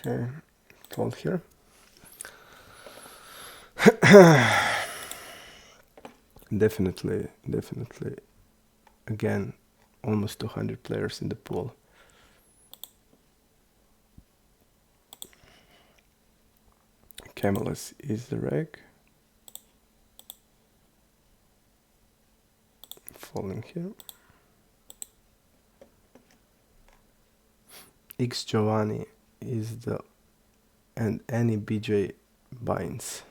Okay, fold here. Definitely, again, almost 200 players in the pool. Camelus is the reg. Folding here. X Giovanni is the, and any BJ binds.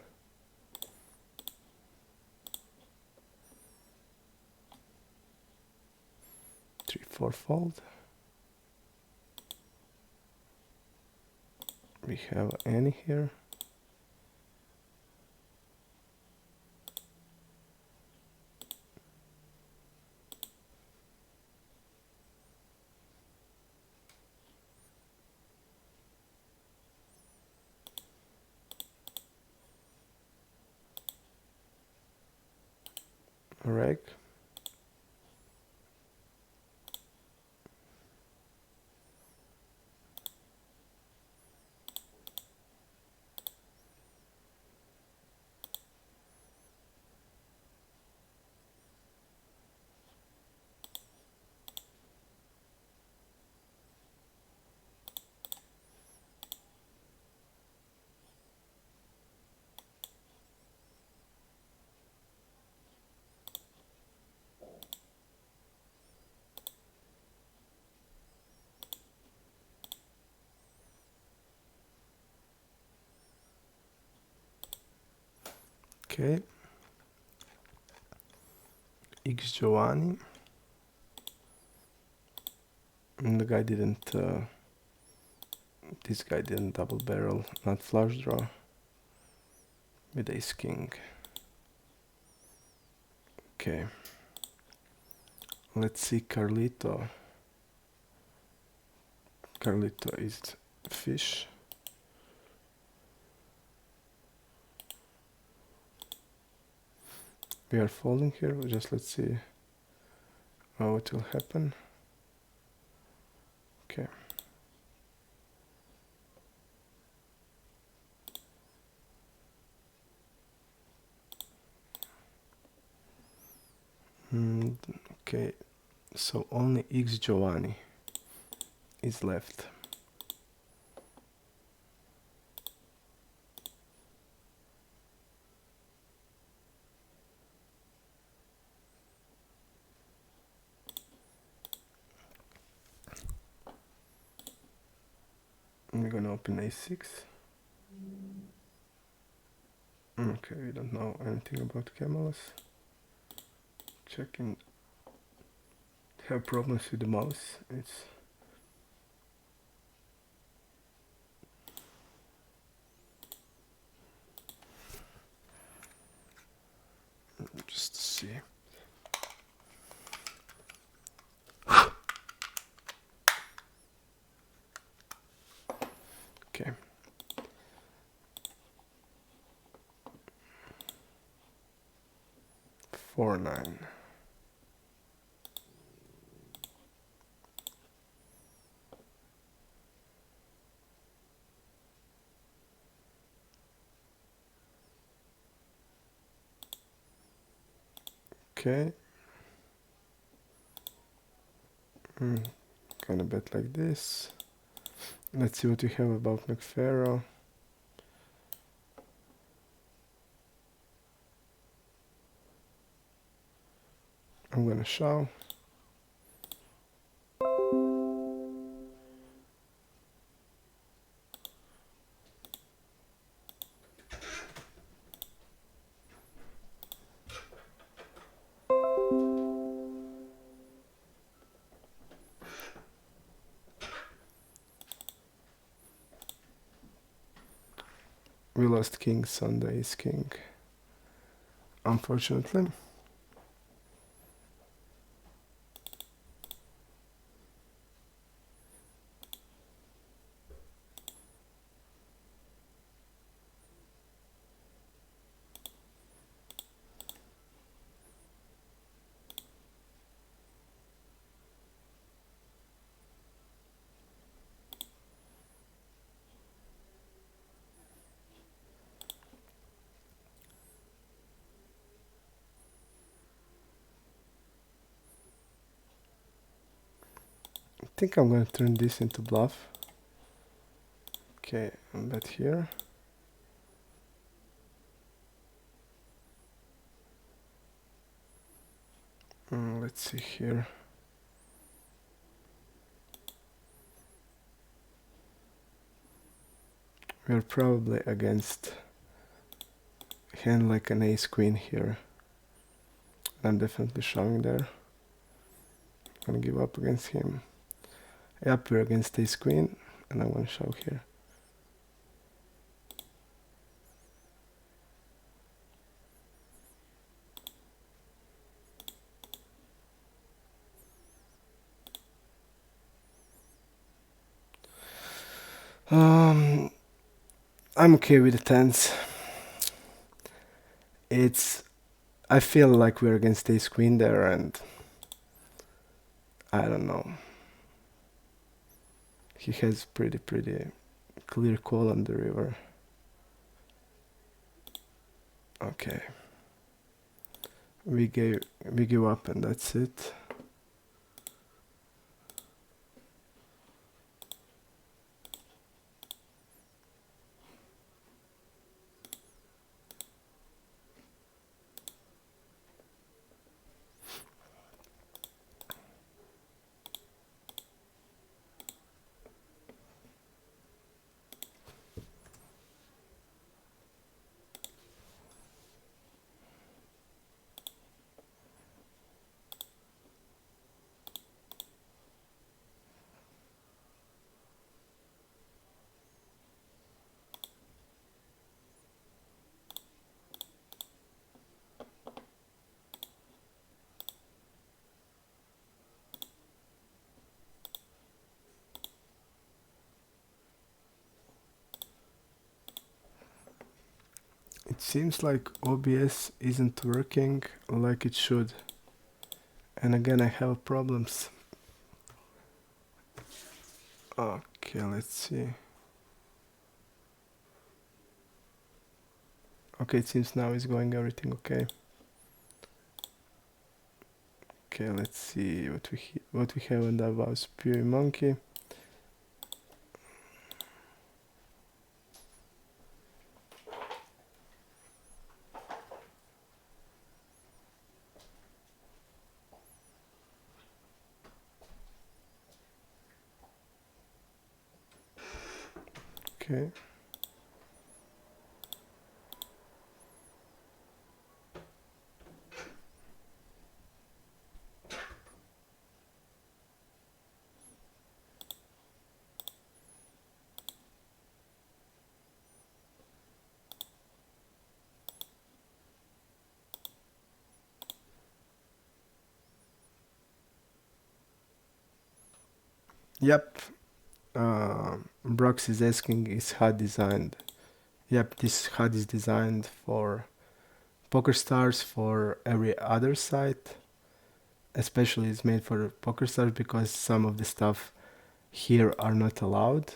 Three, four fold. We have any here. Reg. Okay. X Giovanni. And the guy didn't, this guy didn't double barrel, not flush draw with ace king. Okay. Let's see Carlito. Carlito is fish. We are folding here, just let's see what will happen. Okay. Okay, so only X Giovanni is left. We're gonna open a6. Okay, we don't know anything about Camelus. Checking. Have problems with the mouse. It's just to see. Okay. Four, nine. Okay. Kind of bet like this. Let's see what we have about McPharoh. I'm gonna shove. We lost king, Sunday is king. Unfortunately. think I'm going to turn this into bluff. Okay, and bet here. Let's see here. We're probably against hand like an ace queen here. I'm definitely showing there. I'm gonna give up against him. Yep, we're against ace queen, and I want to show here. I'm okay with the tens. I feel like we're against ace queen there, and I don't know. He has pretty clear call on the river. Okay. We give up, and that's it. It seems like OBS isn't working like it should. And again, I have problems. Okay, let's see. Okay, it seems now it's going everything okay. Okay, let's see what we have on that was Pure Monkey. Okay. Yep. Brox is asking, is HUD designed? Yep, this HUD is designed for PokerStars, for every other site. Especially it's made for PokerStars because some of the stuff here are not allowed.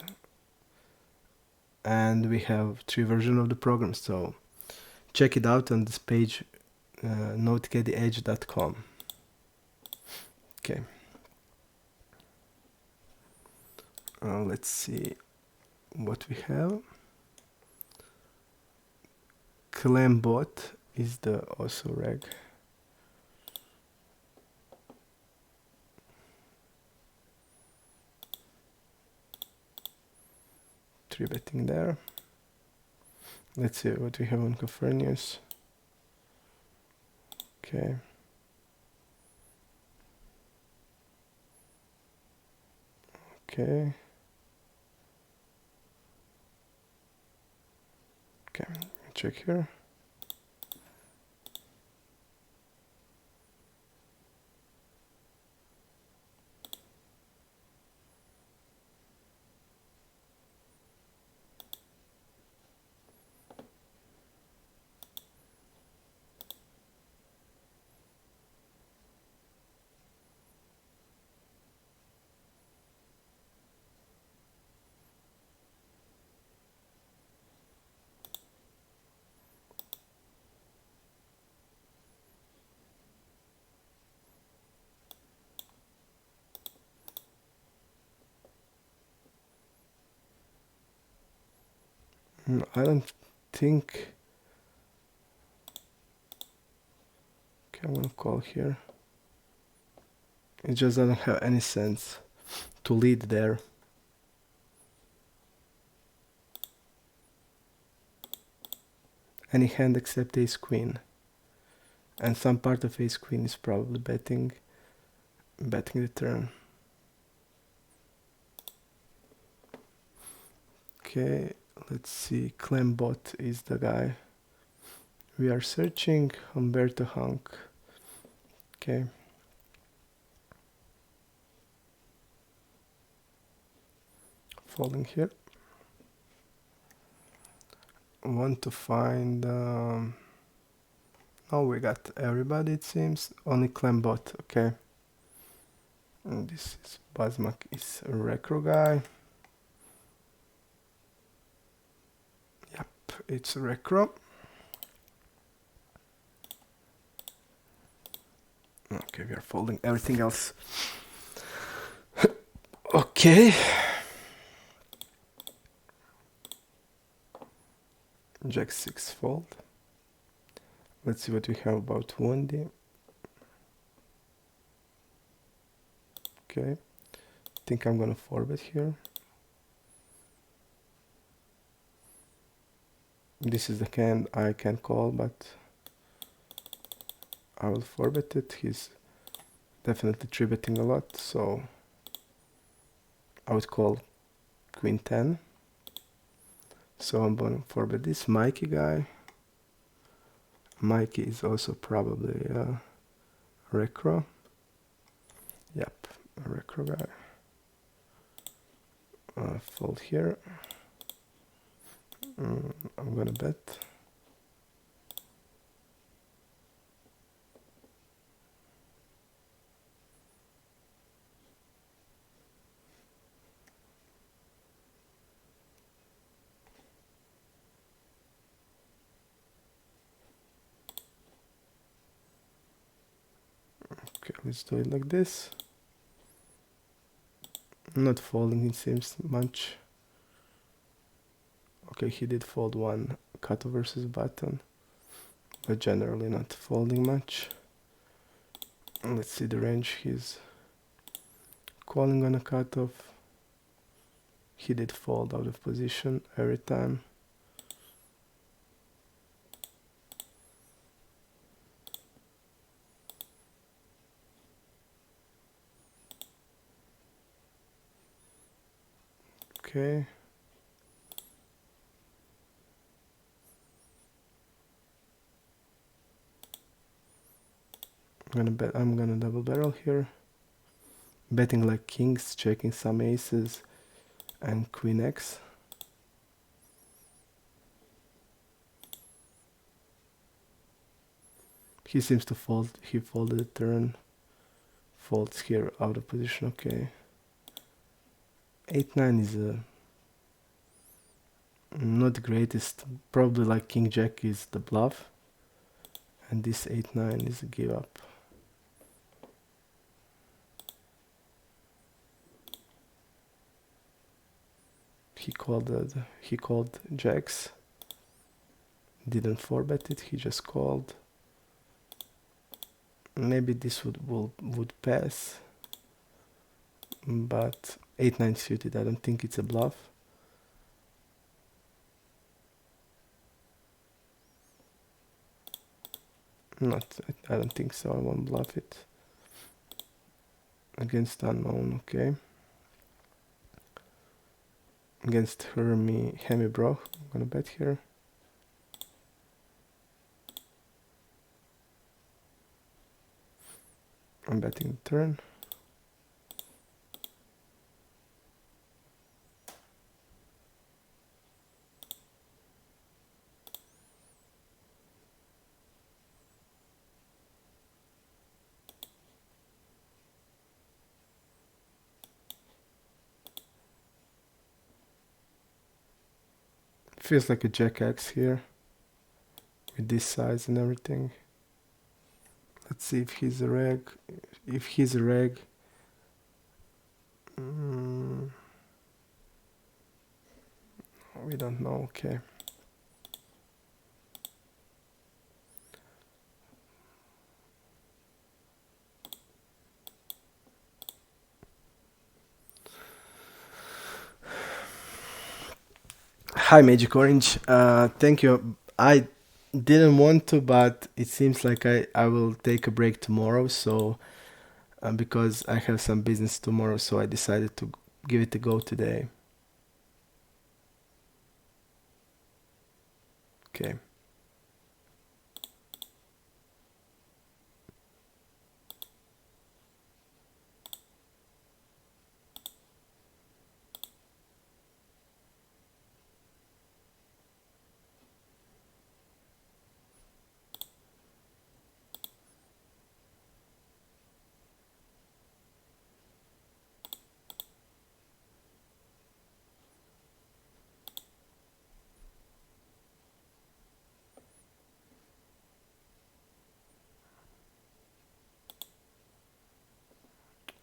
And we have 3 versions of the program, so check it out on this page, notecaddyedge.com. Okay. Let's see what we have. Clambot is the also reg. Three betting there. Let's see what we have on Copernicus. Okay. Okay. Okay, check here. I don't think. Okay, I'm gonna call here. It just doesn't have any sense to lead there. Any hand except ace queen. And some part of ace queen is probably betting the turn. Okay, let's see. Clembot is the guy. We are searching Humberto Hunk. Okay. Folding here. Want to find. Oh, we got everybody, it seems. Only Clembot. Okay. And this is Bazmak is a Recro guy. Yep, it's Recro. Okay, we are folding everything else. Okay. Jack 6 fold. Let's see what we have about Wendy. Okay. Think I'm gonna 4-bet here. This is the hand I can call, but I will 4-bet it. He's definitely 3-betting a lot, so I would call Queen 10. So I'm gonna 4-bet this Mikey guy. Mikey is also probably a Recro. Yep, a Recro guy. Fold here. I'm gonna bet. Okay, let's do it like this. Not folding, it seems much. Okay, he did fold one cutoff versus button, but generally not folding much. And let's see the range. He's calling on a cutoff. He did fold out of position every time. Okay. I'm gonna double barrel here. Betting like kings, checking some aces and queen X. He seems to fold. He folded a turn. Folds here out of position. Okay. 8-9 is not the greatest. Probably like king jack is the bluff, and this 8-9 is a give up. He called jacks. Didn't 4-bet it. He just called. Maybe this would pass, but 8-9 suited. I don't think it's a bluff. I don't think so. I won't bluff it against unknown. Okay. Against Hemi Bro. I'm gonna bet here. I'm betting the turn. Feels like a jack X here with this size and everything. Let's see if he's a reg. If he's a reg, we don't know. Okay. Hi, Magic Orange. Thank you. I didn't want to, but it seems like I will take a break tomorrow. So, because I have some business tomorrow, so I decided to give it a go today. Okay.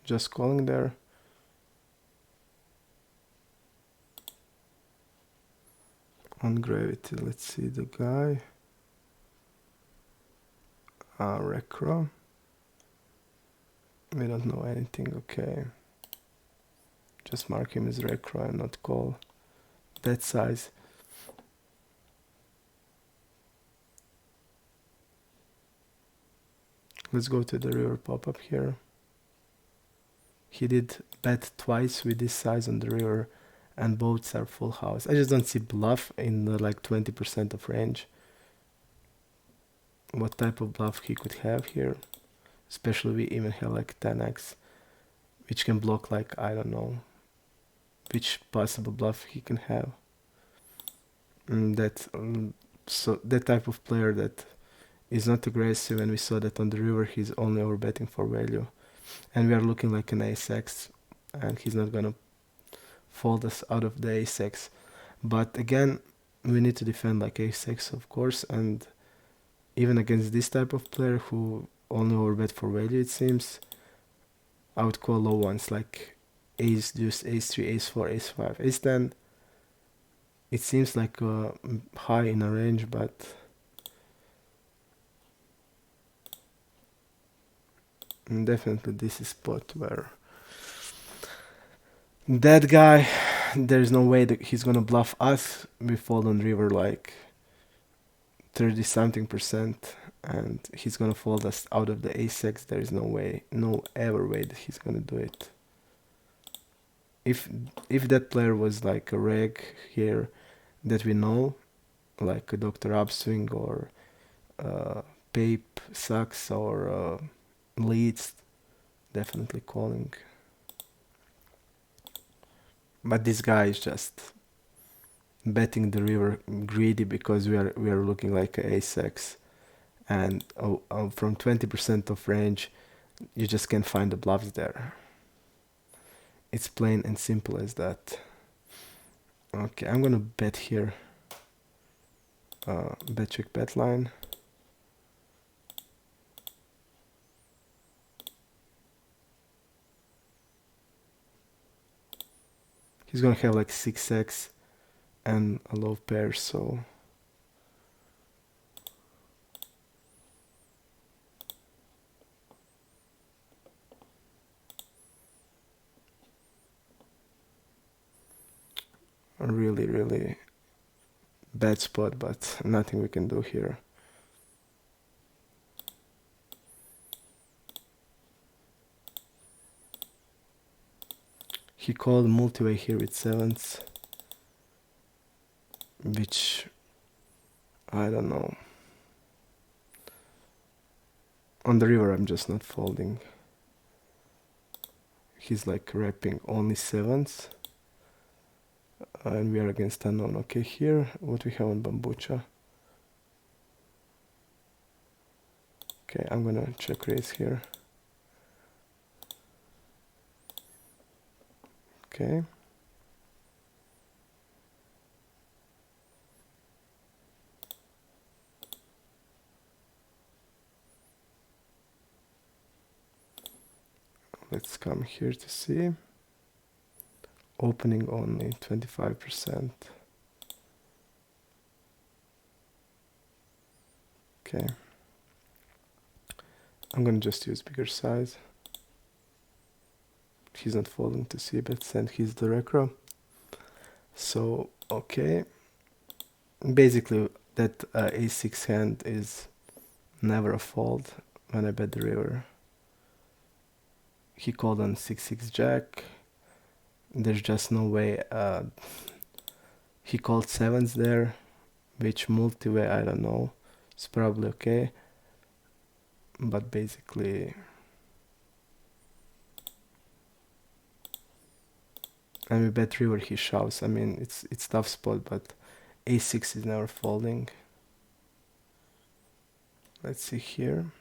Just calling there. On gravity, let's see the guy. Recro. We don't know anything, okay. Just mark him as Recro and not call that size. Let's go to the river pop-up here. He did bet twice with this size on the river and both are full house. I just don't see bluff in the like 20% of range. What type of bluff he could have here. Especially we even have like 10x, which can block like, I don't know, which possible bluff he can have. So that type of player that is not aggressive, and we saw that on the river he's only overbetting for value. And we are looking like an ace-x, and he's not gonna fold us out of the ace-x. But again, we need to defend like ace-x, of course, and even against this type of player who only overbet for value, it seems, I would call low ones like ace deuce, ace 3, ace 4, ace 5, ace 10. It seems like high in a range, but definitely this is spot where that guy, there's no way that he's gonna bluff us. We fold on river like 30 something percent, and he's gonna fold us out of the ace-x. There is no way, no ever way that he's gonna do it. If that player was like a reg here that we know, like a Dr. Upswing or Pape Sucks or Leads, definitely calling. But this guy is just betting the river greedy because we are looking like a ace-x, and from 20% of range, you just can't find the bluffs there. It's plain and simple as that. Okay, I'm gonna bet here. Bet check bet line. He's gonna have like 6x and a low pair, so a really, really bad spot, but nothing we can do here. He called multi-way here with sevens, which I don't know. On the river, I'm just not folding. He's like wrapping only sevens, and we are against unknown. Okay, here, what we have on Bambucha. Okay, I'm gonna check raise here. Okay. Let's come here to see. Opening only 25%. Okay. I'm gonna just use bigger size. He's not folding to see bets and he's the recro. So, okay. Basically, that a6 hand is never a fold when I bet the river. He called on 6-6 jack. There's just no way. He called sevens there, which multi-way, I don't know. It's probably okay. But basically, and we bet river, he shoves. I mean, it's tough spot, but a6 is never folding. Let's see here.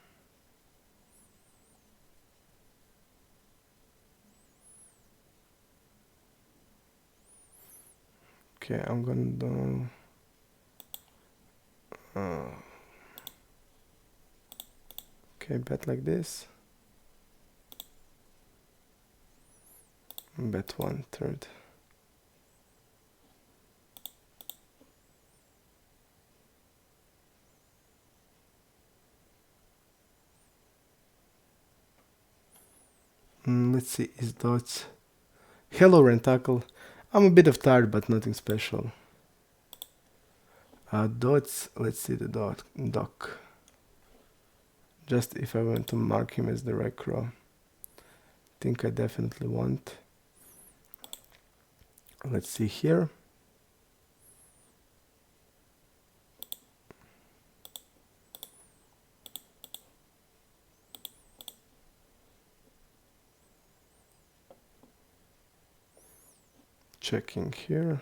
Okay, I'm gonna do okay, bet like this. Bet 1/3. Let's see his dots. Hello, Rentacle. I'm a bit of tired, but nothing special. Dots, let's see the doc. Just if I want to mark him as the recro. Think I definitely want. Let's see here. Checking here.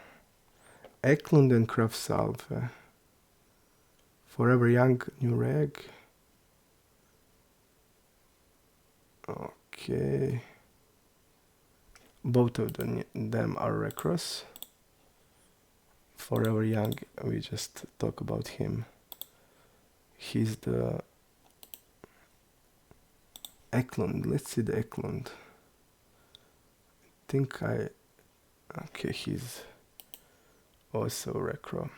Eklund and Kraftsalve. Forever Young, new reg. Okay. Both of them are recross. Forever Young, we just talk about him. He's the Eklund. Let's see the Eklund. Okay, he's also recro.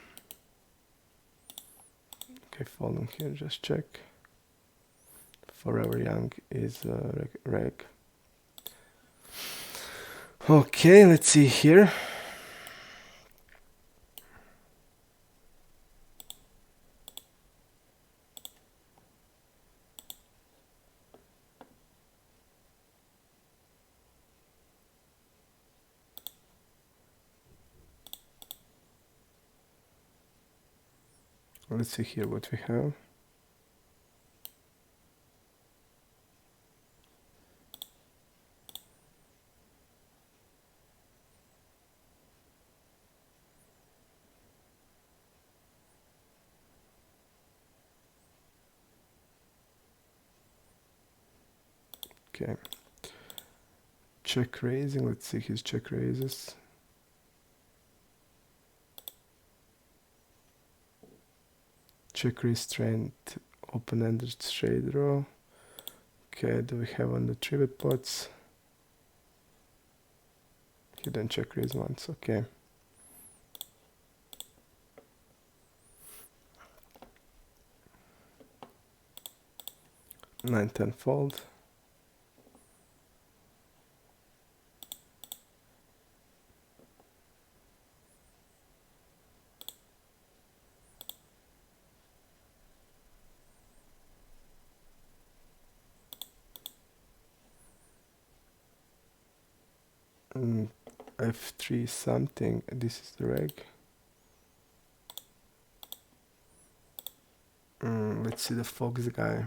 Okay, following here, just check. Forever Young is reg. Okay, let's see here. Let's see here what we have. Okay. Check raising. Let's see his check raises. Check raise strength, open-ended straight draw. Okay, do we have on the trivet pots? Hidden check raise once, okay. Nine, 10 fold. F3 something, this is the reg. Let's see the Fox guy.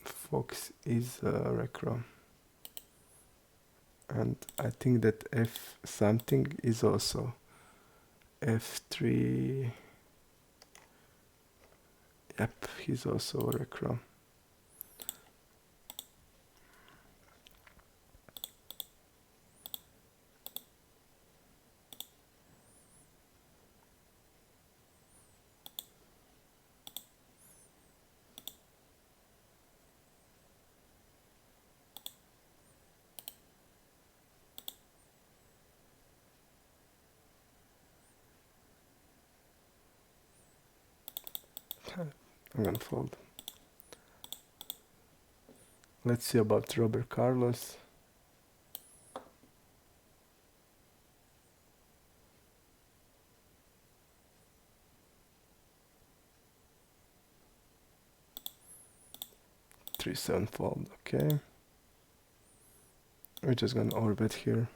Fox is recro. And I think that F something is also F3. Yep, he's also recro. I'm gonna fold. Let's see about Robert Carlos. 3-7 fold. Okay, we're just gonna overbet here.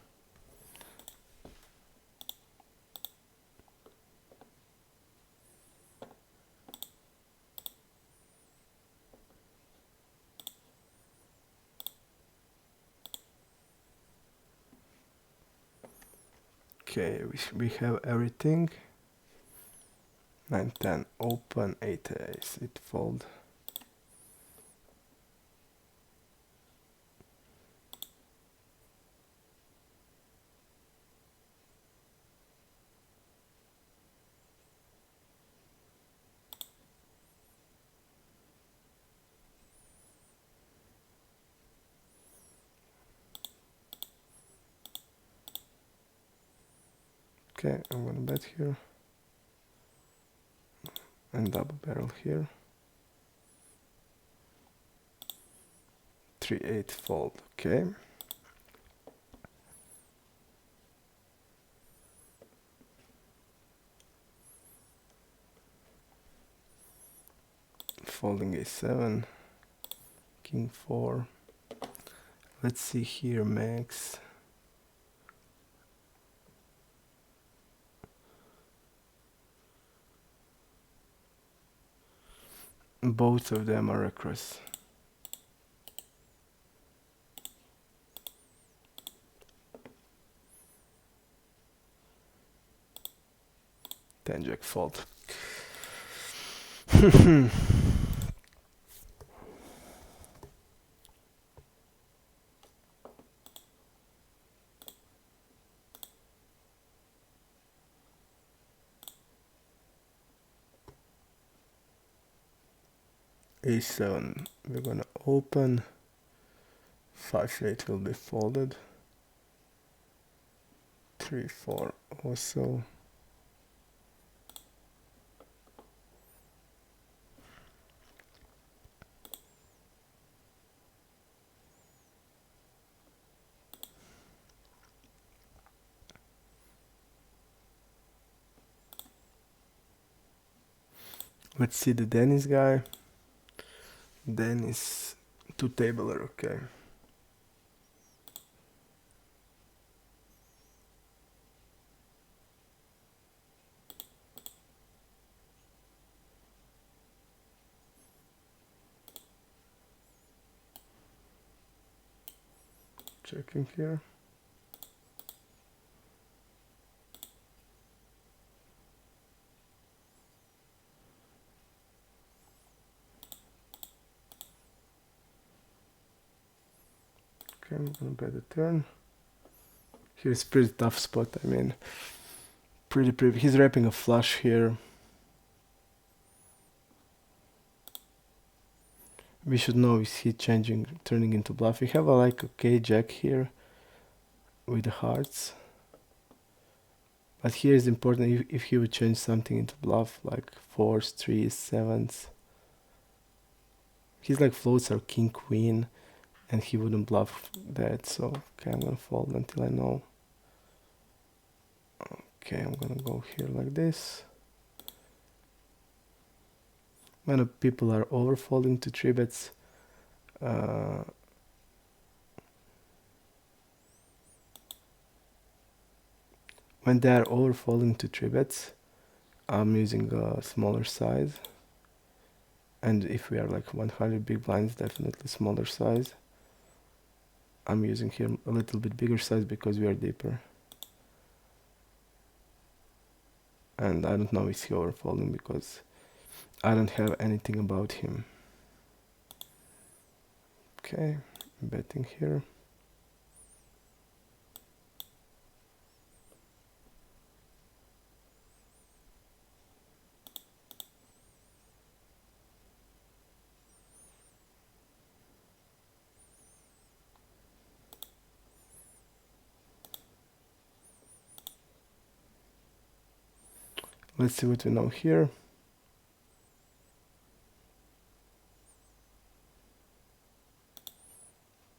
Okay, we have everything. 9-10 open, 8 ace, it fold. Okay, I'm gonna bet here and double barrel here. 3-8 fold. Okay, folding a7, king 4. Let's see here, max. Both of them are across. Ten jack fold. A7, we're gonna open. 5-8 will be folded. 3-4 also. Let's see the Dennis guy. Dennis, two tabler, okay. Checking here. Okay, I'm gonna bet the turn. Here's pretty tough spot, I mean. Pretty, he's wrapping a flush here. We should know is he changing, turning into bluff. We have a like okay jack here with the hearts. But here is important if he would change something into bluff, like 4s, 3s, 7s. His like floats are king, queen, and he wouldn't bluff that, so okay, I'm gonna fold until I know. Okay, I'm gonna go here like this. When people are overfolding to 3-bets, when they are overfolding to 3-bets, I'm using a smaller size. And if we are like 100 big blinds, definitely smaller size. I'm using here a little bit bigger size because we are deeper. And I don't know if he overfolding because I don't have anything about him. Okay, betting here. Let's see what we know here.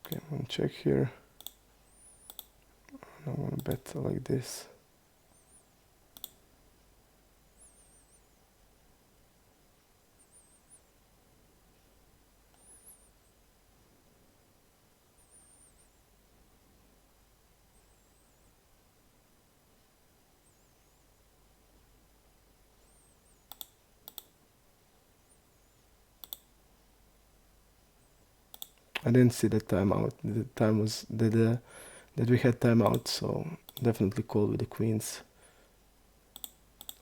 Okay, I'm gonna check here. I want to bet like this. I didn't see the timeout. The time was that we had timeout, so definitely call with the queens.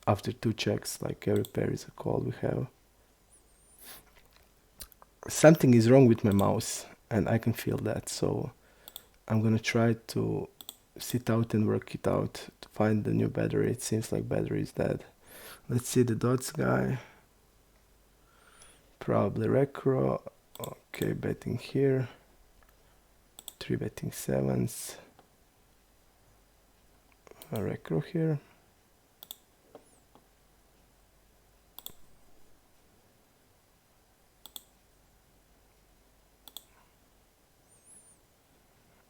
After 2 checks, like every pair is a call we have. Something is wrong with my mouse, and I can feel that, so I'm gonna try to sit out and work it out to find the new battery. It seems like battery is dead. Let's see the dots guy. Probably recro. Okay, betting here. 3 betting sevens. A recro here.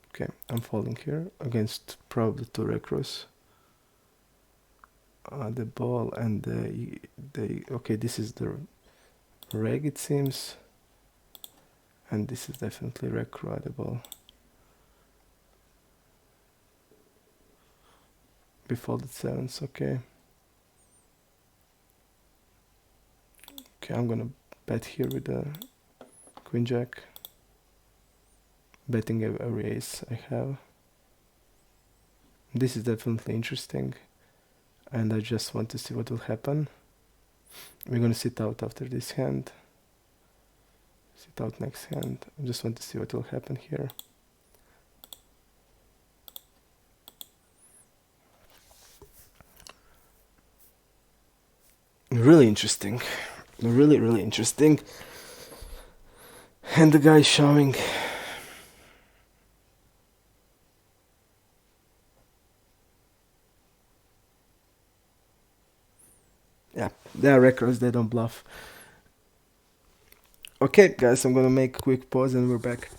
Okay, I'm falling here against probably 2 recros. The ball and the okay, this is the reg it seems, and this is definitely recro the ball. Befolded sevens, okay. Okay, I'm gonna bet here with the queen jack. Betting every ace I have. This is definitely interesting, and I just want to see what will happen. We're gonna sit out after this hand. Sit out next hand. I just want to see what will happen here. Really interesting. Really, really interesting. And the guy is showing. Yeah, they are records, they don't bluff. Okay, guys, I'm gonna make a quick pause and we're back.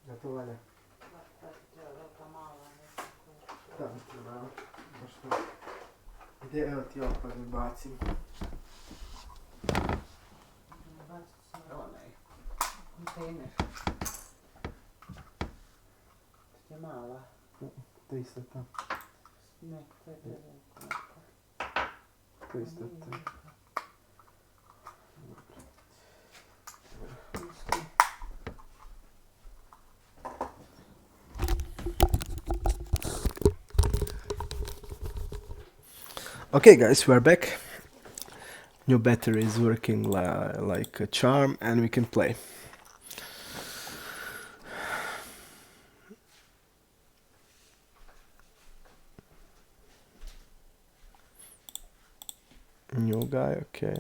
Готова ли? Da, treba. Baš to. Gdje, evo ti otpad mi bacim. Bacit smo onaj kontejner. To je mala. To je isto to. Ne, to je velika. To je isto to. Okay guys, we are back. New battery is working like a charm and we can play. New guy, okay.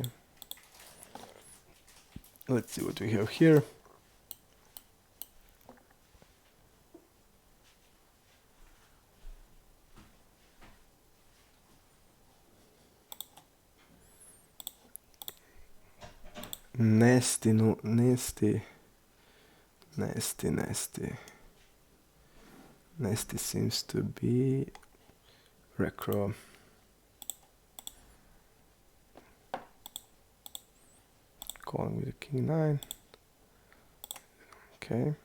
Let's see what we have here. Nasty, no, nasty, nasty, nasty. Nasty seems to be recro. Calling with a king 9. Okay.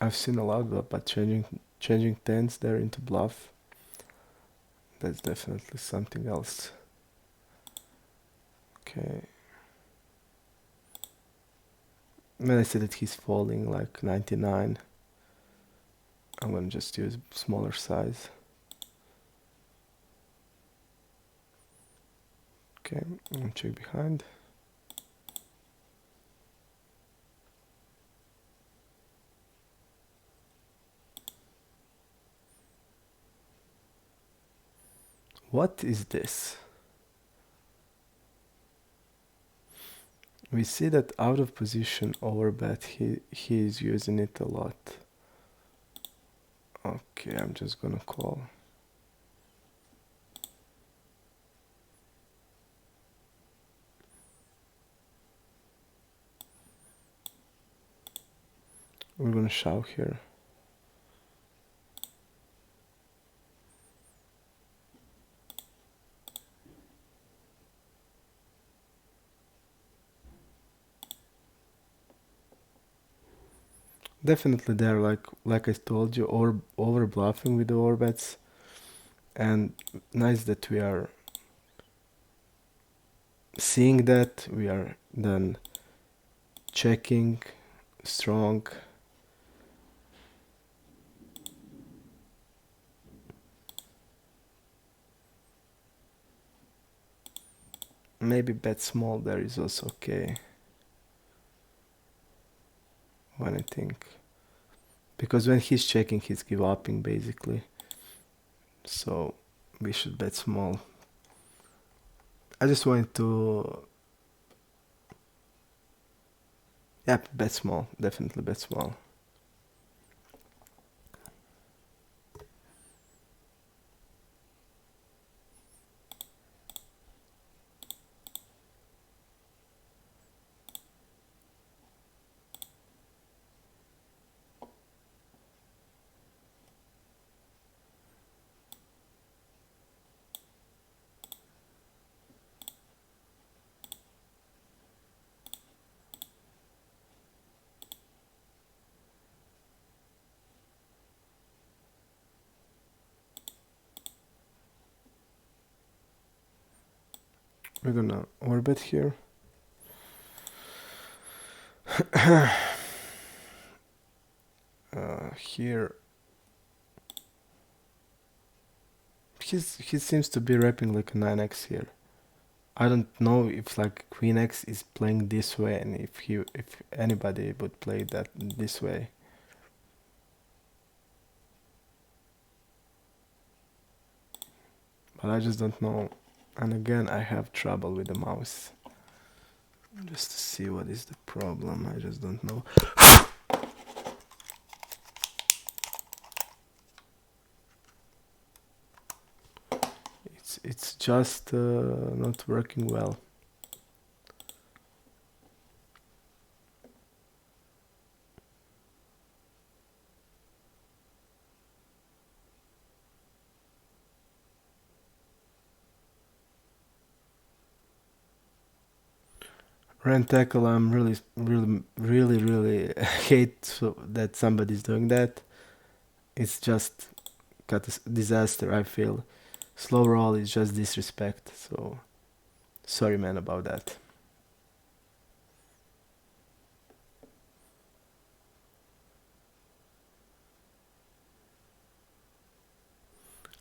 I've seen a lot of, but changing tens there into bluff. That's definitely something else. Okay. When I say that he's falling like 99, I'm gonna just use smaller size. Okay, I'm gonna check behind. What is this? We see that out of position overbet, he is using it a lot. Okay, I'm just gonna call. We're gonna shove here. Definitely there, like I told you, over bluffing with the overbets, and nice that we are seeing that. We are then checking strong. Maybe bet small there is also okay. When I think, because when he's checking, he's give upping basically. So we should bet small. I just wanted to, yeah, bet small. Definitely bet small. We're gonna orbit here. Here he seems to be wrapping like a 9x here. I don't know if like queen x is playing this way, and if anybody would play that this way. But I just don't know. And again, I have trouble with the mouse. Just to see what is the problem, I just don't know. It's just not working well. Rent tackle, I'm really hate that somebody's doing that. It's just disaster, I feel. Slow roll is just disrespect, so sorry man about that.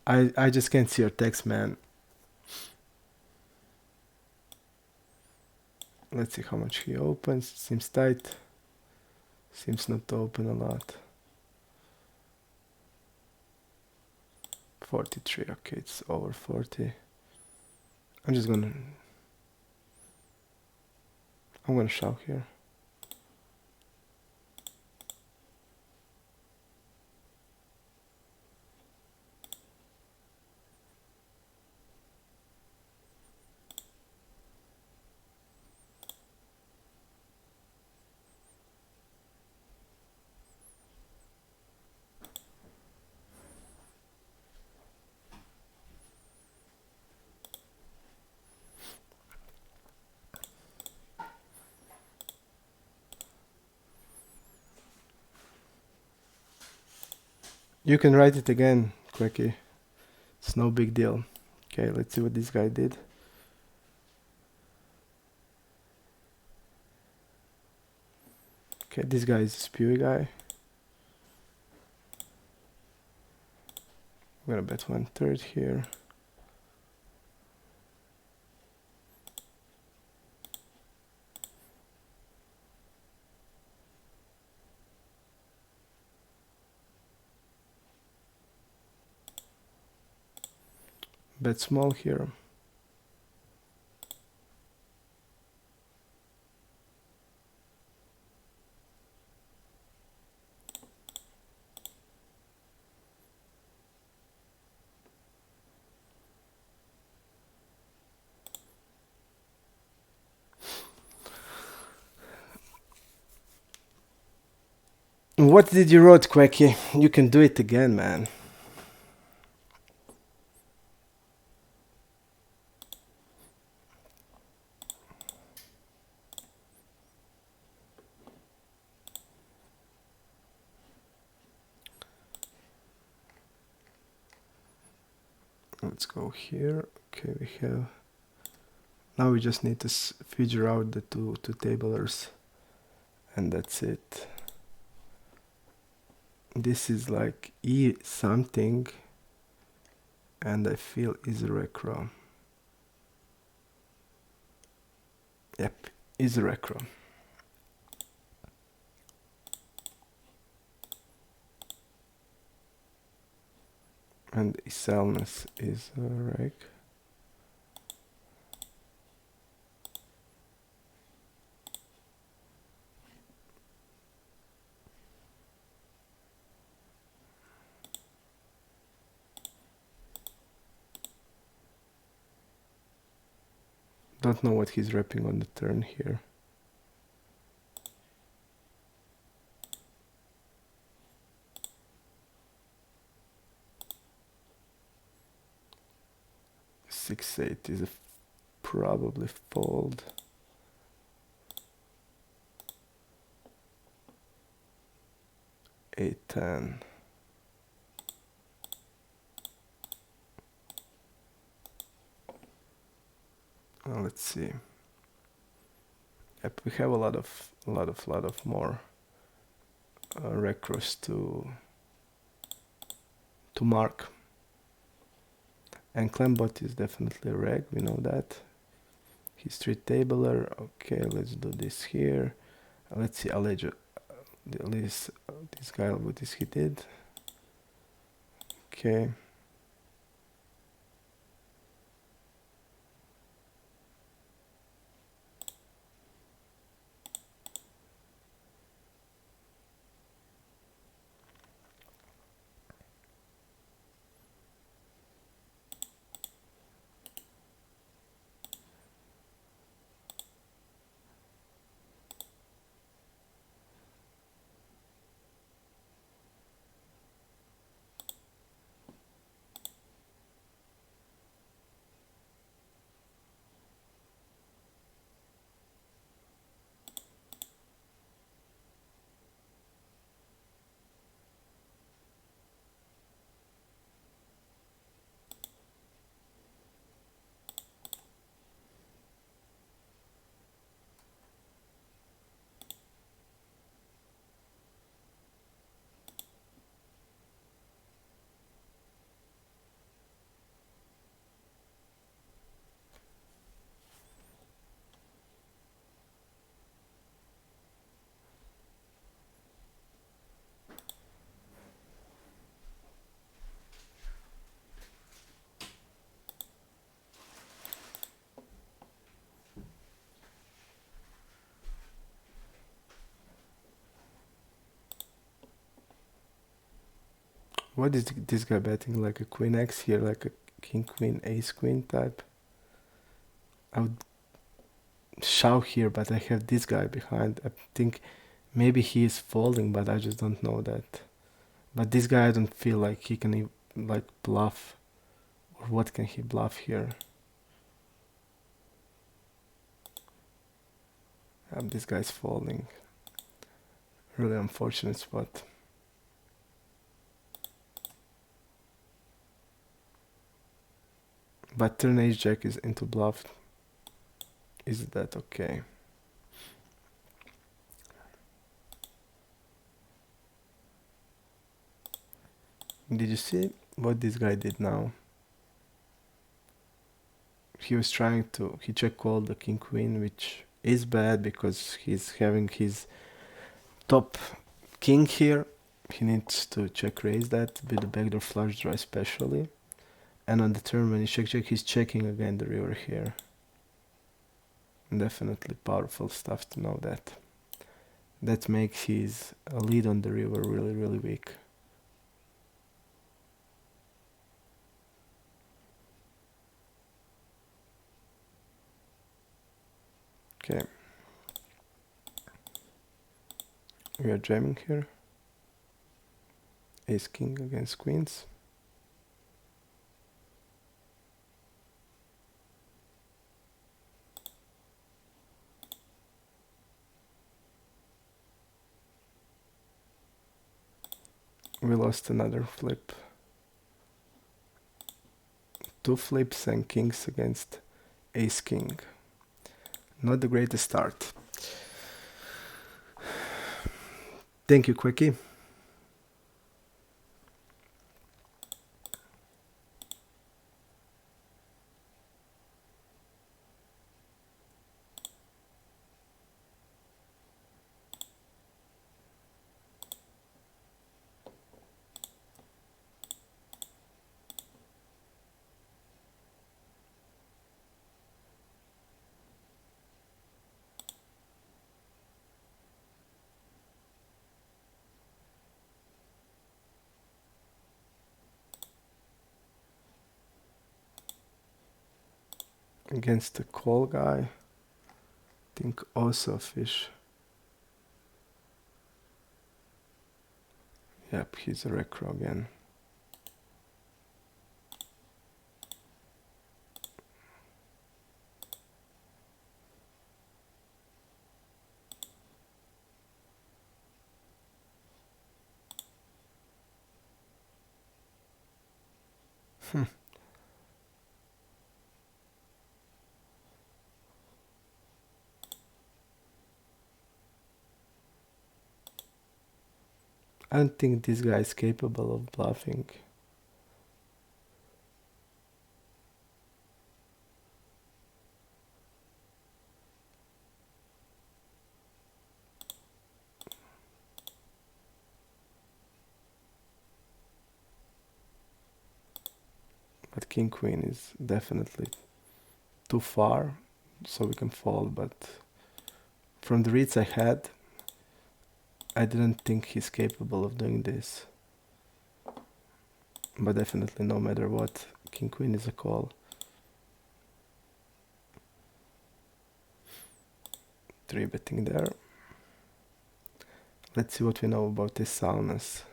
I just can't see your text, man. Let's see how much he opens. Seems tight. Seems not to open a lot. 43, okay, it's over 40. I'm gonna shove here. You can write it again, Quecky. It's no big deal. Okay, let's see what this guy did. Okay, this guy is a spewy guy. I'm gonna bet 1/3 here. Bet small here. What did you wrote, Quecky? You can do it again, man. Let's go here. Okay, we have. Now we just need to figure out the two tablers, and that's it. This is like E something, and I feel is recro. Yep, is recro. And Iselness is reg. Don't know what he's repping on the turn here. Six eight is a probably fold. Eight 10. Let's see. Yep, we have a lot of more recros to mark. And Clembot is definitely a reg, we know that. He's 3 tabler. Okay, let's do this here. Let's see Alejo. At least this guy, what is he did. Okay. What is this guy betting? Like a queen X here, like a king queen ace queen type. I would shove here, but I have this guy behind. I think maybe he is folding, but I just don't know that. But this guy, I don't feel like he can like bluff. Or what can he bluff here? This guy's folding. Really unfortunate spot. But turn ace jack is into bluff. Is that okay? Did you see what this guy did now? He was trying to, he check called the king queen, which is bad because he's having his top king here. He needs to check raise that with the backdoor flush draw especially. And on the turn when he check, he's checking again the river here. Definitely powerful stuff to know that. That makes his lead on the river really, really weak. Okay. We are jamming here. Ace king against queens. We lost another flip. 2 flips and kings against ace king. Not the greatest start. Thank you, Quickie. Against the call guy. I think also fish. Yep, he's a recro again. I don't think this guy is capable of bluffing. But king queen is definitely too far, so we can fold. But from the reads I had, I didn't think he's capable of doing this. But definitely, no matter what, king queen is a call. 3-betting there. Let's see what we know about this soundness.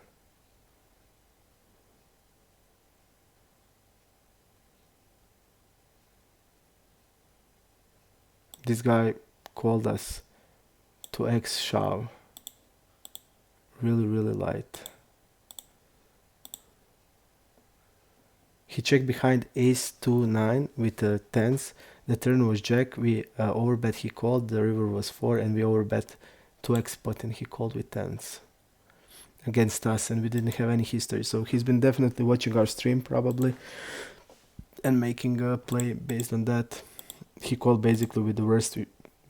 This guy called us to X shove. Really, really light. He checked behind ace 2-9 with the tens. The turn was jack. We overbet, he called. The river was 4 and we overbet 2x pot and he called with tens against us and we didn't have any history. So he's been definitely watching our stream probably and making a play based on that. He called basically with the worst.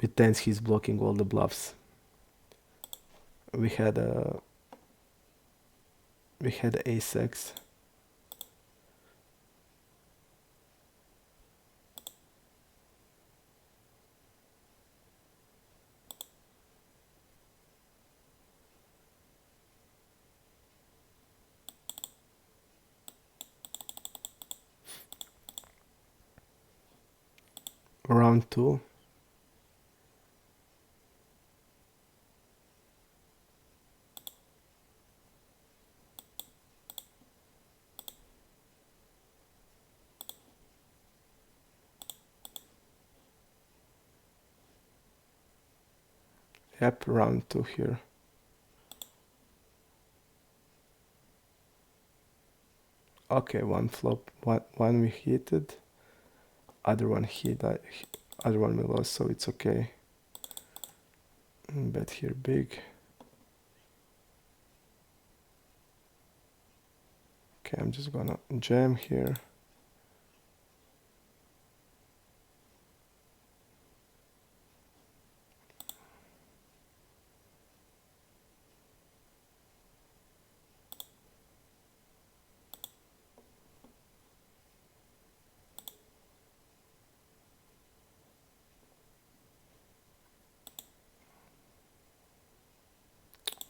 With tens he's blocking all the bluffs. We had ace x. Round 2. Yep, round 2 here. Okay, one flop, one we hit, other one other one we lost, so it's okay. Bet here big. Okay, I'm just gonna jam here.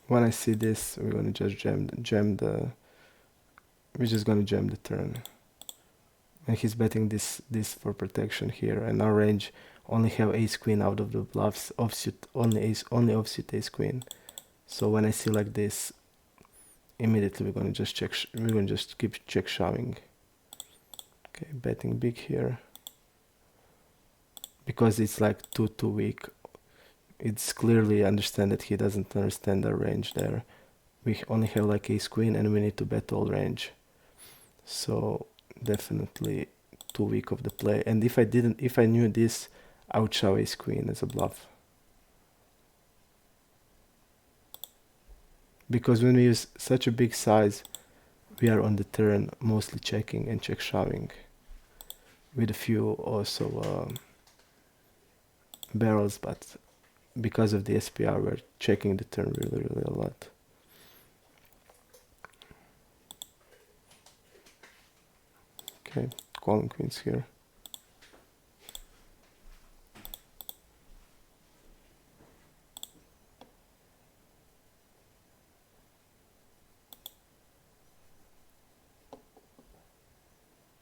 When I see this, we're gonna just we're just gonna jam the turn. And he's betting this for protection here, and our range only have ace queen out of the bluffs, offsuit only offsuit ace queen. So when I see like this, immediately we're gonna just we're gonna just keep check shoving. Okay, betting big here. Because it's like too weak. It's clearly understand that he doesn't understand our range there. We only have like ace queen and we need to bet all range. So definitely too weak of the play. And if I knew this, I would shove ace queen as a bluff. Because when we use such a big size, we are on the turn mostly checking and check shoving. With a few also barrels, but because of the SPR, we're checking the turn really a lot. Okay, calling queens here.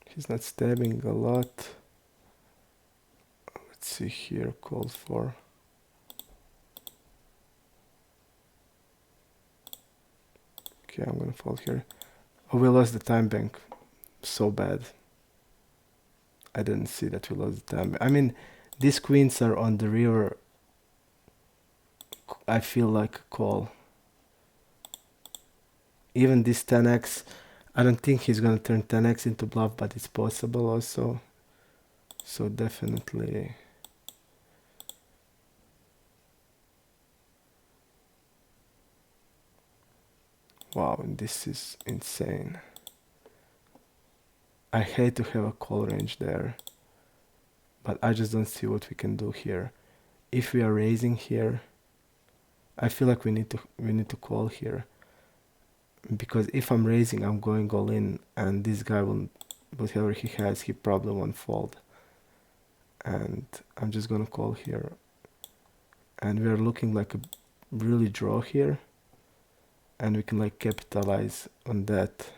He's not stabbing a lot. Let's see here, call for. Okay, I'm gonna fold here. Oh, we lost the time bank. So bad. I didn't see that we lost the time. I mean, these queens are on the river. I feel like a call. Even this 10x, I don't think he's gonna turn 10x into bluff, but it's possible also. So definitely. Wow, this is insane. I hate to have a call range there, but I just don't see what we can do here. If we are raising here, I feel like we need to call here. Because if I'm raising, I'm going all in, and this guy will, whatever he has, he probably won't fold. And I'm just gonna call here. And we're looking like a really draw here, and we can like capitalize on that.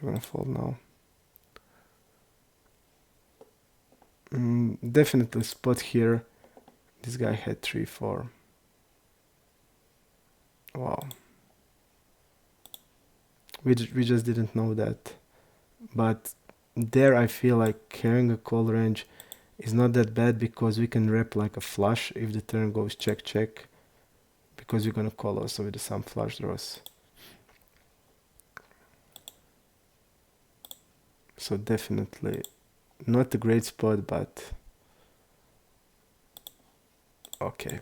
We're gonna fold now. Definitely spot here. This guy had 3-4. Wow. We just didn't know that. But there I feel like having a call range is not that bad, because we can rep like a flush if the turn goes check check, because we're gonna call also with some flush draws. So definitely not a great spot, but okay.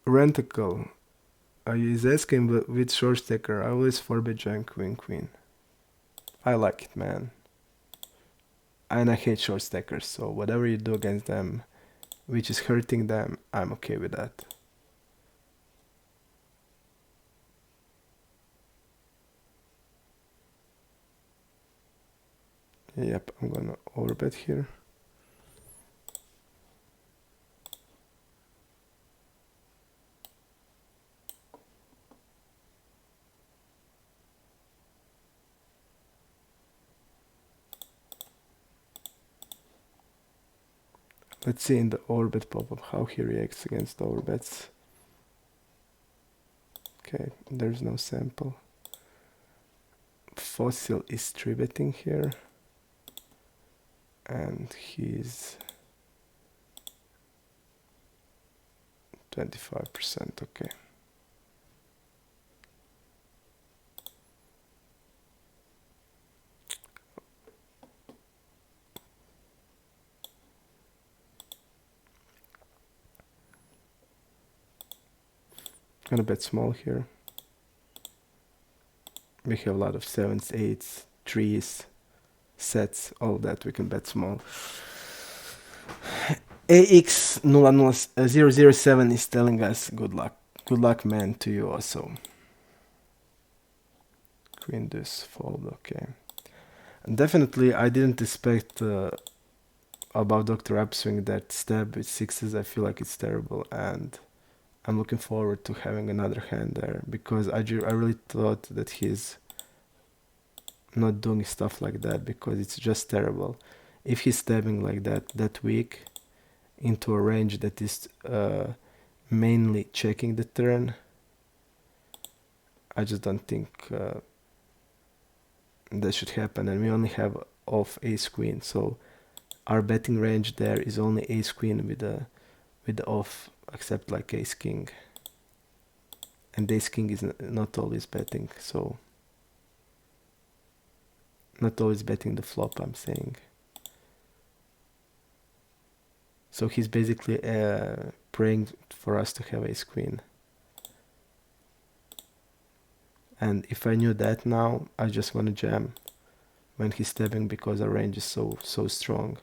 Rentacle. Is asking with short stacker. I always forbid giant queen queen. I like it, man. And I hate short stackers, so whatever you do against them, which is hurting them, I'm okay with that. Yep, I'm gonna overbet here. Let's see in the overbet pop-up how he reacts against overbets. Okay, there's no sample. Fossil is 3-betting here. And he's 25%, okay. Gonna bet small here. We have a lot of 7s, 8s, 3s, sets, all that we can bet small. AX007 is telling us good luck. Good luck, man, to you also. Queen deuce fold, okay. And definitely, I didn't expect about Dr. Upswing that stab with 6s. I feel like it's terrible, and I'm looking forward to having another hand there because I really thought that he's not doing stuff like that because it's just terrible. If he's stabbing like that weak into a range that is mainly checking the turn, I just don't think that should happen. And we only have off ace queen, so our betting range there is only ace queen with the off, except like ace king, and ace king is not always betting, so not always betting the flop, I'm saying. So he's basically praying for us to have ace queen. And if I knew that now, I just want to jam when he's stabbing because our range is so strong.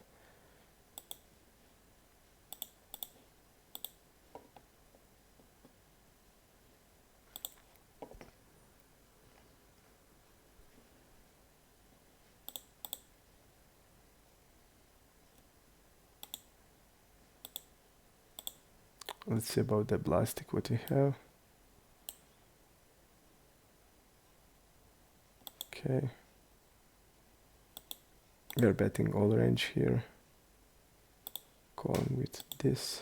Let's see about the blastic, what we have. Okay. We're betting all range here. Calling with this.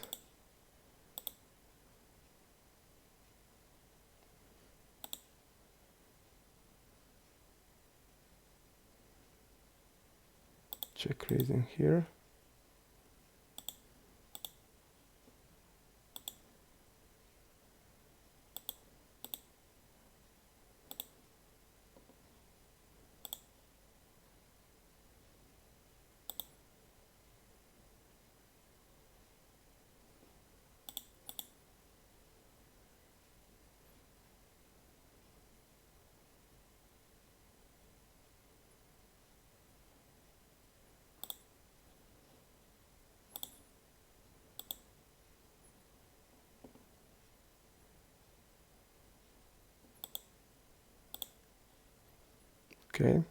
Check raising here. Okay.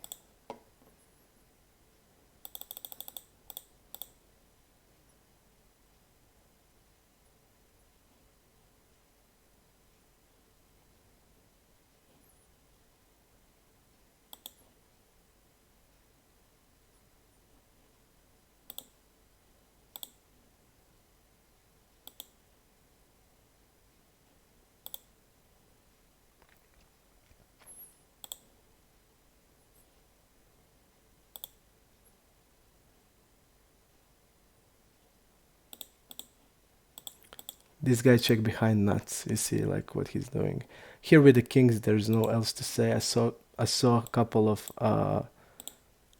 This guy check behind nuts. You see, like what he's doing here with the kings. There's no else to say. I saw a couple of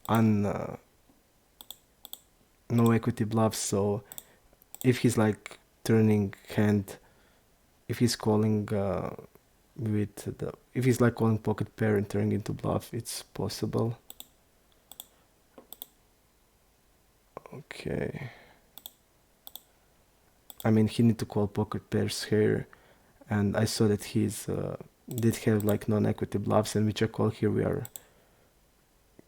no equity bluffs. So if he's like turning hand, if he's calling if he's like calling pocket pair and turning into bluff, it's possible. Okay. I mean, he need to call pocket pairs here, and I saw that he's did have like non-equity bluffs, and we check call here. We are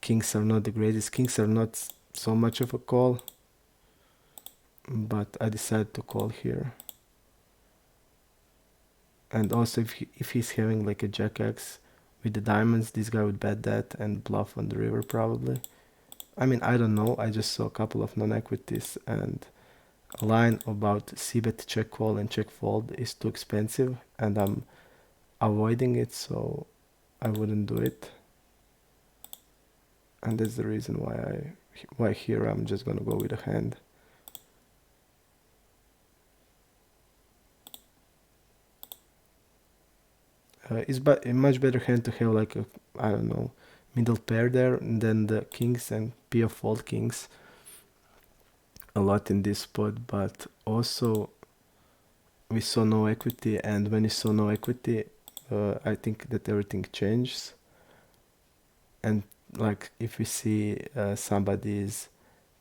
kings are not the greatest. Kings are not so much of a call, but I decided to call here. And also, if he's having like a jack X with the diamonds, this guy would bet that and bluff on the river probably. I mean, I don't know. I just saw a couple of non-equities, and a line about c-bet check call and check fold is too expensive, and I'm avoiding it, so I wouldn't do it. And that's the reason why here I'm just gonna go with a hand. It's a much better hand to have like a, I don't know, middle pair there than the kings and p of fold kings a lot in this spot. But also we saw no equity, and when you saw no equity, I think that everything changes. And like if we see somebody is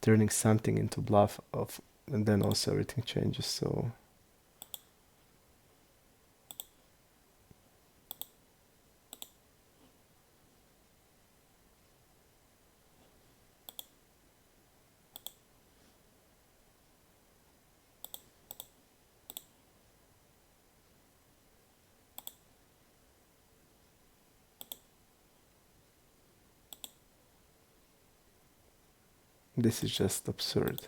turning something into bluff of, and then also everything changes. So this is just absurd.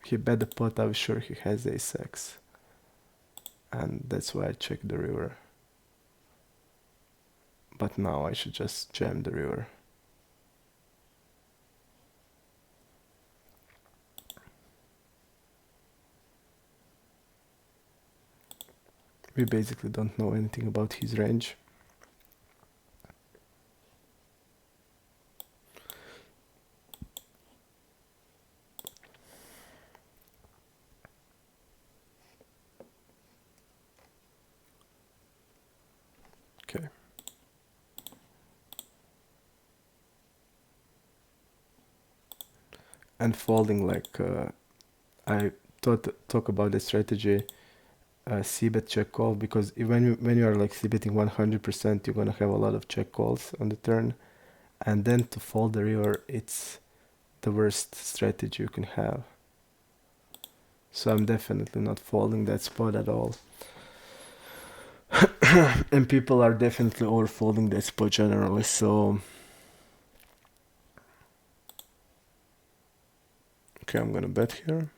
He bet the pot. I was sure he has ace-x, and that's why I checked the river. But now I should just jam the river. We basically don't know anything about his range. Okay. And folding, like I talk about the strategy, c-bet check call, because when you are like c-betting 100%, you're gonna have a lot of check calls on the turn, and then to fold the river, it's the worst strategy you can have. So I'm definitely not folding that spot at all. And people are definitely over folding that spot generally, so okay, I'm gonna bet here.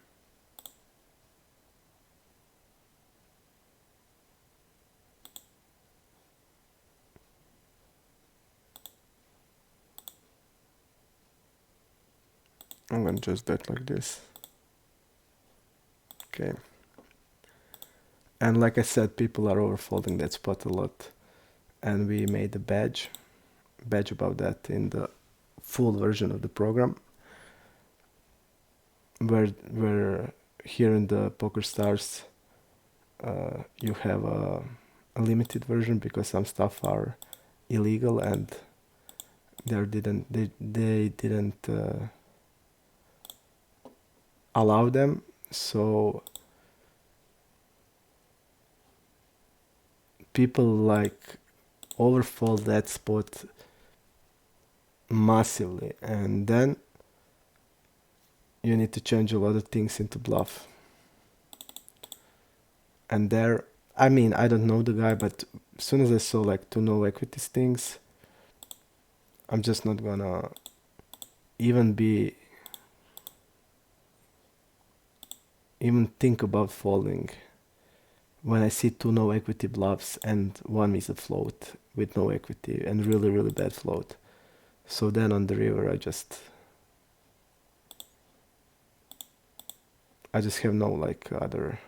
I'm gonna just bet like this. Okay. And like I said, people are overfolding that spot a lot. And we made a badge about that in the full version of the program. Where here in the PokerStars you have a limited version because some stuff are illegal and they didn't allow them. So people like overfold that spot massively, and then you need to change a lot of things into bluff. And there, I mean, I don't know the guy, but as soon as I saw like two no equities things, I'm just not gonna even think about folding when I see two no equity bluffs and one is a float with no equity and really, really bad float. So then on the river, I just have no like other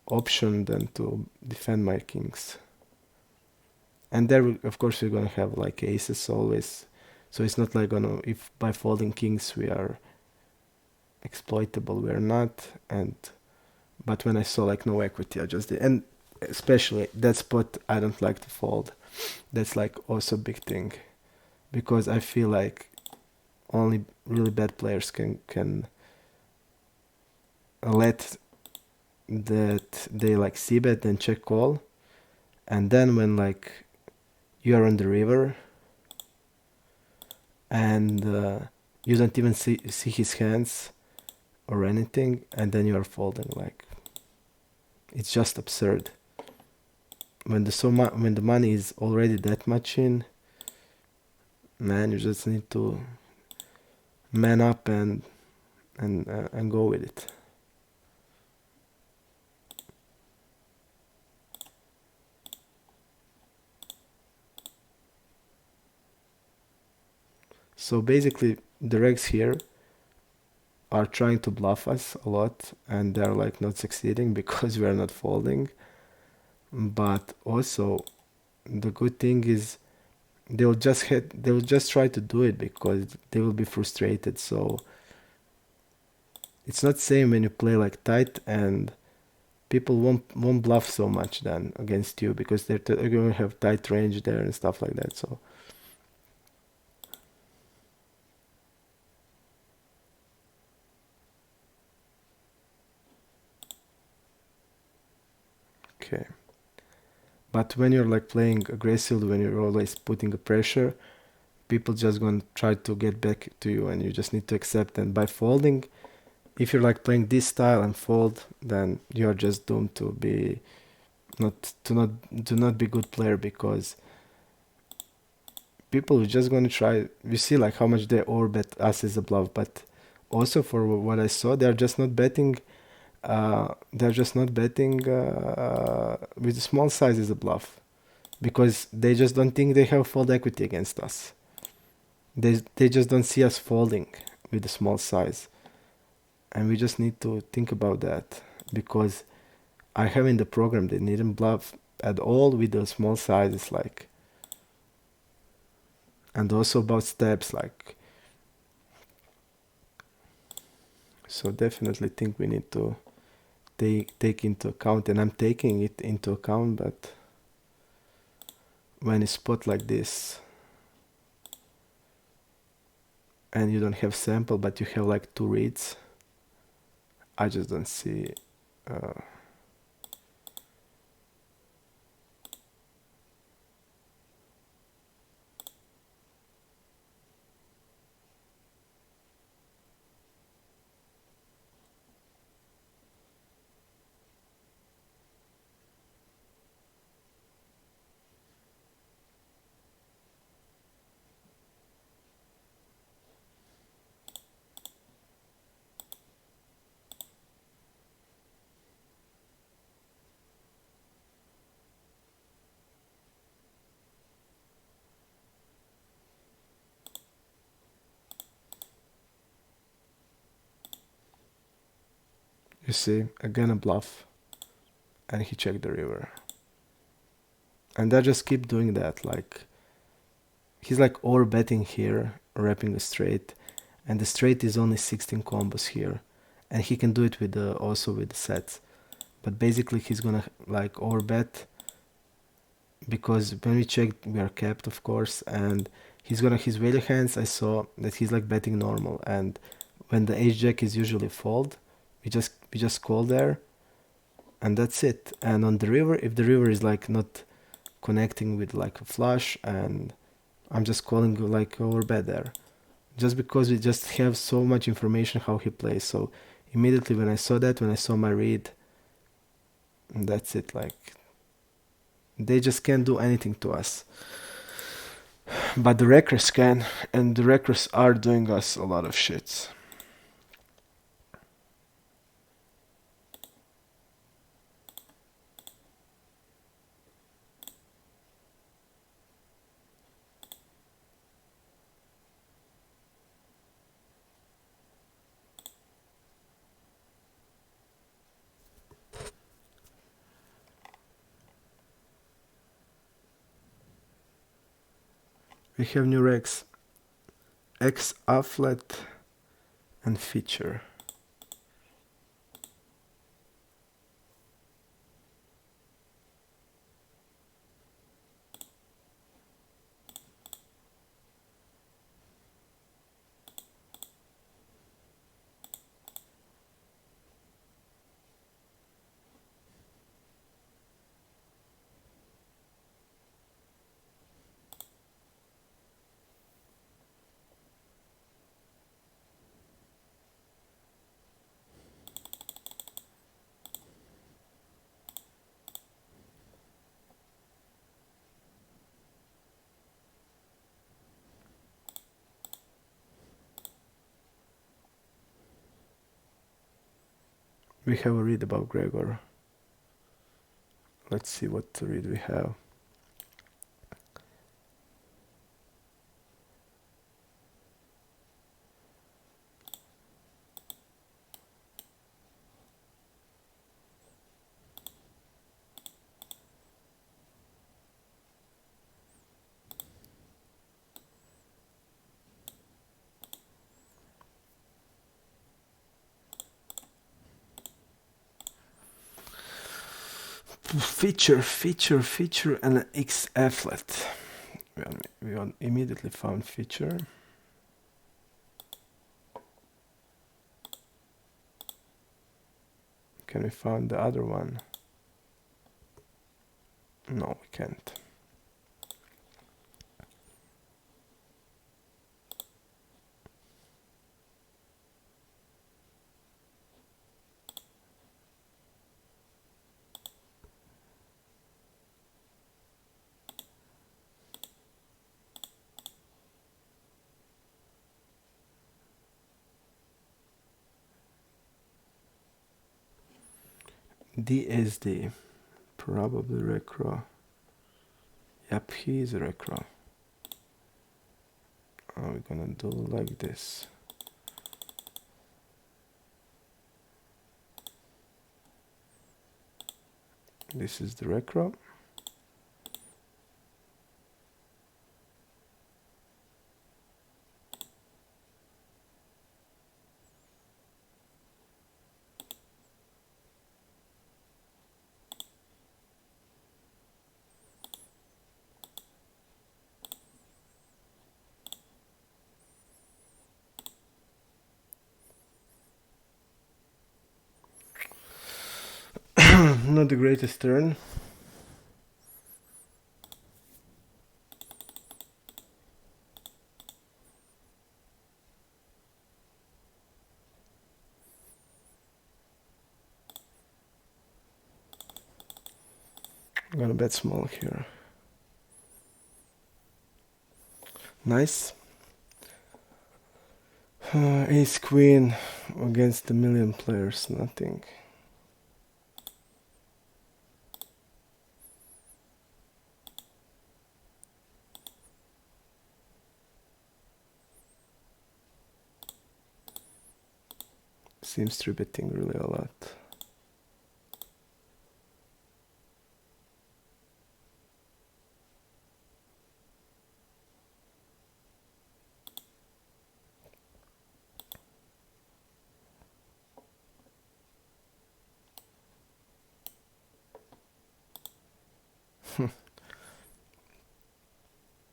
option than to defend my kings. And there, of course, we're gonna have like aces always. So it's not like gonna, if by folding kings we are exploitable, we're not. And but when I saw like no equity, I just did. And especially that spot, I don't like to fold. That's like also a big thing, because I feel like only really bad players can let that they like c bet and check call, and then when like you are on the river and you don't even see his hands or anything, and then you are folding, like it's just absurd. When when the money is already that much in, man, you just need to man up and go with it. So basically, the regs here are trying to bluff us a lot, and they're like not succeeding because we are not folding. But also, the good thing is they'll just try to do it because they will be frustrated. So it's not same when you play like tight, and people won't bluff so much then against you because they're going to have tight range there and stuff like that. So okay. But when you're like playing aggressively, when you're always putting a pressure, people just gonna try to get back to you, and you just need to accept. And by folding, if you're like playing this style and fold, then you're just doomed to be not be good player, because people are just gonna try. We see like how much they overbet us as a bluff, but also for what I saw, they're just not betting. They're just not betting with a small size as a bluff, because they just don't think they have fold equity against us. They just don't see us folding with a small size, and we just need to think about that, because I have in the program they needn't bluff at all with the small sizes, like, and also about steps, like, so definitely think we need to take into account, and I'm taking it into account. But when you spot like this and you don't have sample but you have like two reads, I just don't see uh, you see again a bluff, and he checked the river, and I just keep doing that. Like, he's like over betting here, wrapping a straight, and the straight is only 16 combos here, and he can do it with the also with the sets. But basically he's gonna like over bet, because when we checked we are capped, of course, and he's gonna his value hands, I saw that he's like betting normal, and when the ace jack is usually fold, we just call there, and that's it. And on the river, if the river is like not connecting with like a flush, and I'm just calling like over bet there, just because we just have so much information how he plays. So immediately when I saw that, when I saw my read, that's it. Like, they just can't do anything to us, but the wreckers can, and the wreckers are doing us a lot of shits. We have new regs, X offlet and feature. We have a read about Gregor. Let's see what to read we have. Feature, and an X offlet. We immediately found feature. Can we find the other one? No, we can't. DSD, probably Recro. Yep, he is Recro. We're gonna do like this. This is the Recro. Not the greatest turn. I'm gonna bet small here. Nice. Ace queen against a million players, nothing. Seems to be betting really a lot.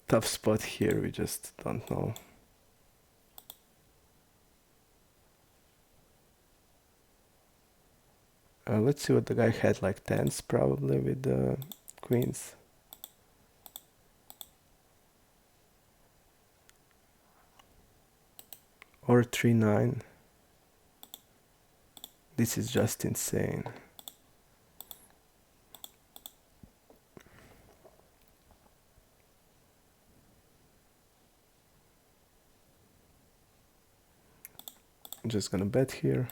Tough spot here, we just don't know. Let's see what the guy had, like tens probably with the queens. Or 3-9. This is just insane. I'm just gonna bet here.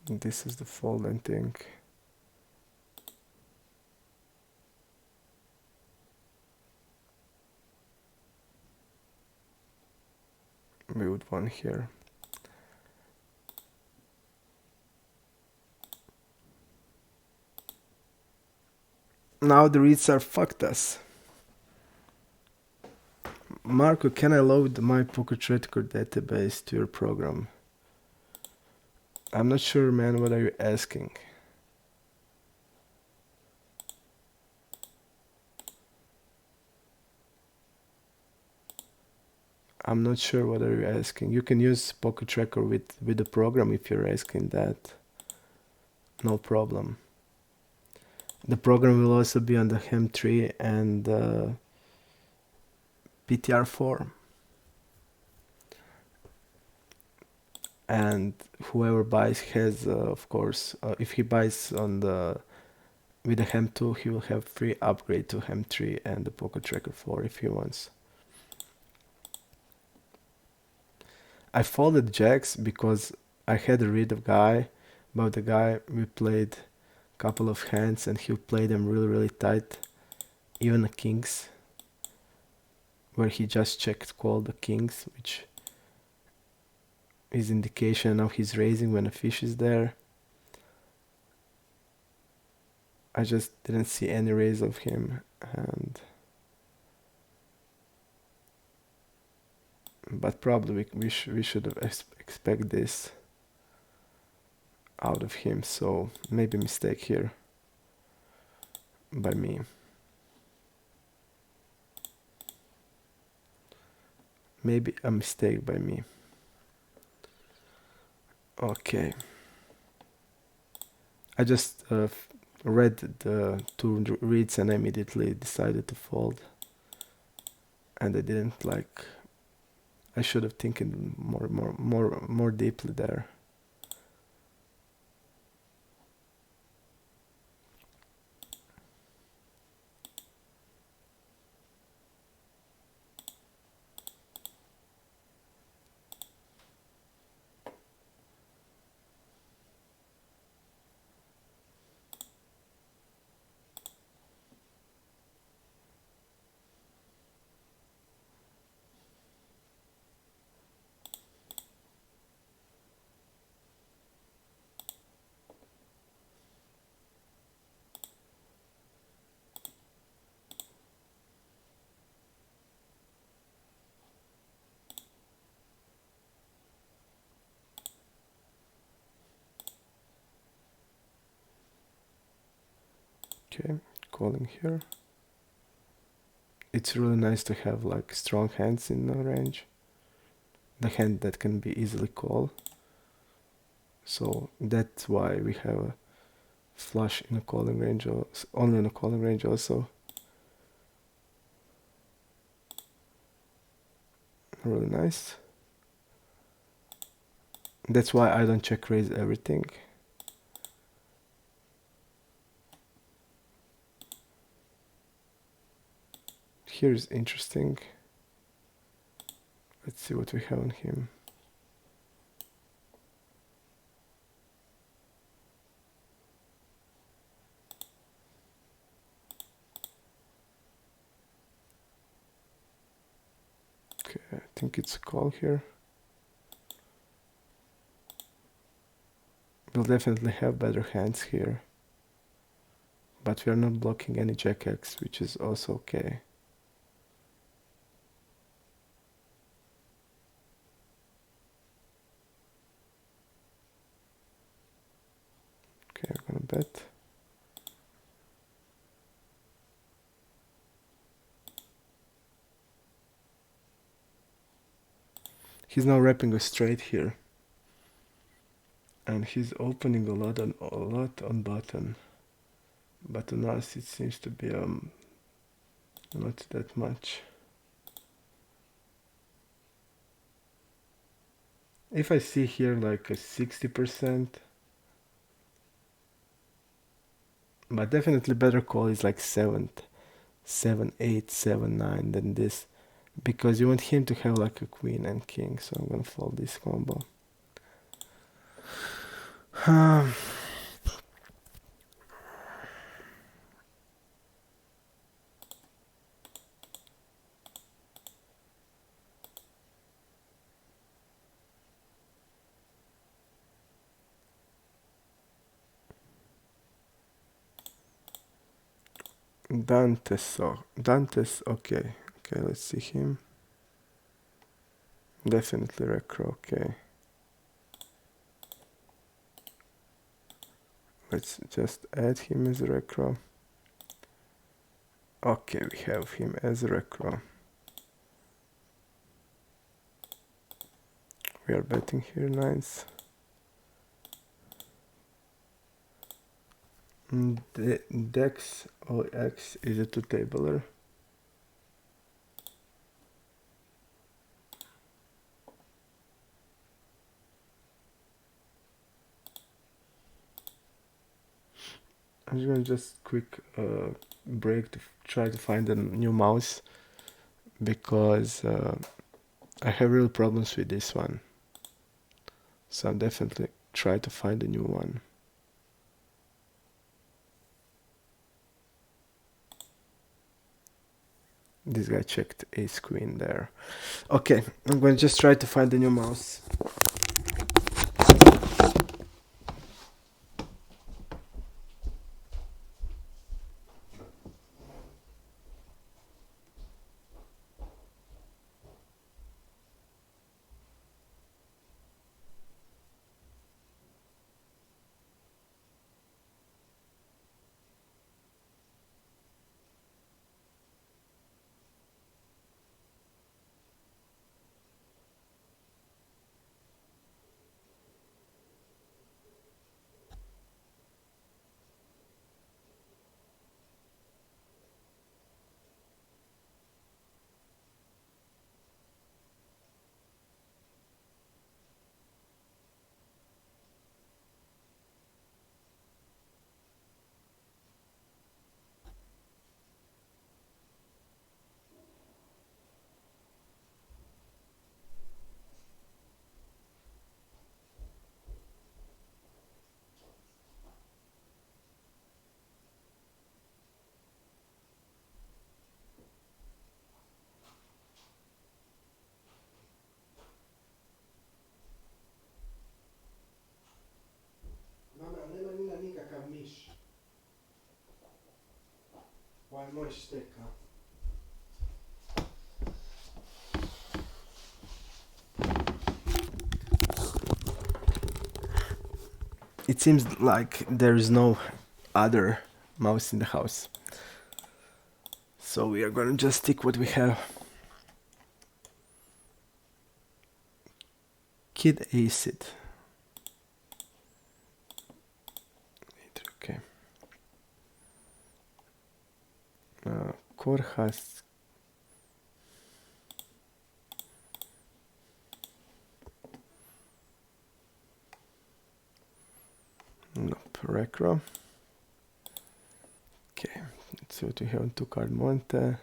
This is the fold, I think. f1 here. Now the reads are fucked us. Marco, can I load my poker tracker database to your program? I'm not sure, man. What are you asking? I'm not sure what are you asking. You can use poker tracker with the program if you're asking that. No problem. The program will also be on the hem3 and PTR4. And whoever buys has, of course, if he buys on the with the hem2, he will have free upgrade to hem3 and the poker tracker 4 if he wants. I folded jacks because I had a read of guy, but the guy we played a couple of hands and he played them really tight, even the kings, where he just checked called the kings, which is indication now he's raising when a fish is there. I just didn't see any raise of him, and but probably we should have expect this out of him, so maybe mistake here by me. Maybe a mistake by me. Okay. I just read the two reads and I immediately decided to fold. And I didn't like. I should have thinking more deeply there. Okay, calling here. It's really nice to have like strong hands in the range. The hand that can be easily called. So that's why we have a flush in a calling range, or only in a calling range also. Really nice. That's why I don't check raise everything. Here's interesting. Let's see what we have on him. Okay, I think it's a call here. We'll definitely have better hands here. But we are not blocking any jack X, which is also okay. Okay, I'm gonna bet. He's now wrapping a straight here. And he's opening a lot on button. But on us it seems to be not that much. If I see here like a 60%, but definitely better call is like 7, 8, 7, 9 than this, because you want him to have like a queen and king. So I'm gonna fold this combo. Dante's, okay. Okay, let's see him. Definitely Recro, okay. Let's just add him as Recro. Okay, we have him as Recro. We are betting here, nice. Dex OX is a two-tabler. I'm just gonna quick break to try to find a new mouse because I have real problems with this one. So I'll definitely try to find a new one. This guy checked ace queen there. Okay, I'm going to just try to find a new mouse. Mama, nema nina nikakav miš. Ovaj moj šteka. It seems like there is no other mouse in the house. So we are going to just stick what we have. Kid Acid. Okay. Korhas. Nope. Recro. Okay. Let's see what we have on 2-card Monte.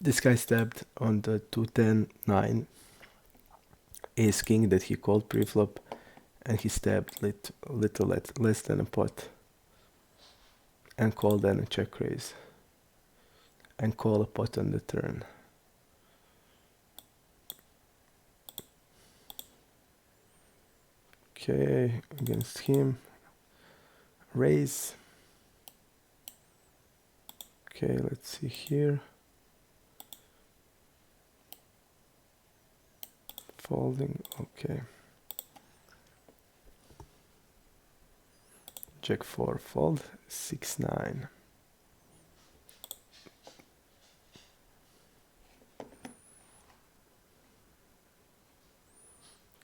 This guy stabbed on the 2-10-9 ace king that he called preflop, and he stabbed little less than a pot and called then a check raise and call a pot on the turn. Okay, against him, raise. Okay, let's see here. Folding, okay. Jack 4 fold, 6-9.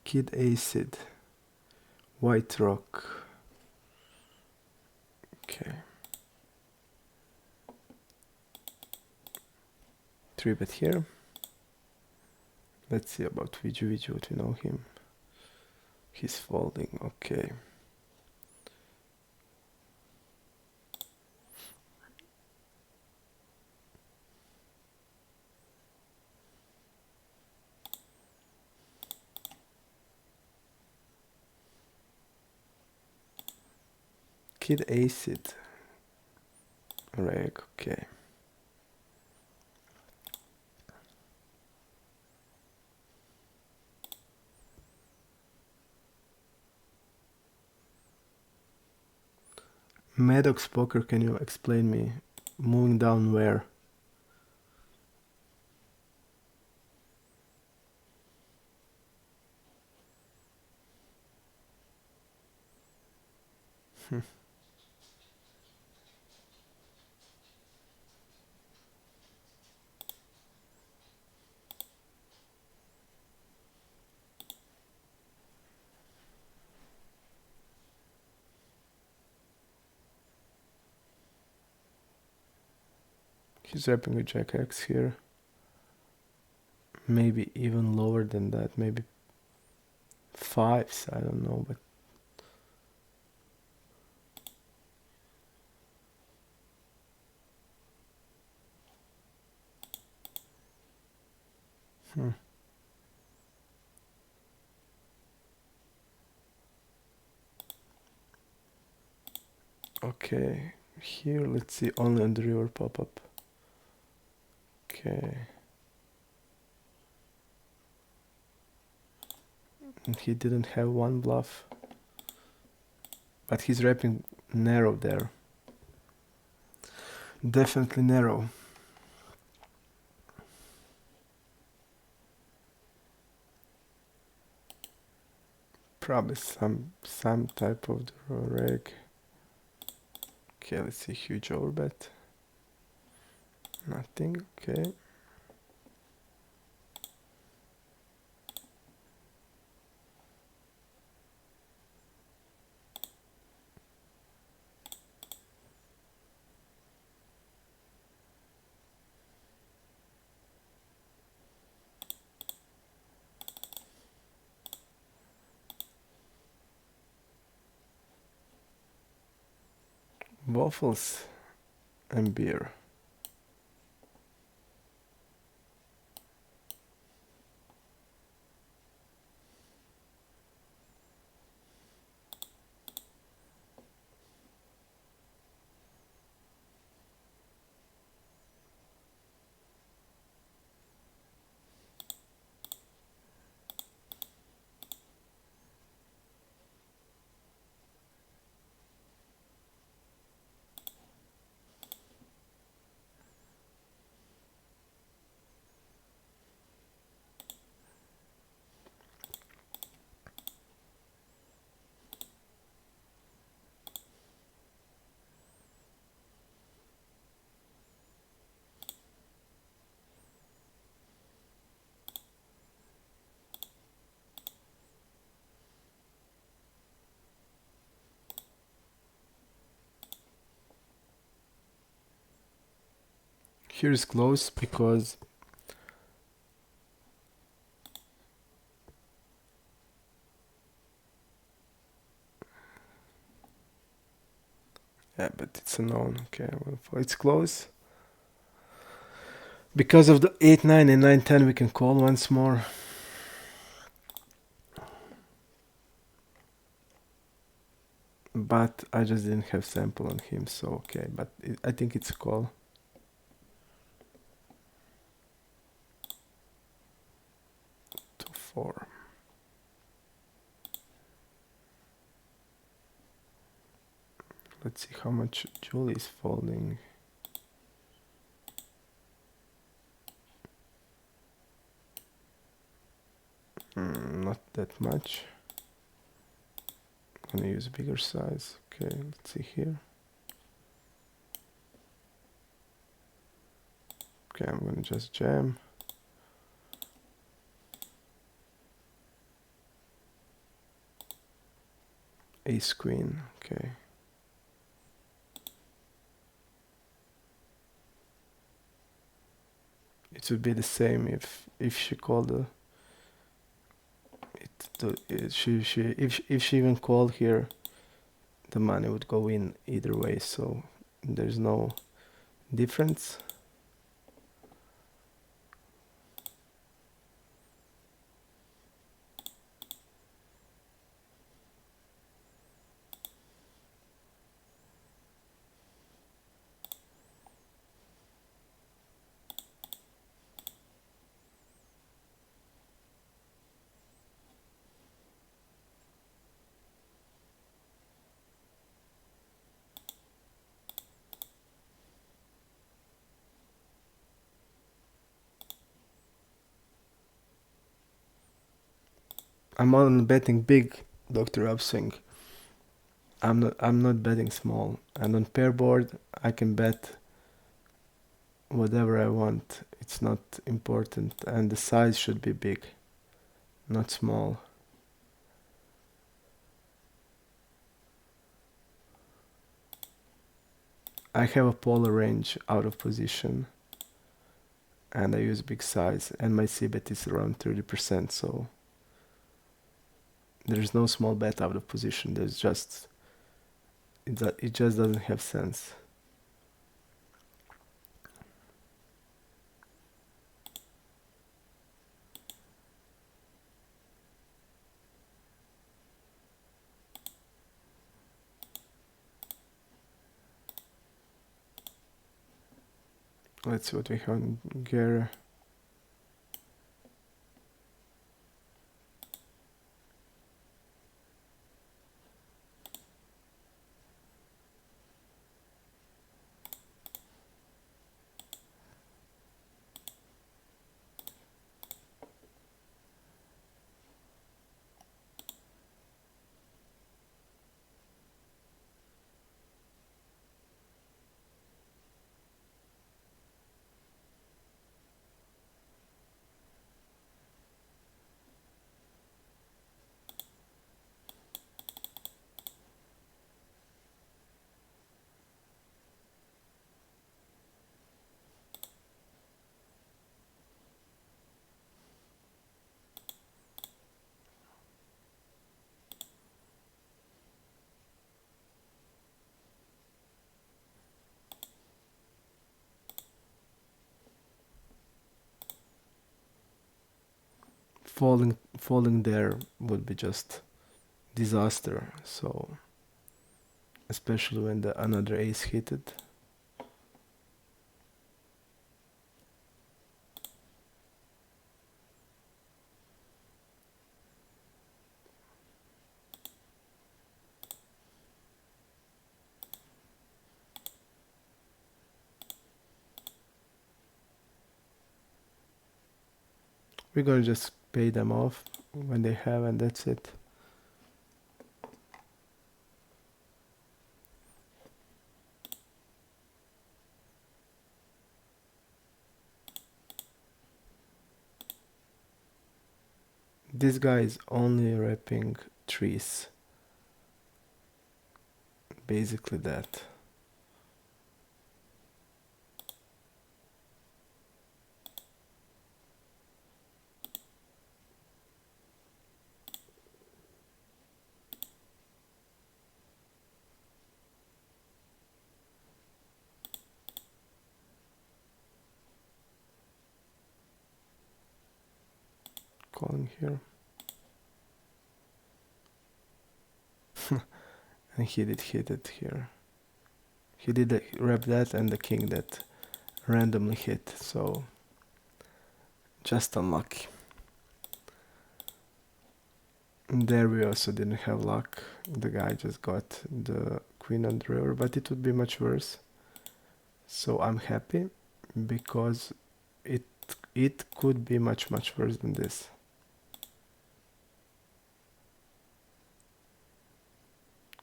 Kid Acid, White Rock. Okay. 3-bet here. Let's see about Viju, what we know him. He's folding, okay. Kid Acid, reg, okay. Maddox Poker, can you explain me? Moving down where? He's wrapping with Jack X here. Maybe even lower than that. Maybe fives. I don't know, but okay. Here, let's see. Only on the river pop up. Okay. And he didn't have one bluff, but he's wrapping narrow there. Definitely narrow. Probably some type of draw reg. Okay, let's see. Huge overbet. Nothing. Okay. Waffles and beer. Here is close because yeah, but it's a known. Okay, well, it's close. Because of the 8, 9 and 9, 10 we can call once more. But I just didn't have sample on him, so okay, but I think it's a call. To 4. Let's see how much Julie is folding. Not that much. I'm gonna use a bigger size. Okay, let's see here. Okay, I'm gonna just jam. Ace queen, okay. It would be the same if she called if she even called here, the money would go in either way, so there's no difference. I'm only betting big Dr. Upswing. I'm not betting small. And on pair board I can bet whatever I want. It's not important, and the size should be big, not small. I have a polar range out of position and I use big size, and my c-bet is around 30%, so there's no small bet out of position. There's just it just doesn't have sense. Let's see what we have in Gera. Falling there would be just disaster. So especially when the another ace hit it. We're gonna just pay them off when they have, and that's it. This guy is only repping trees. Basically that. Calling here. And he did hit it here. He did rep that and the king that randomly hit, so just unlucky. And there we also didn't have luck. The guy just got the queen on the river, but it would be much worse. So I'm happy because it could be much worse than this.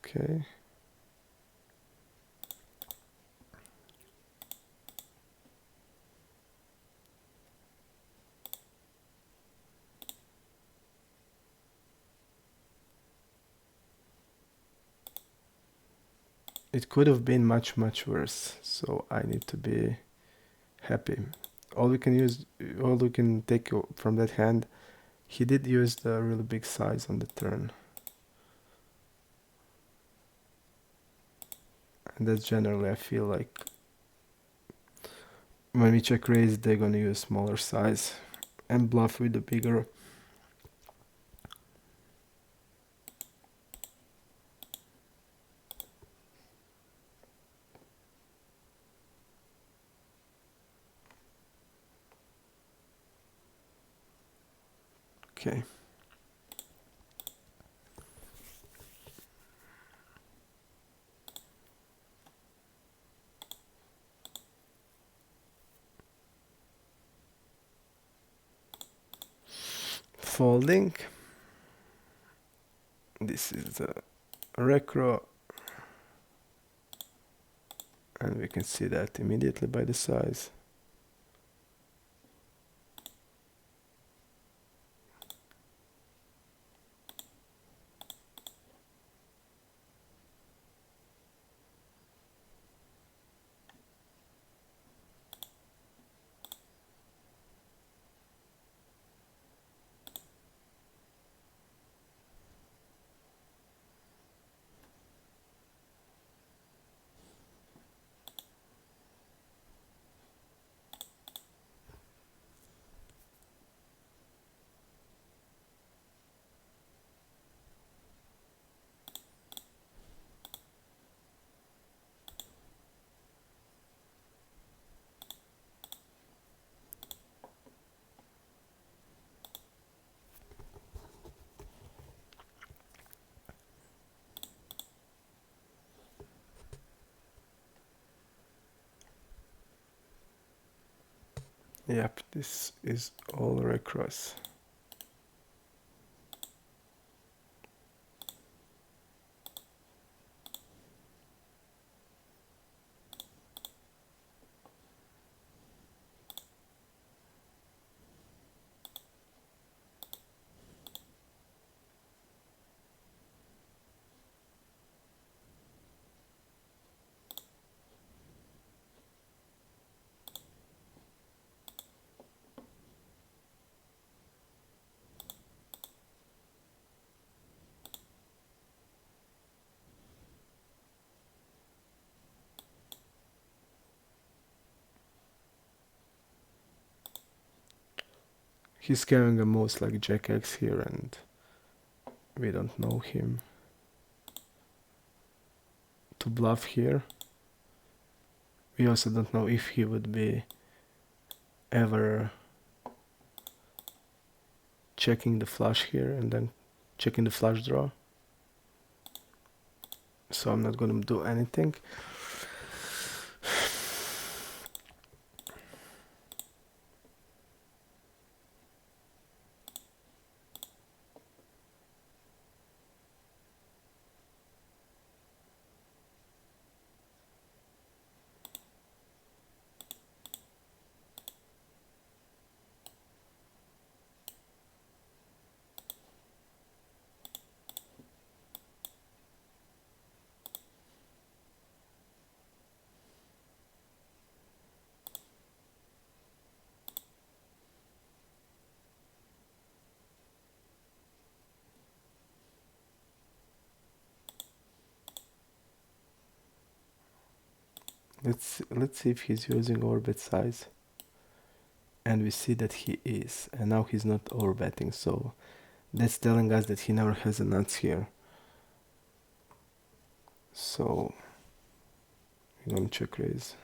Okay. It could have been much worse, so I need to be happy. All we can take from that hand, he did use the really big size on the turn. And that's generally, I feel like, when we check raise, they're gonna use smaller size and bluff with the bigger. Okay. Folding. This is the recro, and we can see that immediately by the size. Yep, this is all recross. He's carrying a mouse like Jack X here, and we don't know him. To bluff here. We also don't know if he would be ever checking the flush here and then checking the flush draw. So I'm not gonna do anything. Let's see if he's using orbit size. And we see that he is, and now he's not overbetting, so that's telling us that he never has a nuts here. So we're gonna check raise.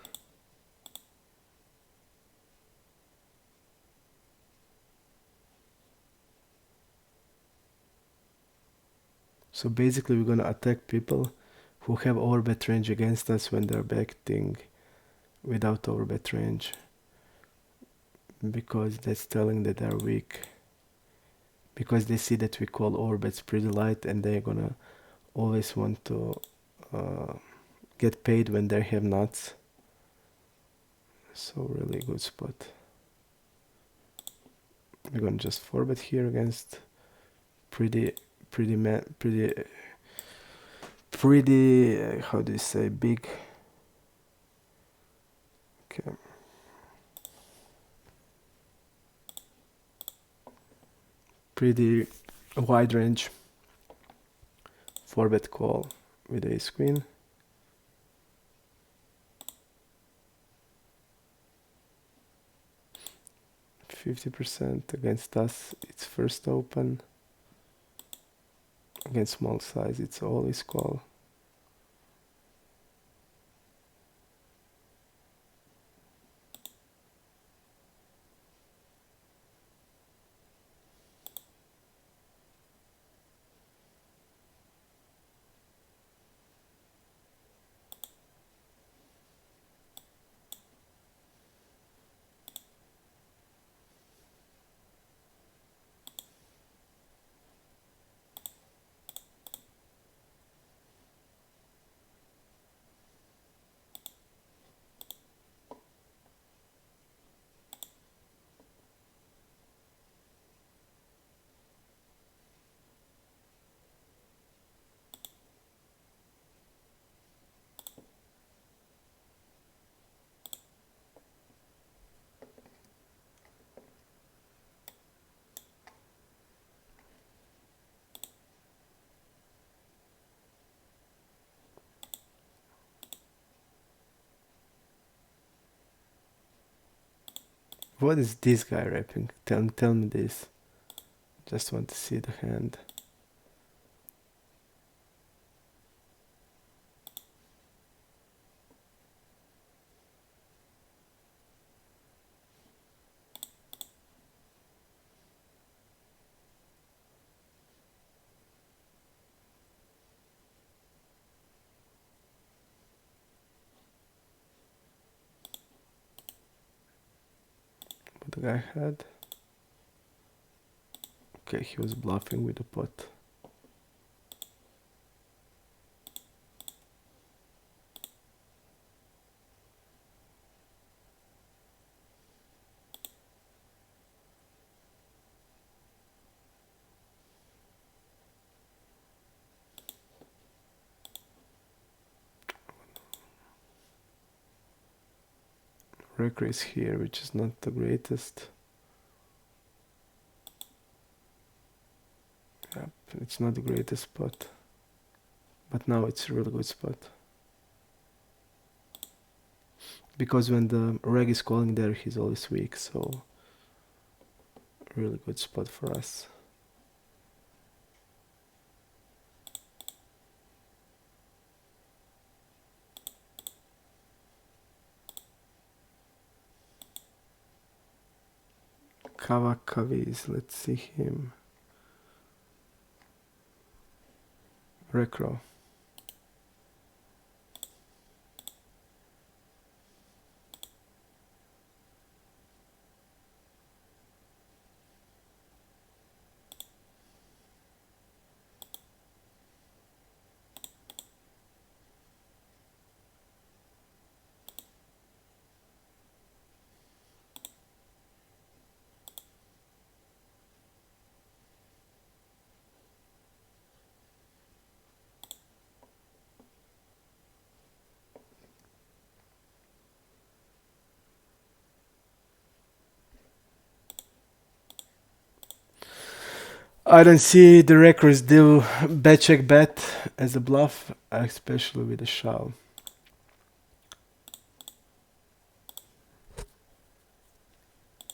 So basically we're gonna attack people who have overbet range against us when they're betting without overbet range, because that's telling that they're weak, because they see that we call overbets pretty light, and they're gonna always want to get paid when they have nuts. So really good spot. We're gonna just 4-bet here against pretty how do you say, big. Okay. Pretty wide range 4-bet call with ace queen. %, against us it's first open. Against small size it's always call. What is this guy rapping? Tell me this. Just want to see the hand. What the guy had? Okay, he was bluffing with the pot. Rec raise here, which is not the greatest. Yep, it's not the greatest spot. But now it's a really good spot. Because when the reg is calling there, he's always weak, so really good spot for us. Kavakavis, let's see him. Recro. I don't see the records do bet check bet as a bluff, especially with the shove.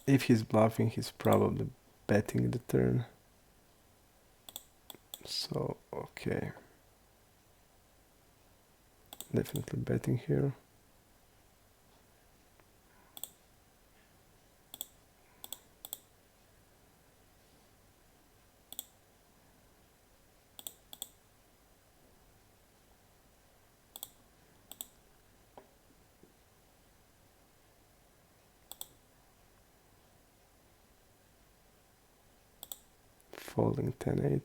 If he's bluffing, he's probably betting the turn. So, okay. Definitely betting here. Folding 10-8.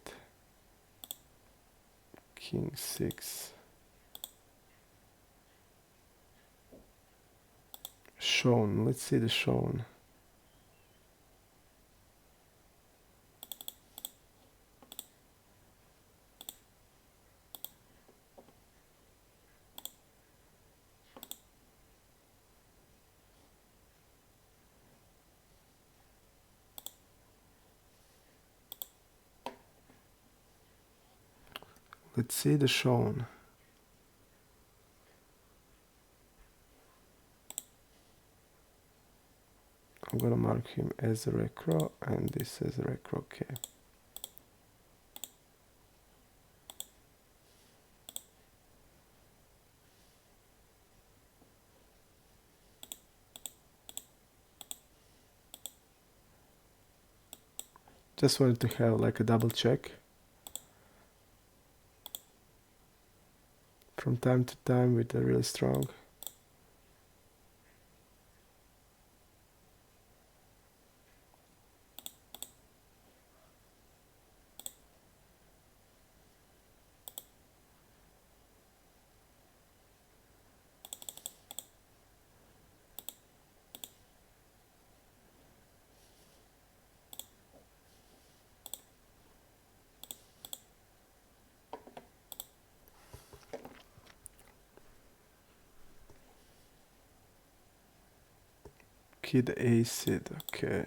King 6. Shown. Let's see the shown. Let's see the shown. I'm gonna mark him as a recro and this as a recro. Okay. Just wanted to have like a double check. From time to time with a really strong. Kid acid, okay.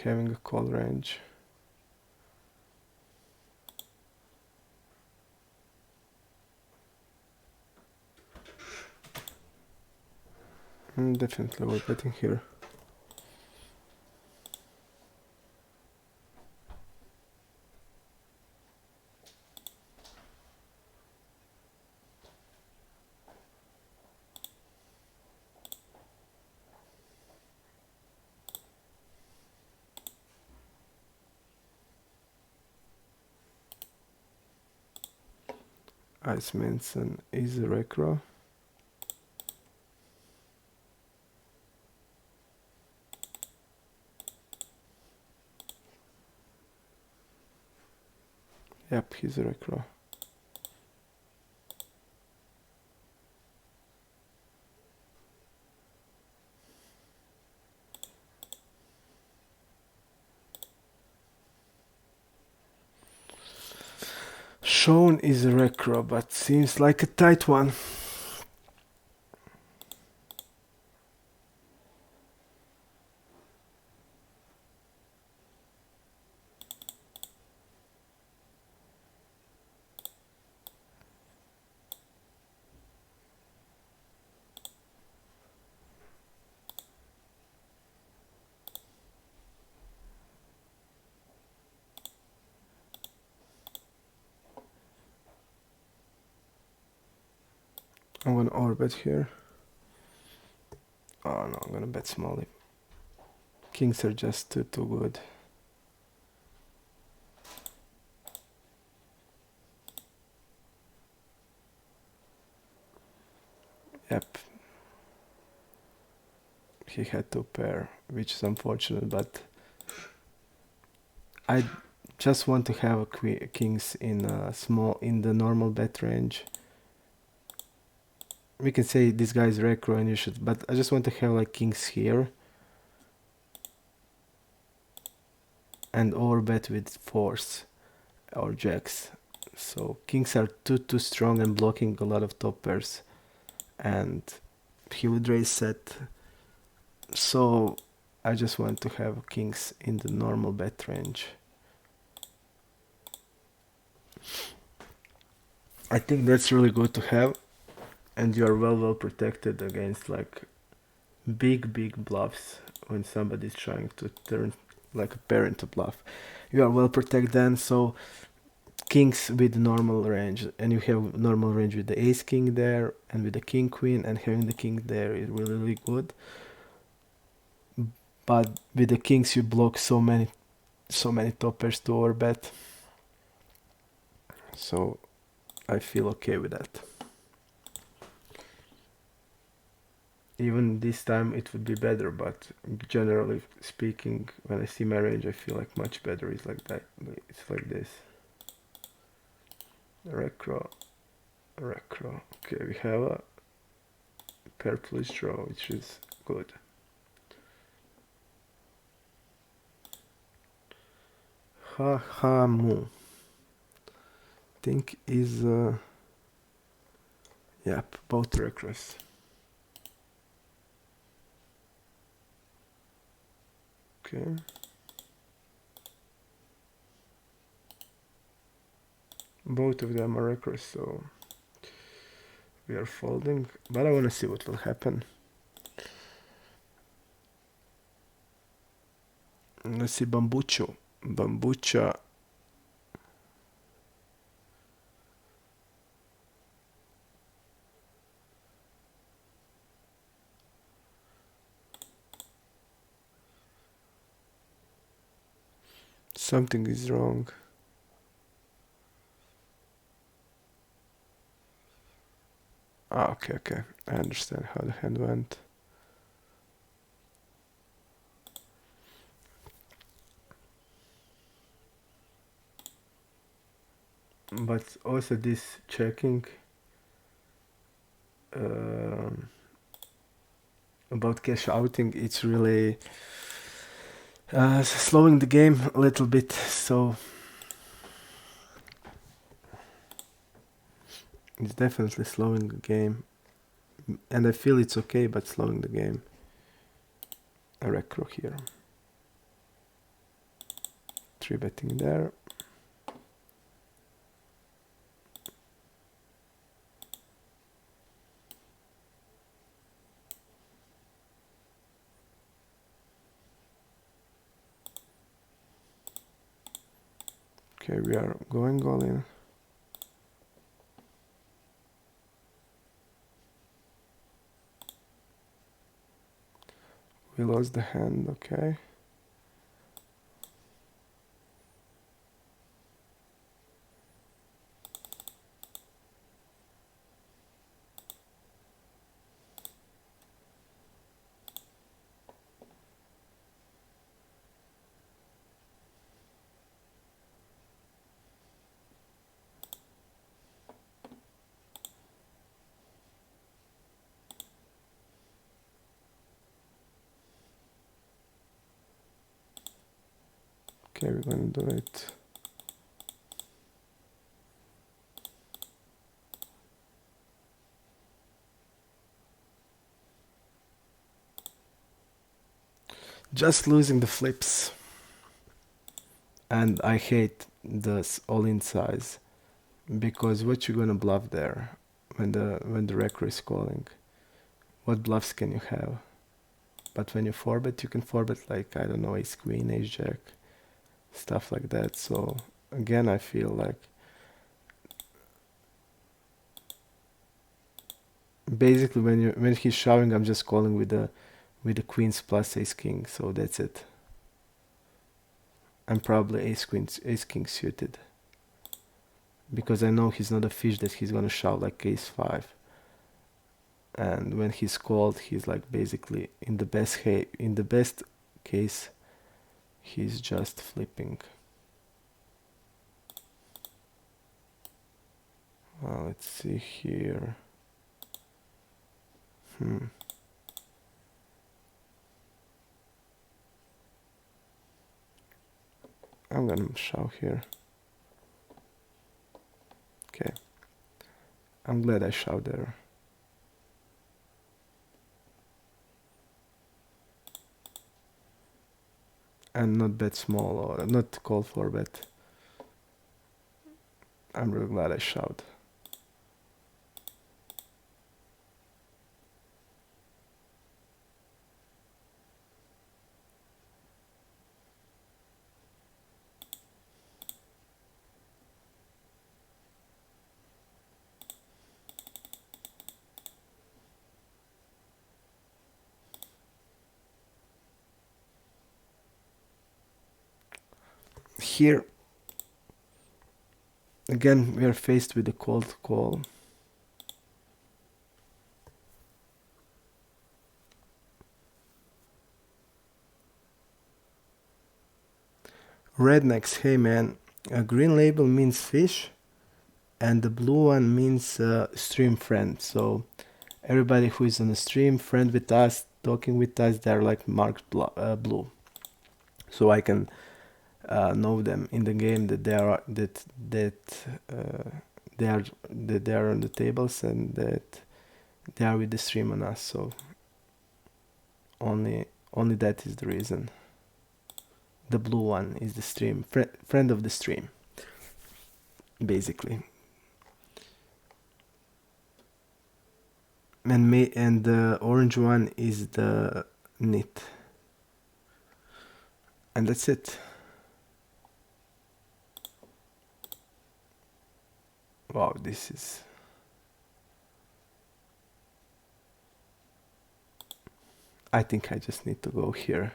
Having a call range. Definitely we're betting here. Icemanson is a recro. Yep, he's a recro. Sean is a recro, but seems like a tight one. I'm gonna overbet here. Oh no, I'm gonna bet small. Kings are just too good. Yep. He had to pair, which is unfortunate, but I just want to have a kings in the normal bet range. We can say this guy is recro and you should, but I just want to have like kings here and overbet with fours or jacks. So kings are too strong and blocking a lot of top pairs, and he would raise set. So I just want to have kings in the normal bet range. I think that's really good to have, and you are well protected against like big bluffs when somebody's trying to turn like a pair into bluff. You are well protected then, so kings with normal range, and you have normal range with the ace king there and with the king queen, and having the king there is really good. But with the kings you block so many top pairs to overbet, so I feel okay with that. Even this time it would be better, but generally speaking, when I see my range, I feel like much better is like that. It's like this. Recro. Okay, we have a purplish draw, which is good. Mu. Think is yep, both reckless. Okay. Both of them are reckless, so we are folding, but I want to see what will happen. Let's see Bambucha. Something is wrong. Okay. I understand how the hand went. But also this checking about cash outing, it's really slowing the game a little bit, so it's definitely slowing the game, and I feel it's okay, but slowing the game. A recro here. 3-betting there. Okay, we are going all in. We lost the hand, okay. Okay, we're gonna do it. Just losing the flips. And I hate this all-in size, because what you gonna bluff there when the wrecker is calling? What bluffs can you have? But when you 4-bet, you can 4-bet like, I don't know, ace queen, ace jack, stuff like that. So again, I feel like basically when he's shoving, I'm just calling with the queens plus ace king. So that's it. I'm probably ace king suited, because I know he's not a fish that he's gonna shove like ace 5. And when he's called, he's like basically in the best case, he's just flipping. Well, let's see here. I'm gonna shove here. Okay. I'm glad I shoved there. And not bet small, or not call for bet. I'm really glad I shoved. Here, again, we are faced with a cold call. Rednecks, hey man, a green label means fish, and the blue one means stream friend. So everybody who is on the stream, friend with us, talking with us, they're like marked blue. So I can know them in the game that they are they are on the tables, and that they are with the stream on us. So only that is the reason. The blue one is the stream friend of the stream, basically. And the orange one is the knit, and that's it. Wow, this is... I think I just need to go here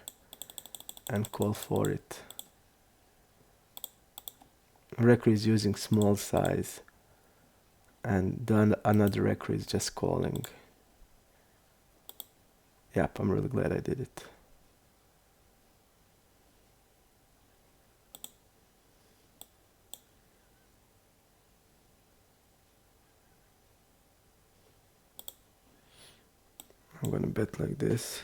and call for it. Wrecker is using small size, and then another wrecker is just calling. Yep, I'm really glad I did it. I'm gonna bet like this.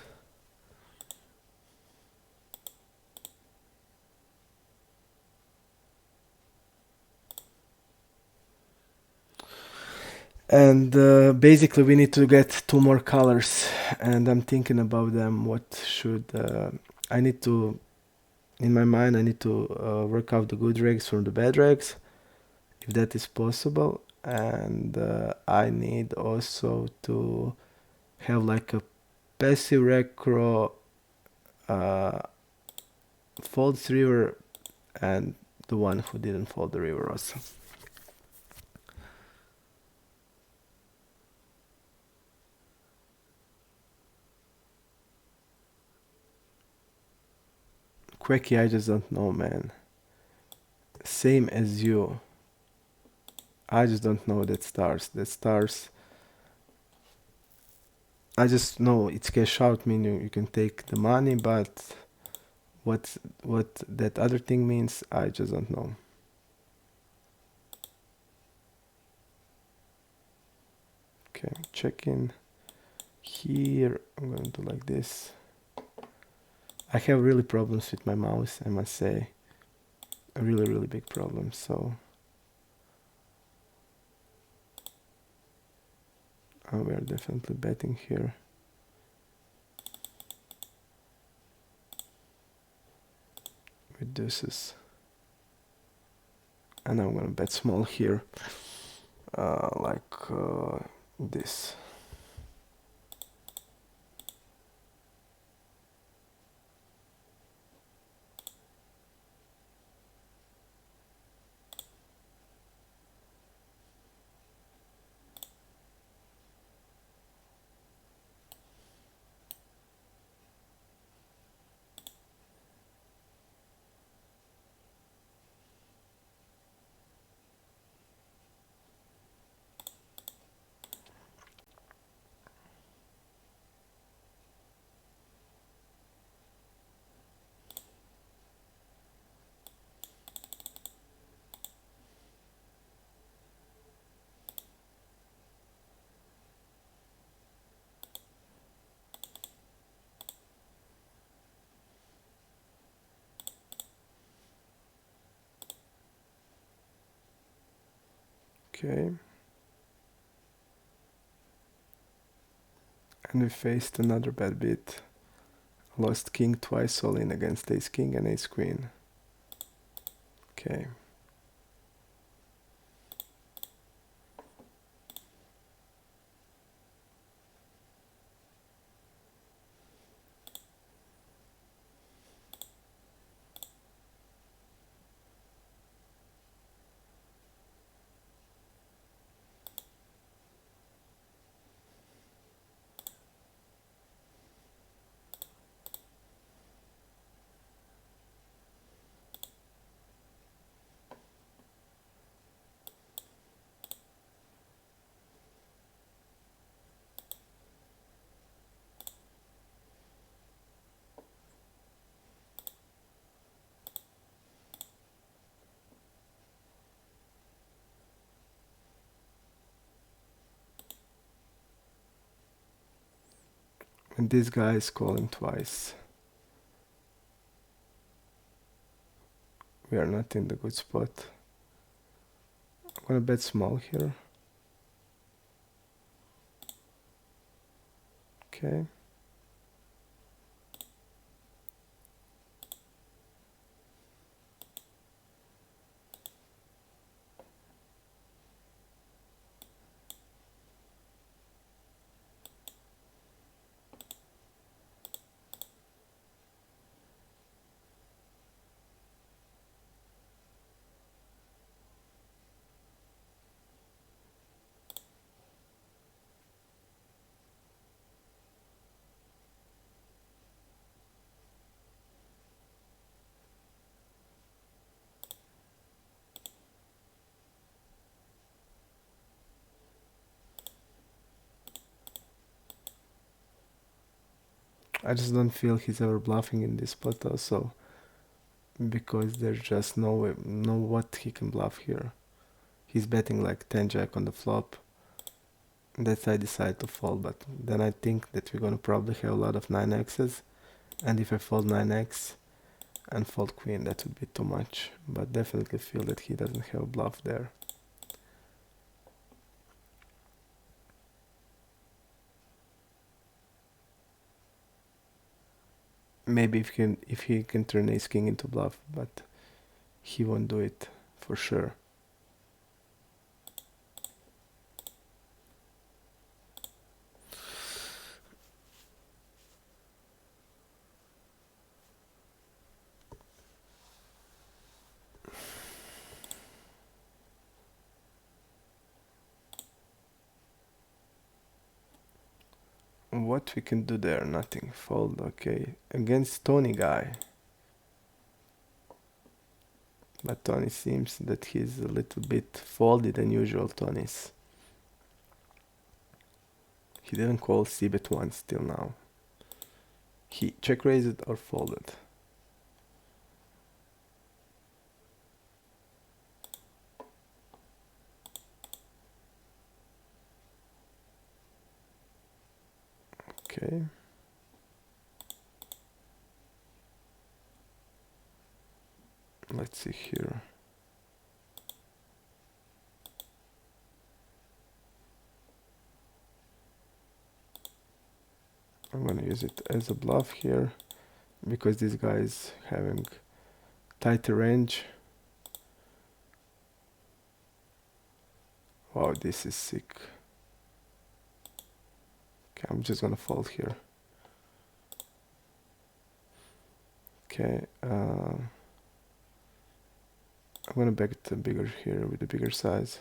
And basically we need to get 2 more colors, and I'm thinking about them. What should I need to... In my mind, I need to work out the good regs from the bad regs, if that is possible. And I need also to have like a passive recro, folds river, and the one who didn't fold the river also. Quacky, I just don't know, man. Same as you. I just don't know that stars. I just know it's cash out, meaning you can take the money, but what that other thing means, I just don't know. Okay, check in. Here, I'm going to do like this. I have really problems with my mouse, I must say. a really, really big problem. So we are definitely betting here. With deuces. And I'm gonna bet small here. Like this. Okay. And we faced another bad beat. Lost king twice all in against ace king and ace queen. Okay. And this guy is calling twice. We are not in the good spot. I'm gonna bet small here. Okay. I just don't feel he's ever bluffing in this spot also, because there's just no way, no what he can bluff here. He's betting like 10 jack on the flop. That's I decide to fold, but then I think that we're gonna probably have a lot of 9x's, and if I fold 9x and fold queen, that would be too much. But definitely feel that he doesn't have a bluff there. Maybe if he can turn ace king into bluff, but he won't do it for sure. What we can do there? Nothing. Fold. Okay. Against Tony guy. But Tony seems that he's a little bit foldy than usual. Tony's. He didn't call c-bet once till now. He check raised or folded. Okay. Let's see here. I'm gonna use it as a bluff here because this guy is having tighter range. Wow, this is sick. Okay, I'm just gonna fold here. Okay, I'm gonna back it bigger here with the bigger size.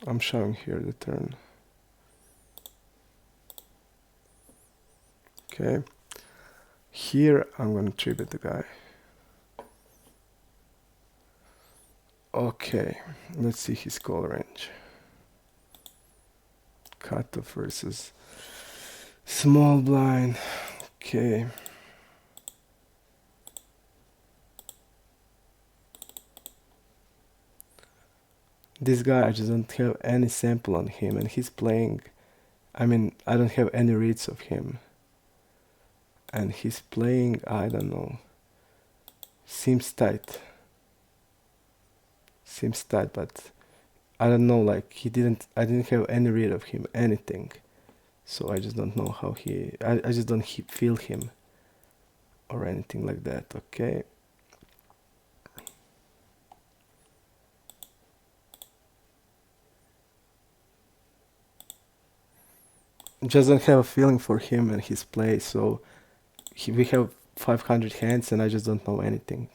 I'm showing here the turn. Okay, here I'm gonna tribute the guy. Okay, let's see his call range. Cutoff versus small blind. Okay. This guy, I just don't have any sample on him, and he's playing. I mean, I don't have any reads of him. And he's playing, I don't know. Seems tight. Seems tight, but I don't know, like I didn't have any read of him, anything. So I just don't know how I just don't feel him or anything like that, okay? Just don't have a feeling for him and his play, so we have 500 hands and I just don't know anything.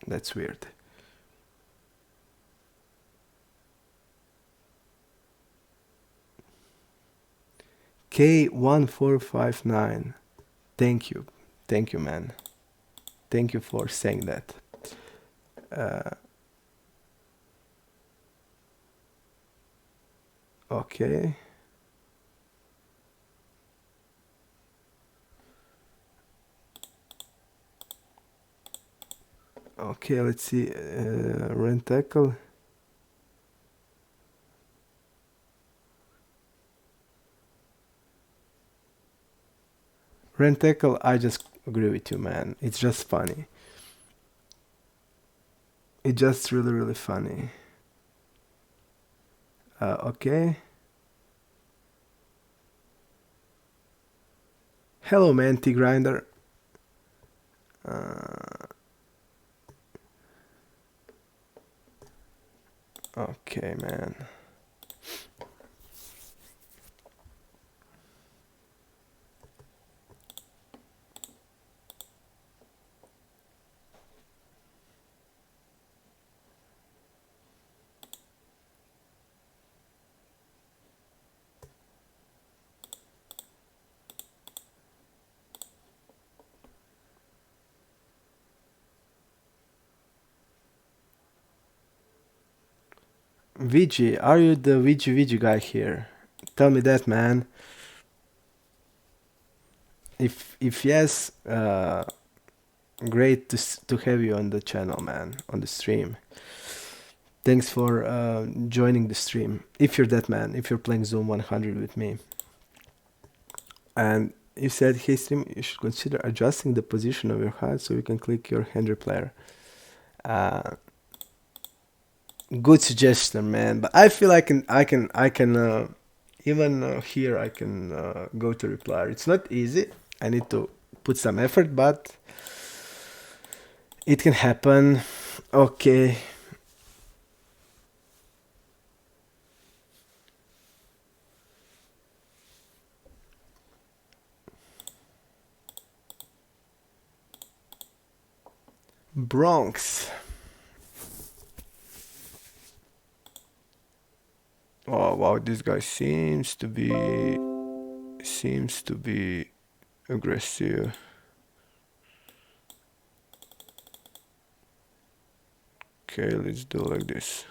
That's weird. K1459. Thank you, man. Thank you for saying that. Okay. Okay, let's see. Rent tackle. Rent tackle, I just agree with you, man. It's just funny. It's just really, really funny. Okay. Hello, man, T-Grinder. Okay, man. VG, are you the VG guy here? Tell me that, man. If yes, great to have you on the channel, man, on the stream. Thanks for joining the stream. If you're that man, if you're playing Zoom 100 with me. And you said, hey stream, you should consider adjusting the position of your HUD so you can click your hand replayer. Good suggestion, man. But I feel I can even here I can go to replayer. It's not easy. I need to put some effort, but it can happen. Okay. Bronx. Oh wow, this guy seems to be aggressive. Okay, let's do like this.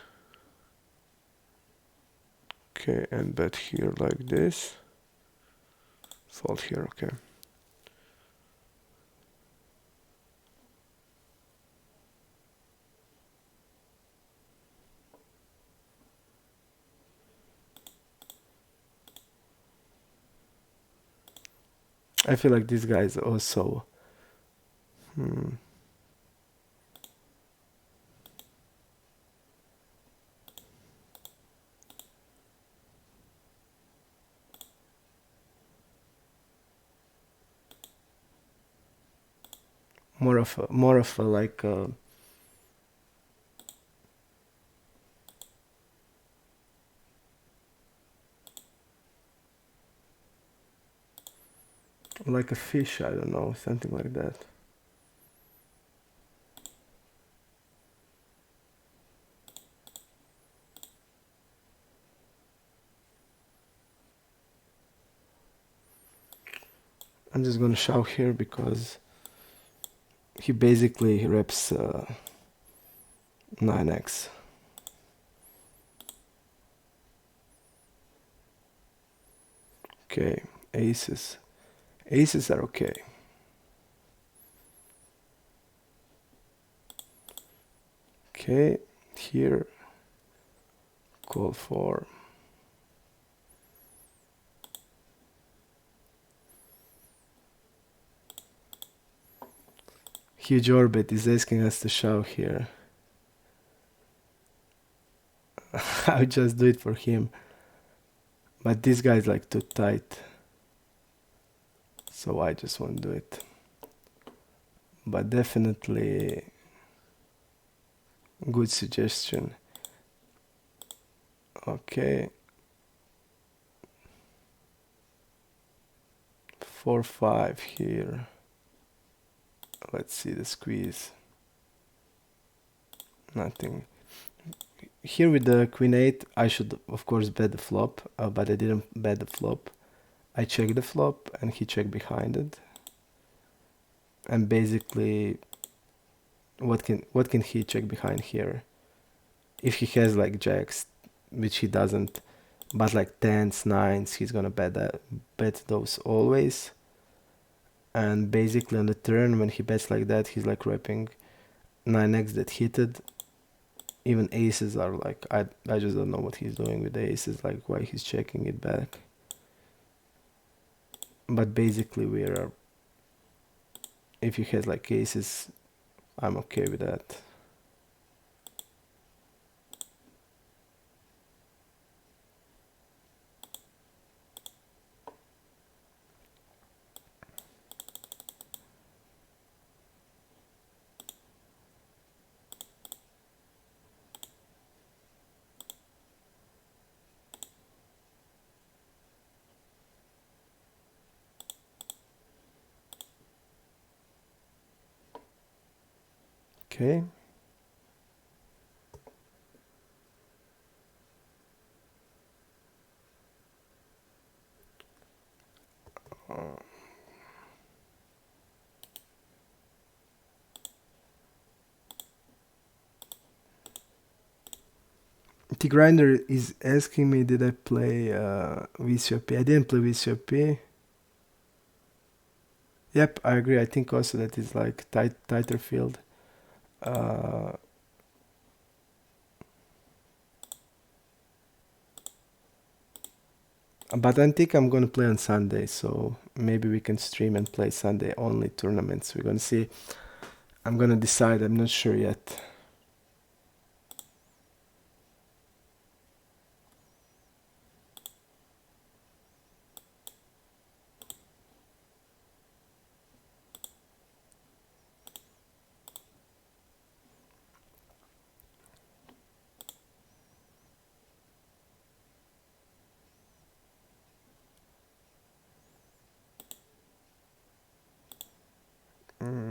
Okay, and bet here like this. Fold here, okay. I feel like this guy is also more of a like like a fish, I don't know, something like that. I'm just gonna shove here because he basically reps 9x. Okay, aces. Aces are okay. Okay, here call for huge orbit is asking us to shove here. I'll just do it for him. But this guy is like too tight. So I just won't do it. But definitely good suggestion. Okay. 4-5 here. Let's see the squeeze. Nothing. Here with the queen 8, I should of course bet the flop, but I didn't bet the flop. I checked the flop and he checked behind it. And basically, what can he check behind here? If he has like jacks, which he doesn't, but like 10s, 9s, he's gonna bet those always. And basically on the turn, when he bets like that, he's like repping 9x that hit it. Even aces are like, I just don't know what he's doing with the aces, like why he's checking it back. But basically if he has like aces, I'm okay with that. Okay. The grinder is asking me, did I play VCOP? I didn't play VCOP. Yep, I agree. I think also that is like tighter field. But I think I'm gonna play on Sunday, so maybe we can stream and play Sunday only tournaments. We're gonna see. I'm gonna decide. I'm not sure yet.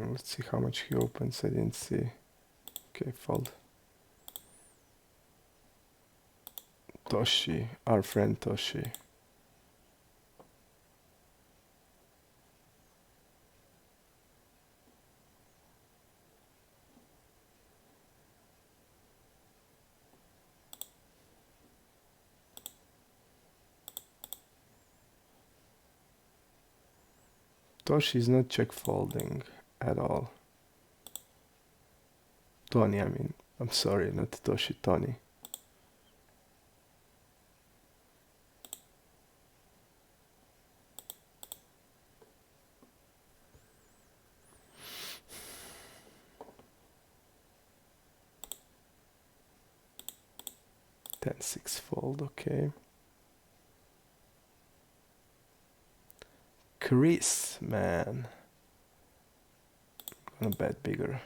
Let's see how much he opens. I didn't see. Okay, fold. Toshi, our friend Toshi. Toshi is not check folding at all. Tony, I mean. I'm sorry, not Toshi, Tony. 10-6 fold, okay. Chris, man. Gonna bet bigger.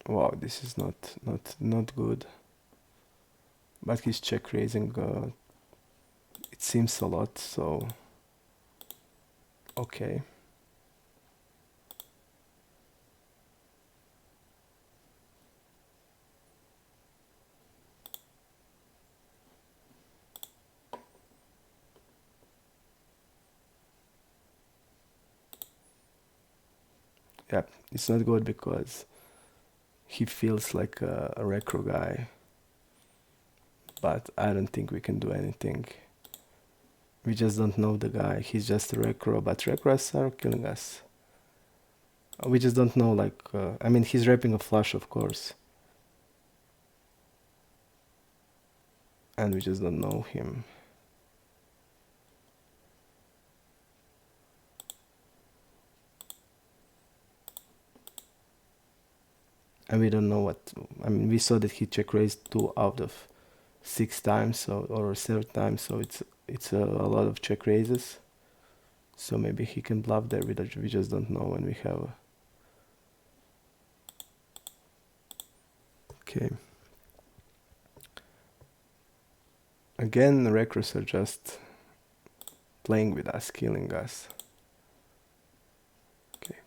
Wow, this is not good. But he's check raising. It seems a lot, so okay. Yep, it's not good because he feels like a recro guy. But I don't think we can do anything. We just don't know the guy. He's just a recro, but recros are killing us. We just don't know, like, I mean, he's rapping a flush, of course. And we just don't know him. And we don't know what, I mean, we saw that he check raised 2 out of 6 times, so, or 7 times, so it's a lot of check raises. So maybe he can bluff there, we just don't know when we have. Okay. Again, the recruits are just playing with us, killing us. Okay.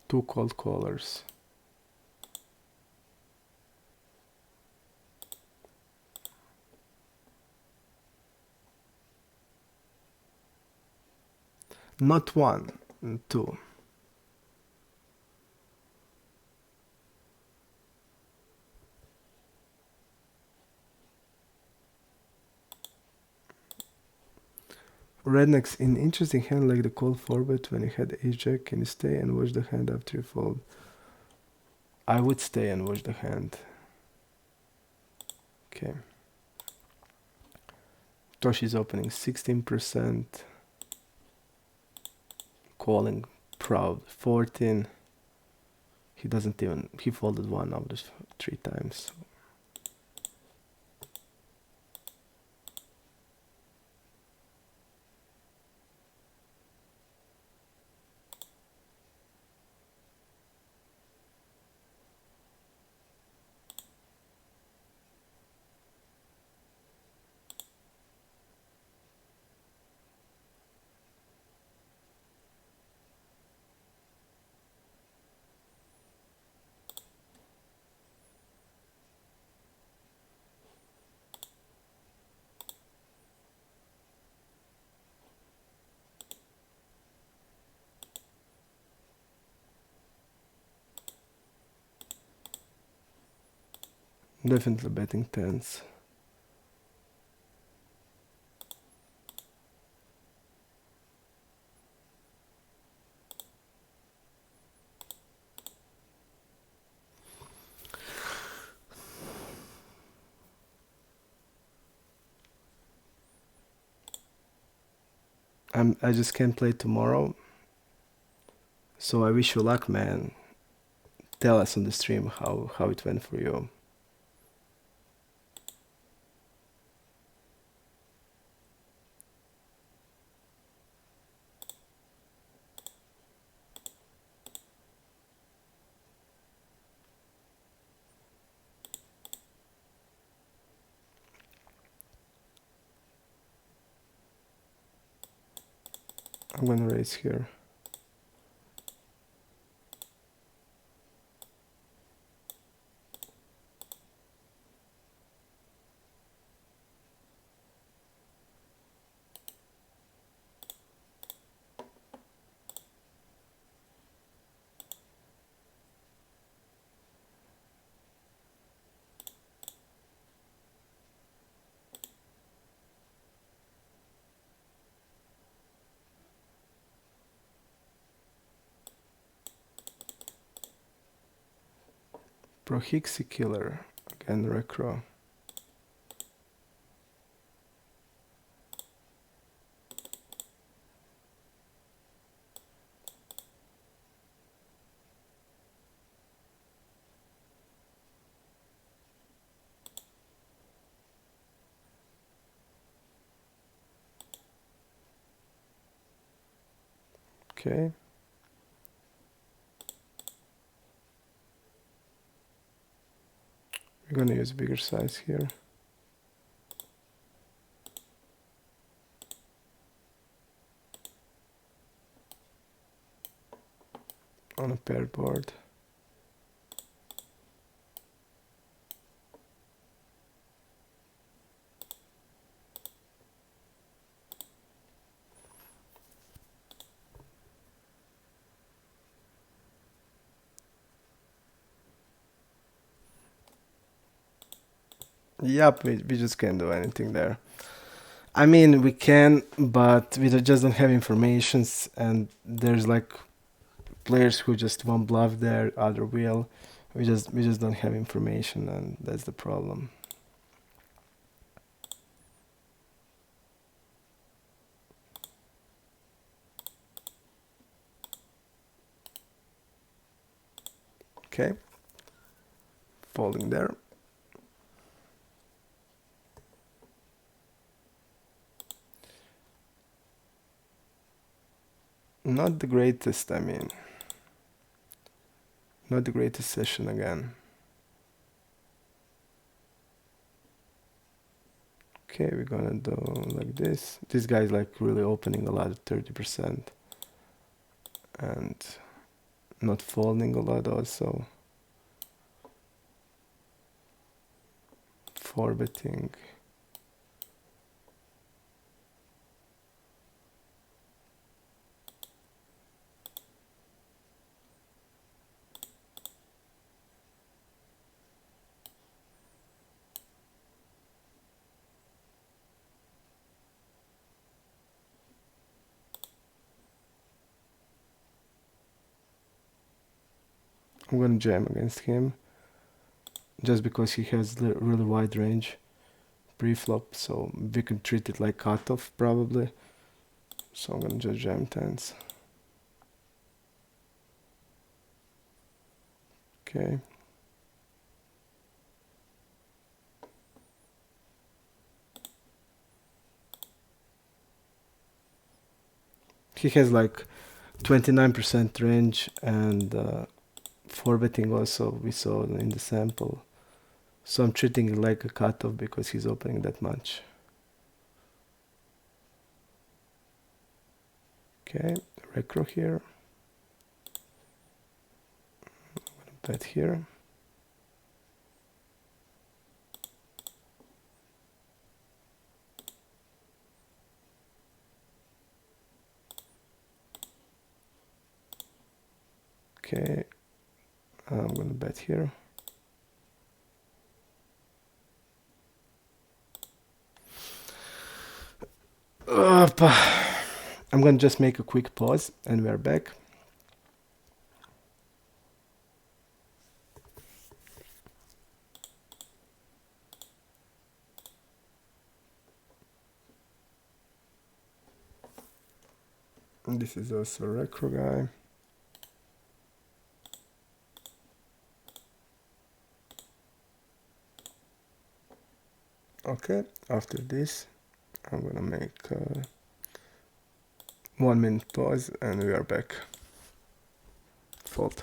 Two cold callers. Not one, two. Rednecks in interesting hand like the call forward when you had ace jack. Can you stay and watch the hand after you fold? I would stay and watch the hand. Okay. Toshi's opening 16%. Calling proud 14. He doesn't even, he folded 1 out of 3 times. Definitely betting tens. I just can't play tomorrow. So I wish you luck, man. Tell us on the stream how it went for you. I'm gonna raise here. Prohixi killer. Again, recro. Okay. We're gonna use bigger size here. On a paired board. Yep, we just can't do anything there. I mean, we can, but we just don't have informations, and there's like players who just won't bluff there, other will. We just don't have information, and that's the problem. Okay, folding there. Not the greatest, I mean. Not the greatest session again. Okay, we're gonna do like this. This guy's like really opening a lot at 30%. And not folding a lot also. 4-betting. I'm gonna jam against him just because he has really wide range pre-flop, so we can treat it like cutoff probably. So I'm gonna just jam tens. Okay. He has like 29% range and 4-betting also we saw in the sample. So I'm treating it like a cutoff because he's opening that much. Okay, recro here. I'm gonna bet here. Okay, I'm gonna bet here. I'm gonna just make a quick pause and we're back. And this is also a recro guy. Okay, after this, I'm gonna make a 1-minute pause and we are back. Fold.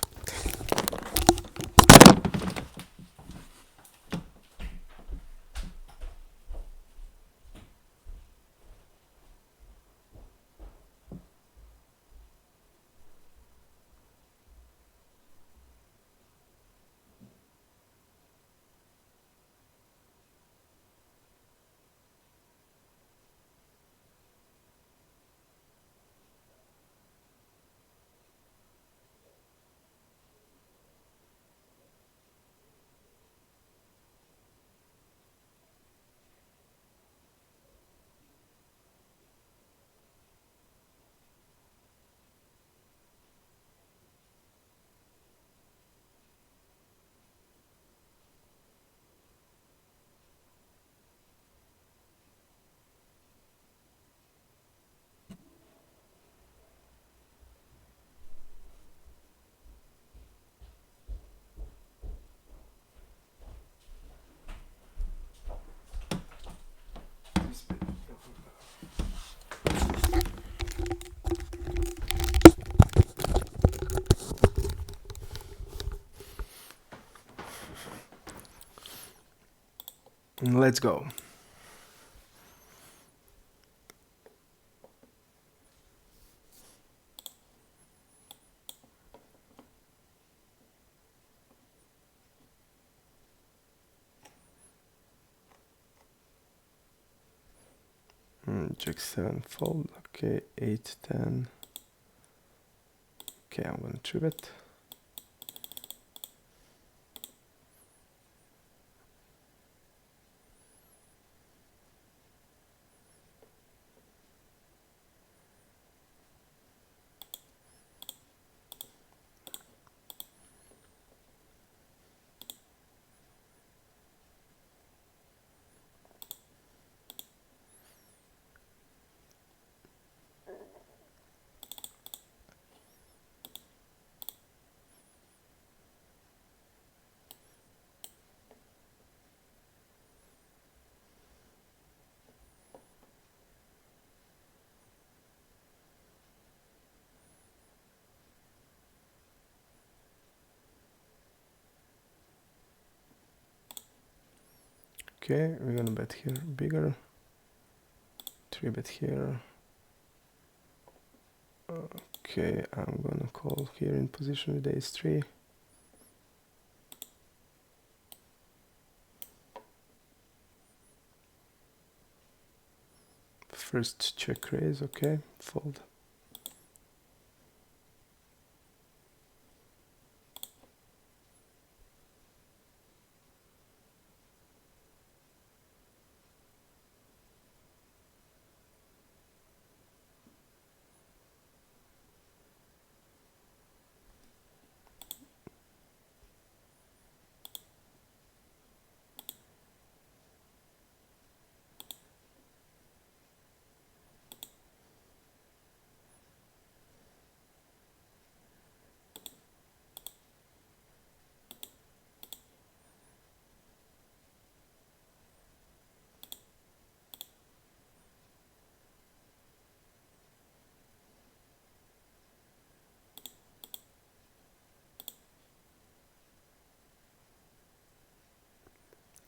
Let's go. Jack 7 fold. Okay, 8, 10. Okay, I'm gonna three bet. Okay, we're gonna bet here bigger. Three bet here. Okay, I'm gonna call here in position with ace 3. First check raise, okay, fold.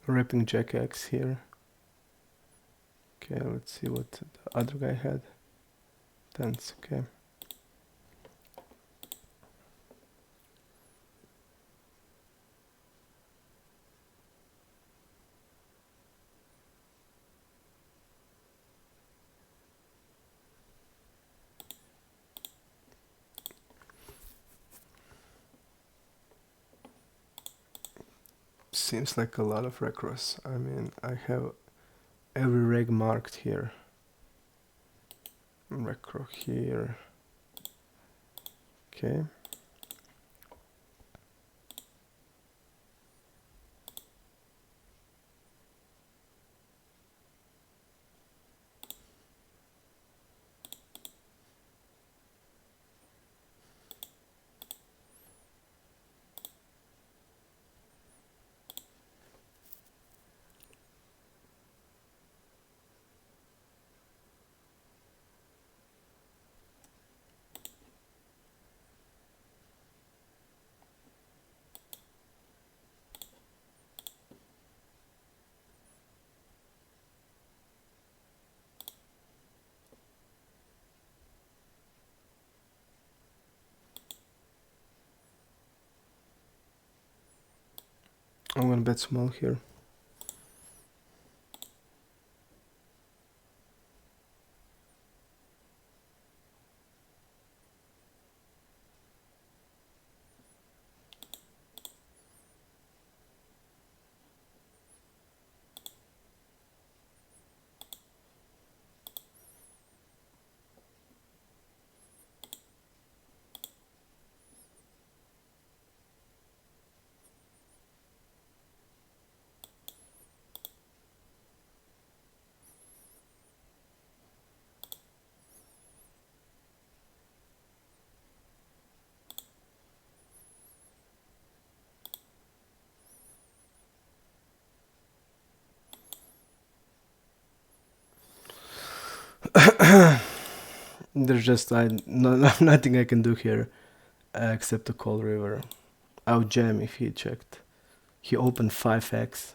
Ripping Jack X here. Okay, let's see what the other guy had. Tens, okay. Seems like a lot of recross. I mean, I have every reg marked here. Recro here. Okay. I'm gonna bet small here. There's just nothing I can do here except to call river. I would jam if he checked. He opened 5x.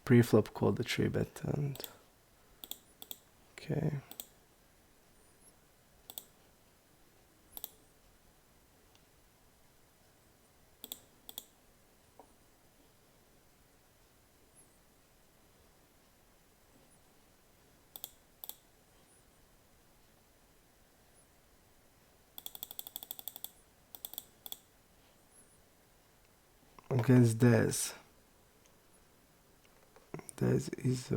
Pre-flop called the 3-bet and okay. Against Dez. Dez is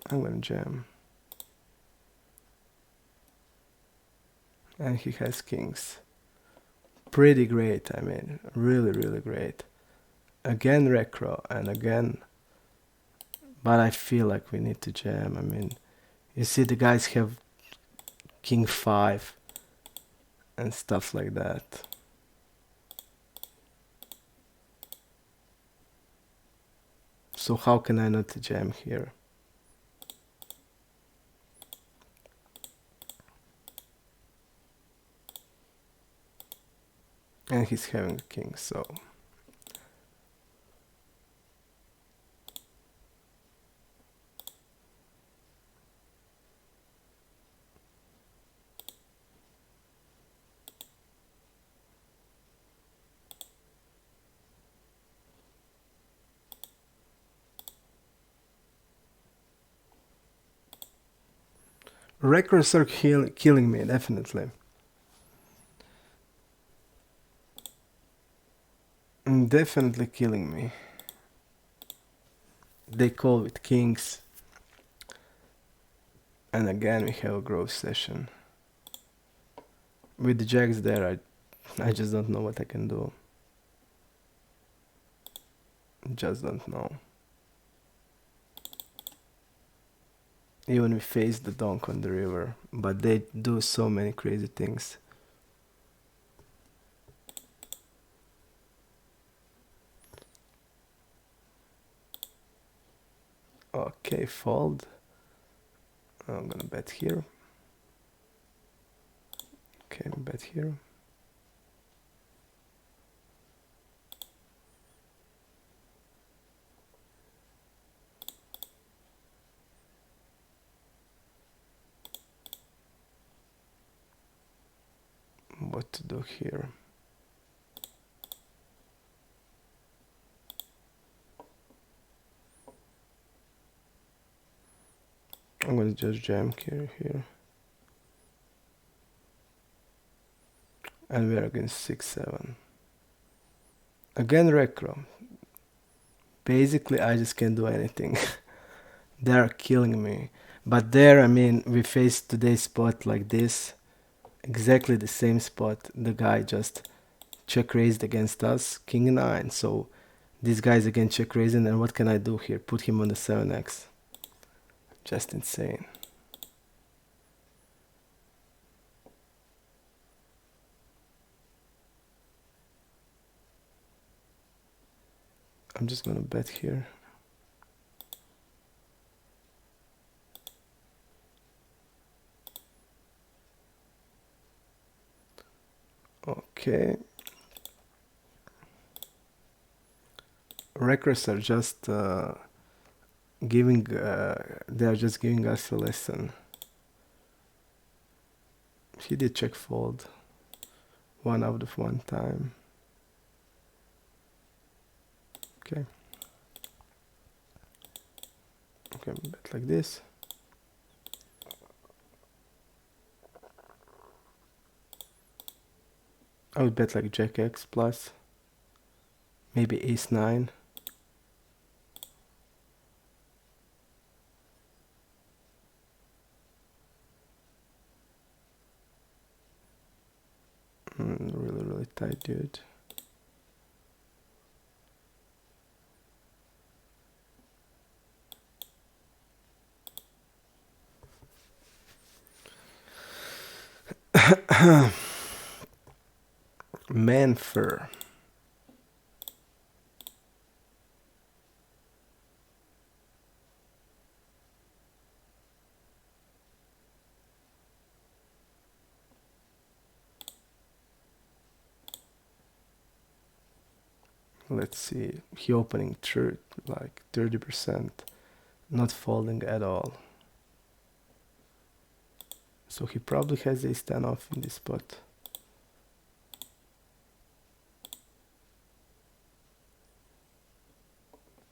I'm gonna jam. And he has kings. Pretty great, I mean, really, really great. Again recro and again, but I feel like we need to jam. I mean, you see the guys have king 5 and stuff like that. So how can I not jam here? And he's having a king, so records are killing me, definitely. Definitely killing me. They call with kings. And again we have a growth session. With the jacks there, I just don't know what I can do. Just don't know. Even we face the donk on the river, but they do so many crazy things. Okay, fold. I'm gonna bet here. Okay, bet here. What to do here? I'm gonna just jam here. And we're against 6-7. Again recro. Basically I just can't do anything. They're killing me. But there, I mean, we faced today's spot like this. Exactly the same spot. The guy just check raised against us, king 9. So this guy's again check raising, and what can I do here? Put him on the 7x. Just insane. I'm just gonna bet here. Okay. Records are just they are just giving us a lesson. He did check fold 1 out of 1 time. Okay. Okay, bet like this. I would bet like Jack X plus. Maybe Ace 9. Really, really tight, dude. Manfur. Let's see, he opening like 30%, not folding at all. So he probably has ace 10 off in this spot.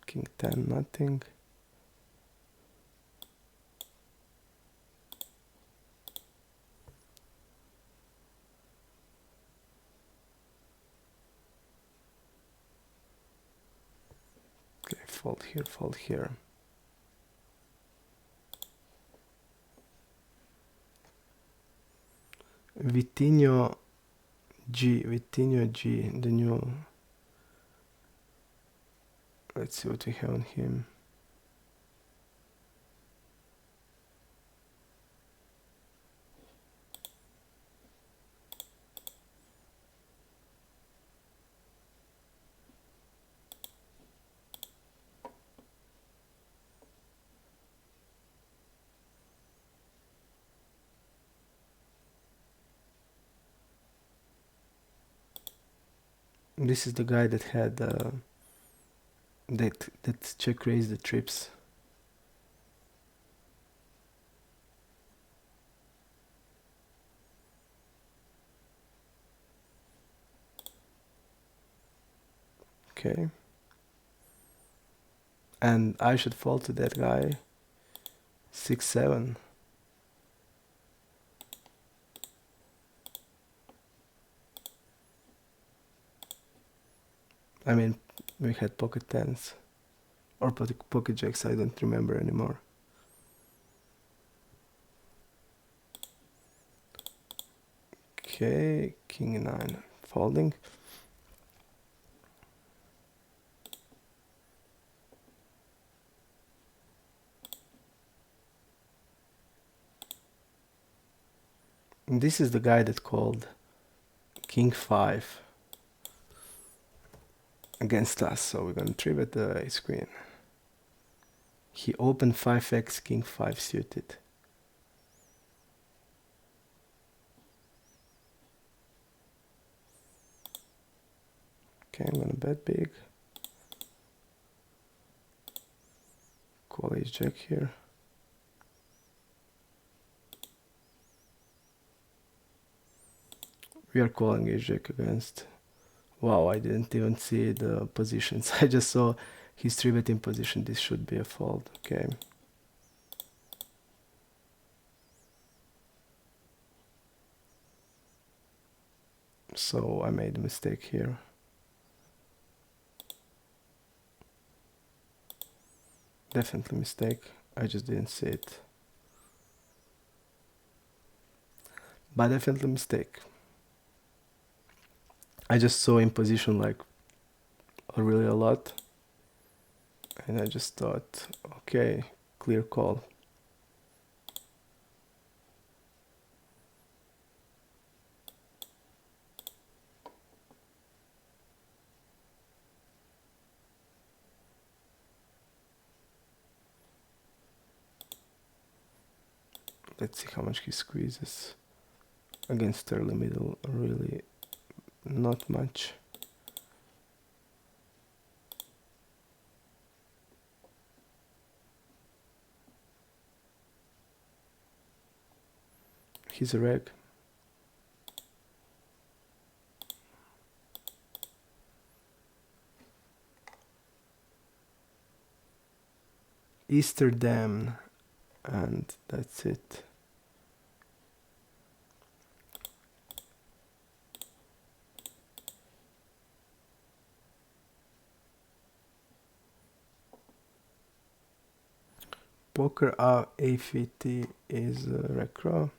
King 10, nothing. Okay, fold here, fold here. Vitinho G, the new. Let's see what we have on him. This is the guy that had that check raised the trips. Okay. And I should fall to that guy. 6-7. I mean, we had pocket tens or pocket jacks. I don't remember anymore. Okay, king 9 folding. And this is the guy that called king 5 against us, so we're gonna 3-bet the ace queen. He opened 5x, king 5 suited. Okay, I'm gonna bet big. Call ace jack here. We are calling ace jack against. Wow, I didn't even see the positions. I just saw his 3-betting position. This should be a fold. Okay. So I made a mistake here. Definitely mistake. I just didn't see it. But definitely mistake. I just saw in position like really a lot. And I just thought, okay, clear call. Let's see how much he squeezes. Against early middle, really not much. He's a reg. Easter Dam, and that's it. Poker AFT is Recro.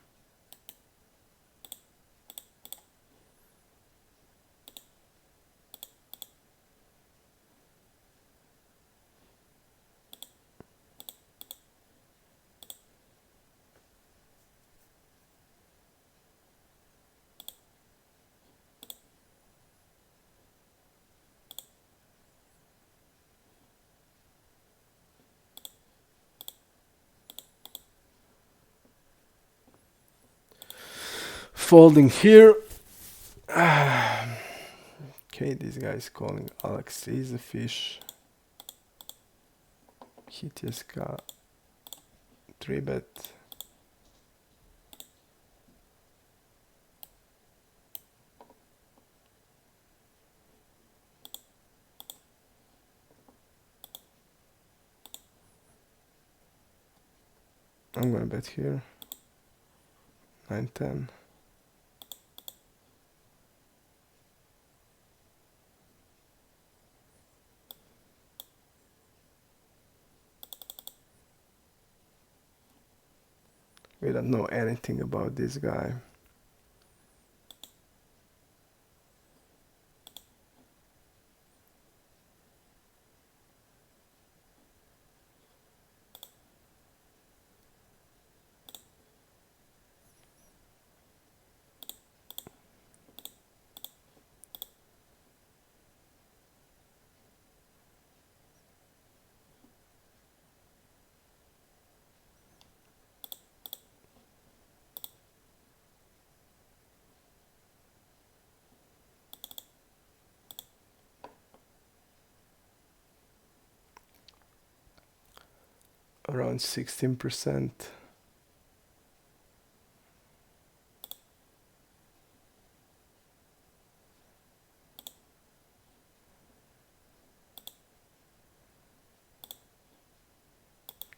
Folding here. Okay, this guy is calling Alex is a fish. Hitieska 3-bet. I'm gonna bet here. 9-10. We don't know anything about this guy. Around 16%.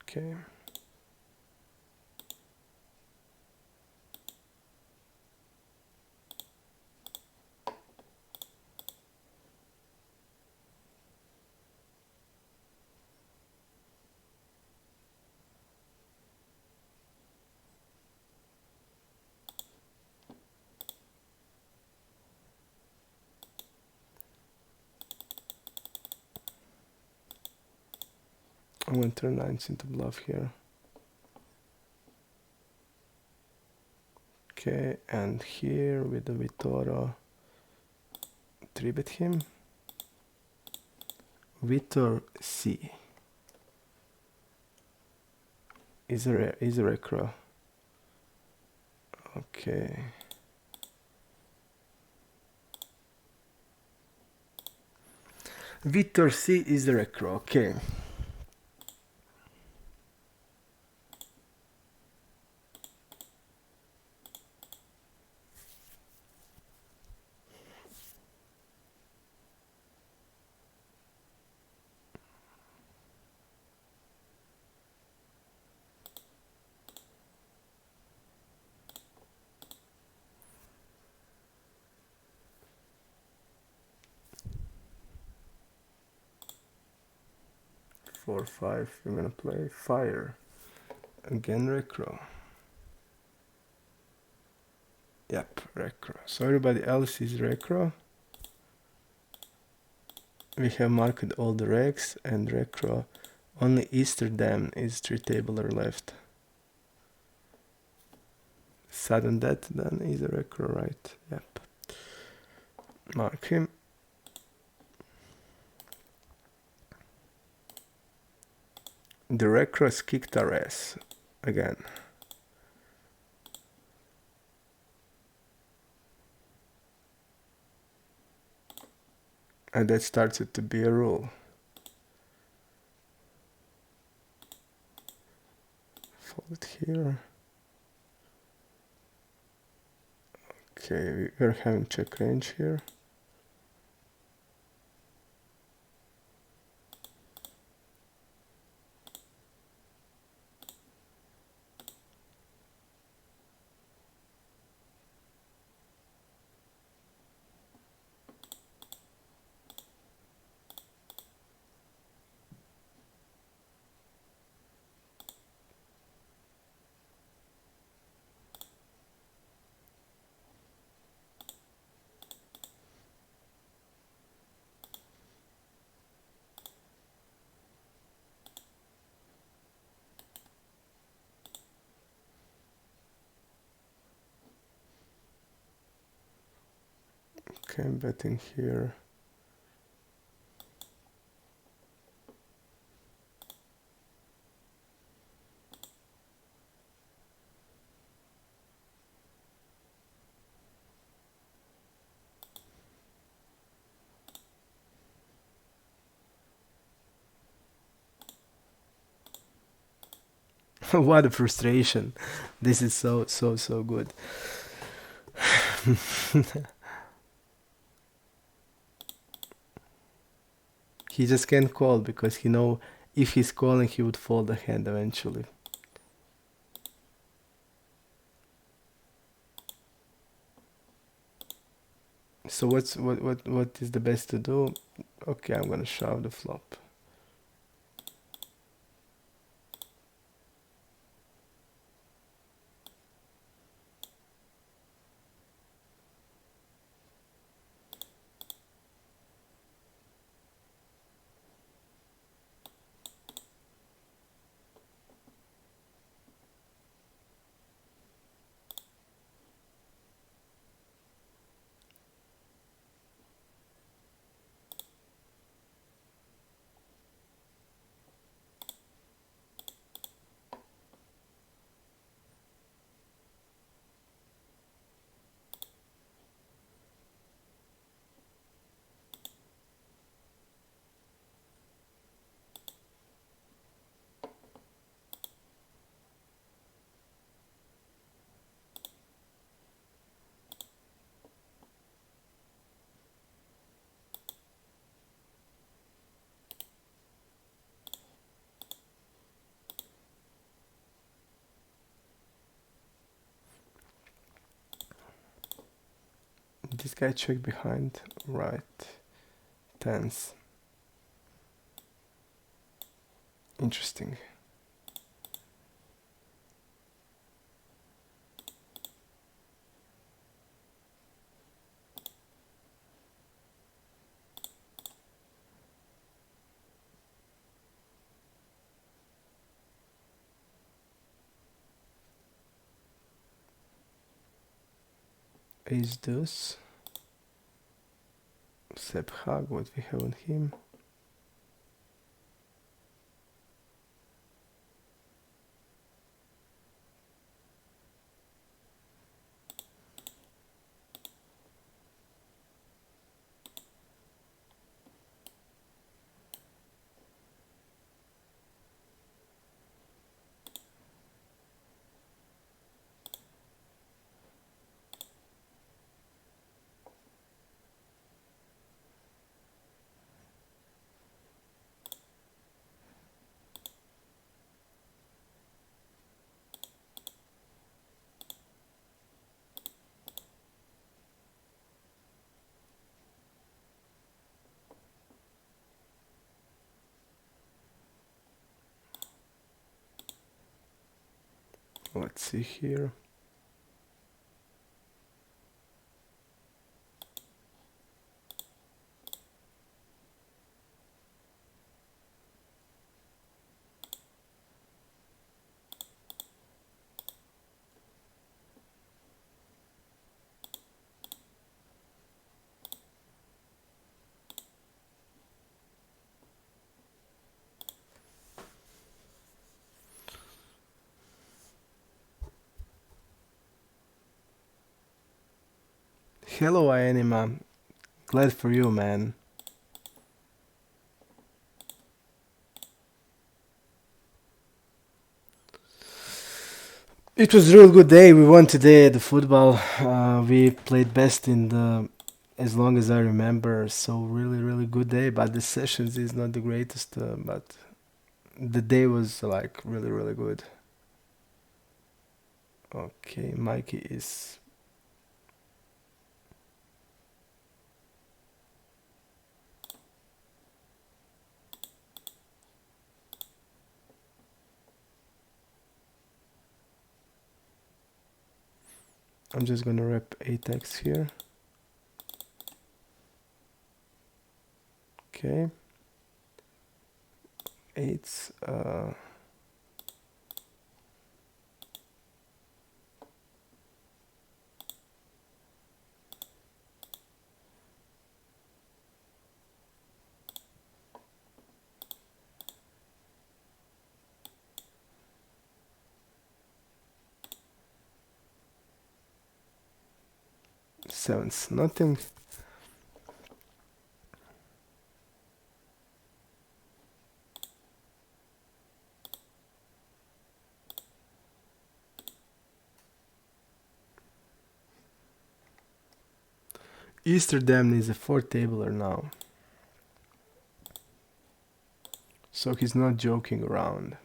Okay. I'm going to turn 9s into bluff here. Okay, and here with the Vitoro, 3-bet him. Vitor C. Is a recro. Okay. Vitor C is a recro. Okay. Four, 5. We're gonna play fire. Again, recro. Yep, recro. So everybody else is recro. We have marked all the recs and recro. Only Easterdam is 3-tabler left. Sudden death then is a recro, right? Yep. Mark him. The recros kicked our ass again. And that starts to be a rule. Fold here. Okay, we're having check range here. Okay, I'm betting here. What a frustration. This is so good. He just can't call because he know if he's calling he would fold the hand eventually. So what is the best to do? Okay, I'm gonna shove the flop. This guy checked behind, right? Tens. Interesting. Ace deuce. Sep hug, what we have on him. Let's see here. Hello, Anima. Glad for you, man. It was a real good day. We won today at the football. We played best in the, as long as I remember. So really good day. But the sessions is not the greatest. But the day was like really good. Okay, Mikey is. I'm just gonna rep 8x here. Okay. Eights. Sevens. Nothing. Easterdam is a 4 tabler now, so he's not joking around.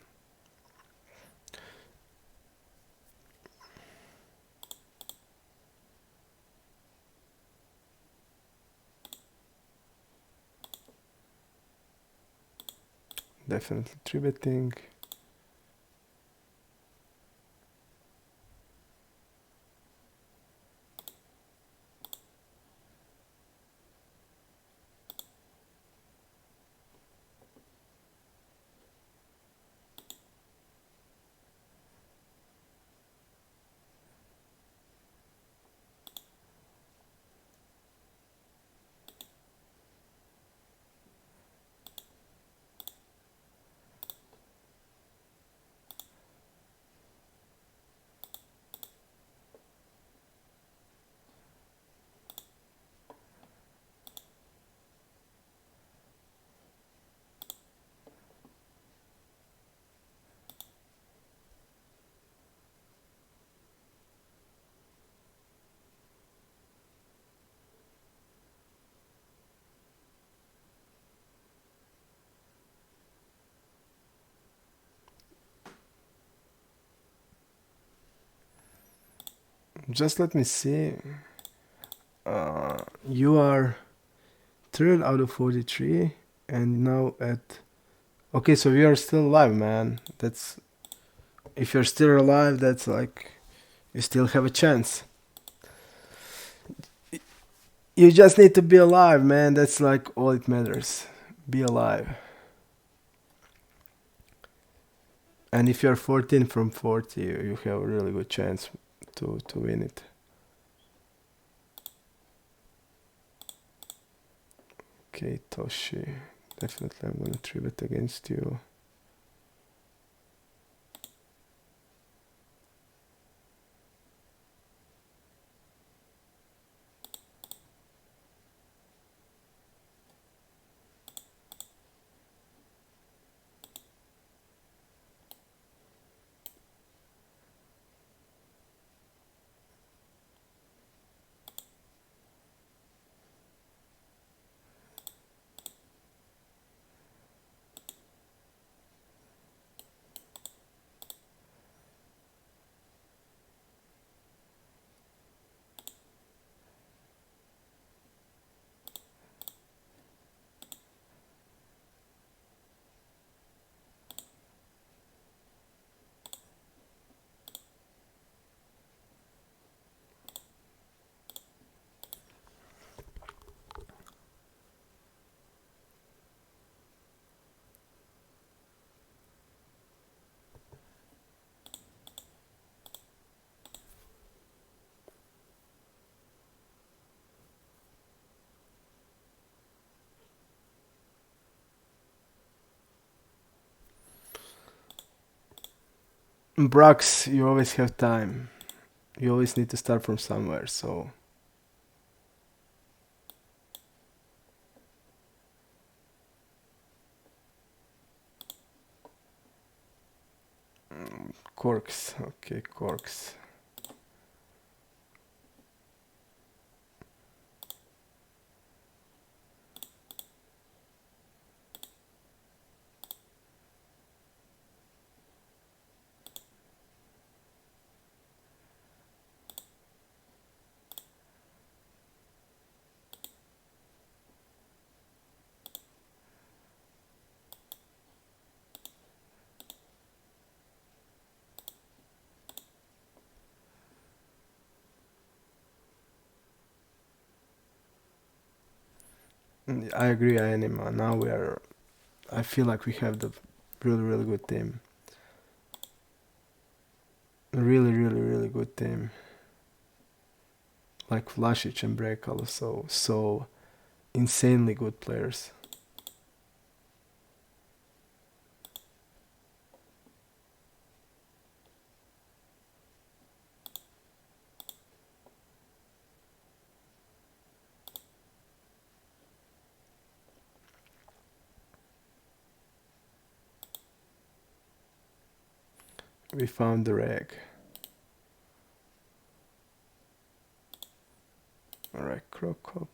Definitely 3 betting. Just let me see. You are third out of 43, and now at. Okay, so we are still alive, man. That's. If you're still alive, that's like. You still have a chance. You just need to be alive, man. That's like all it matters. Be alive. And if you're 14 from 40, you have a really good chance to win it. Okay, Toshi. Definitely I'm gonna 3-bet against you. Brox, you always have time. You always need to start from somewhere, so. Corks. Okay, corks. I agree, Anima. Now we are. I feel like we have the really, really good team. Really, really, really good team. Like Vlasic and Brekalo, so insanely good players. We found the reg. Recro, cop,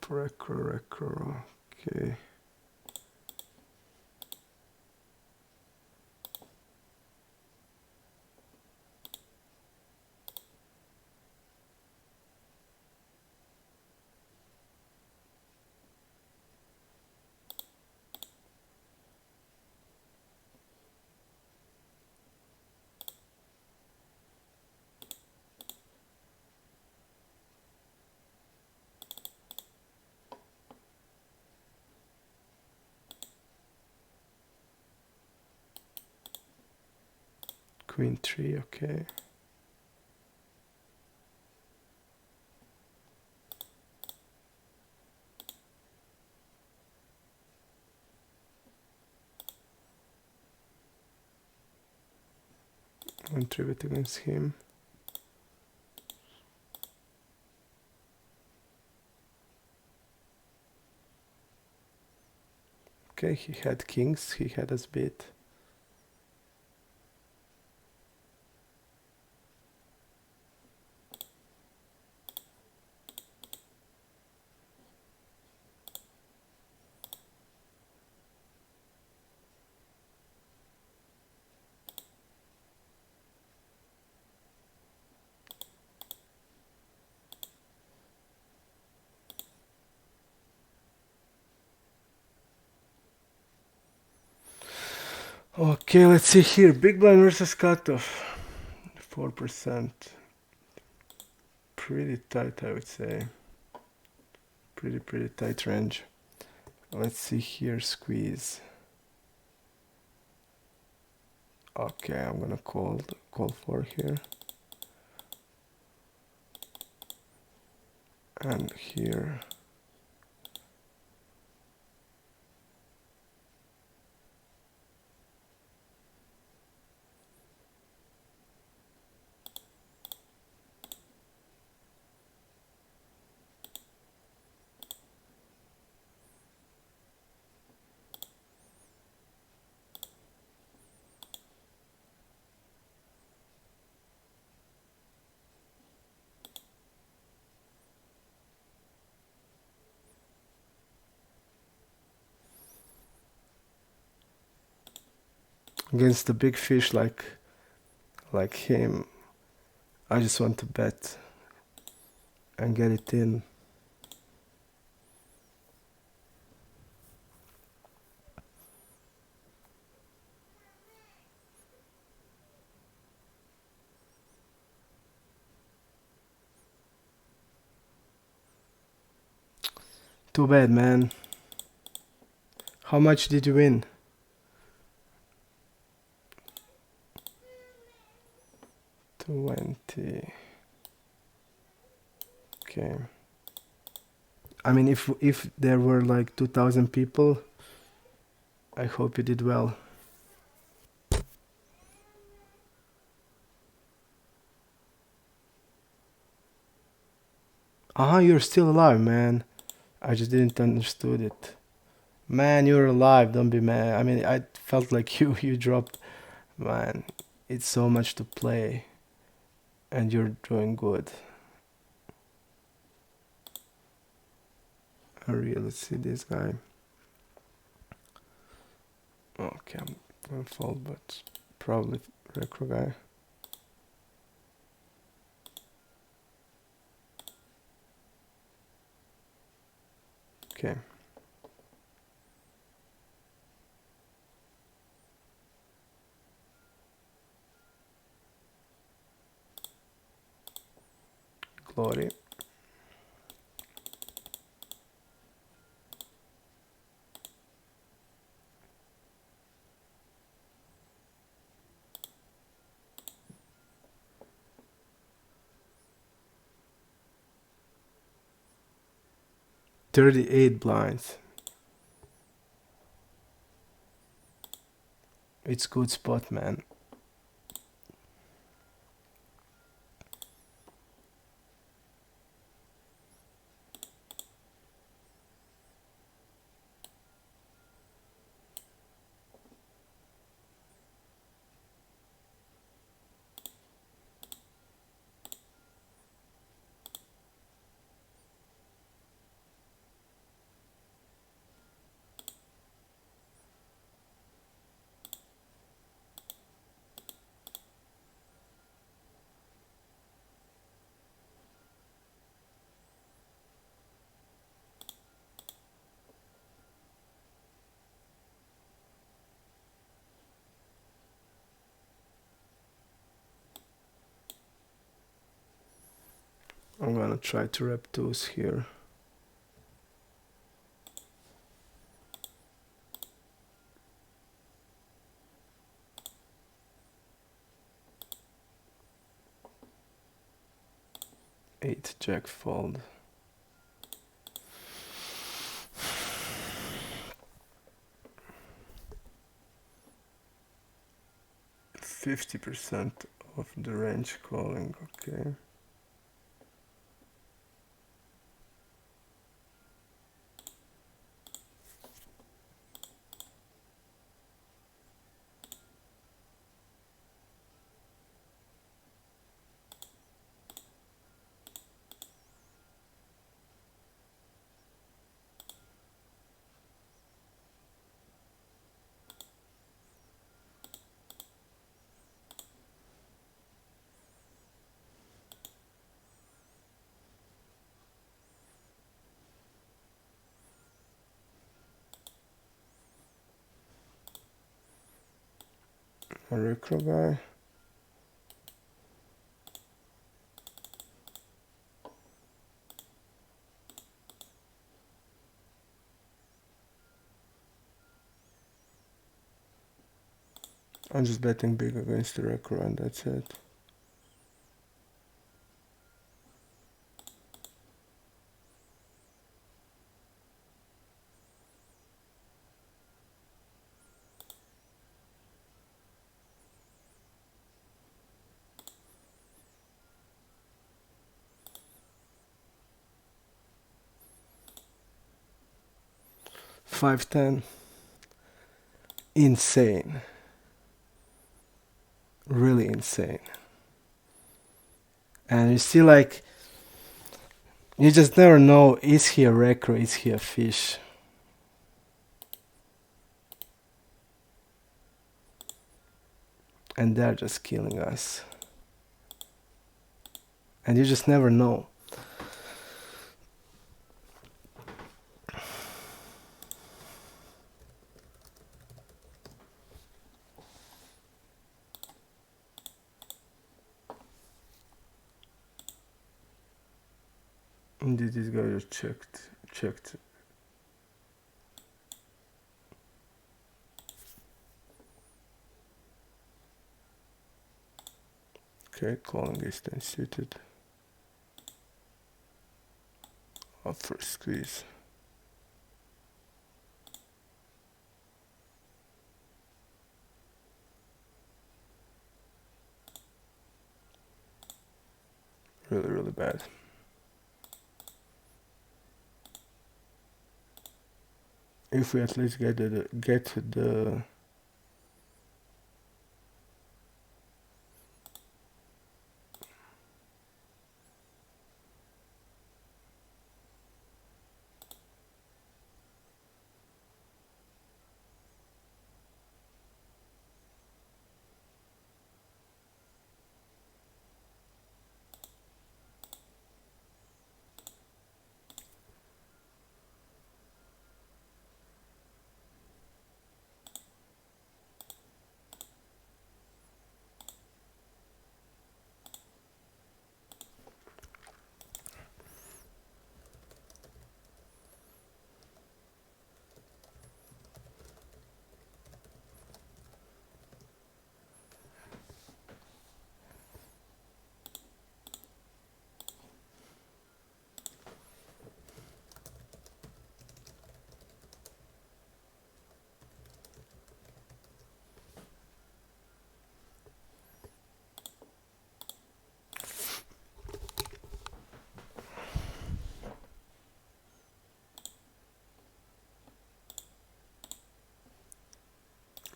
recro. Okay. Queen 3, okay. One tribute against him. Okay, he had kings, he had us beat. Okay, let's see here. Big blind versus cutoff. 4%. Pretty tight, I would say. Pretty tight range. Let's see here. Squeeze. Okay, I'm gonna call for here. And here. Against the big fish like him, I just want to bet and get it in. Too bad, man. How much did you win? 20. Okay. I mean, if there were like 2,000 people, I hope you did well. You're still alive, man. I just didn't understood it. Man, you're alive. Don't be mad. I mean, I felt like you dropped. Man, it's so much to play, and you're doing good. Let's see this guy. Okay, I'm gonna fold, but probably recro guy. Okay. Glory. $38 blinds. It's good spot, man. I'm gonna try to wrap those here. Eight jack fold. 50% of the range calling, okay. A recro guy. I'm just betting big against the recro and that's it. $5.10. Insane. Really insane. And you see, like, you just never know, is he a wreck or is he a fish? And they're just killing us. And you just never know. Indeed, this guy just checked. Okay, calling is then suited. Up for a squeeze. Really, really bad. If we at least get the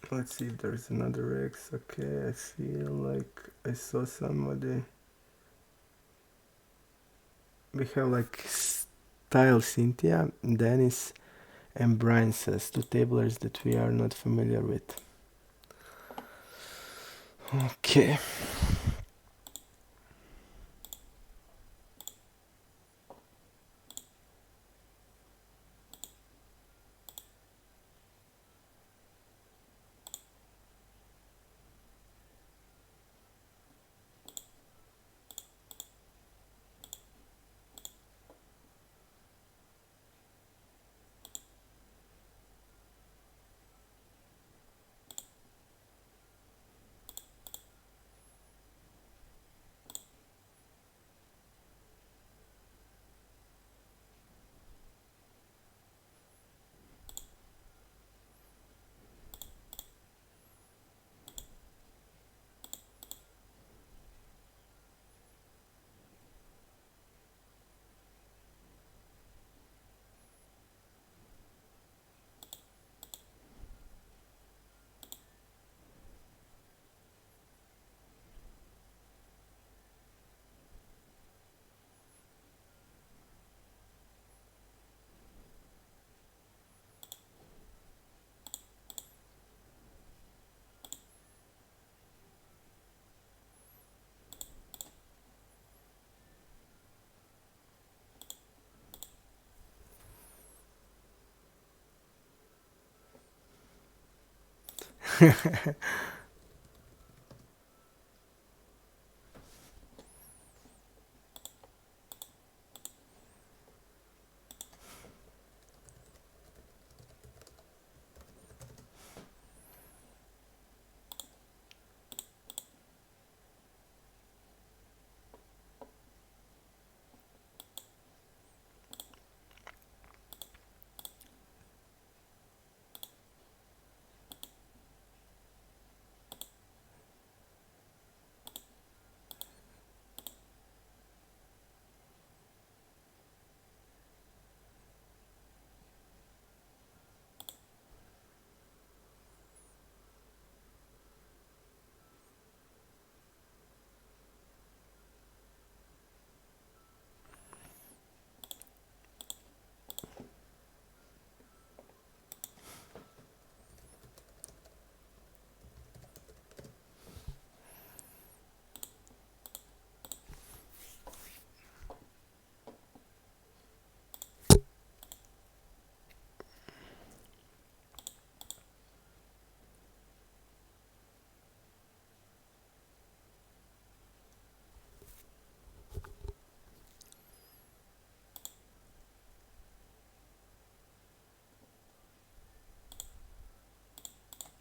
let's see if there's another X. Okay, I feel like I saw somebody. We have like Style Cynthia, Dennis, and Brian says, two tablers that we are not familiar with. Okay.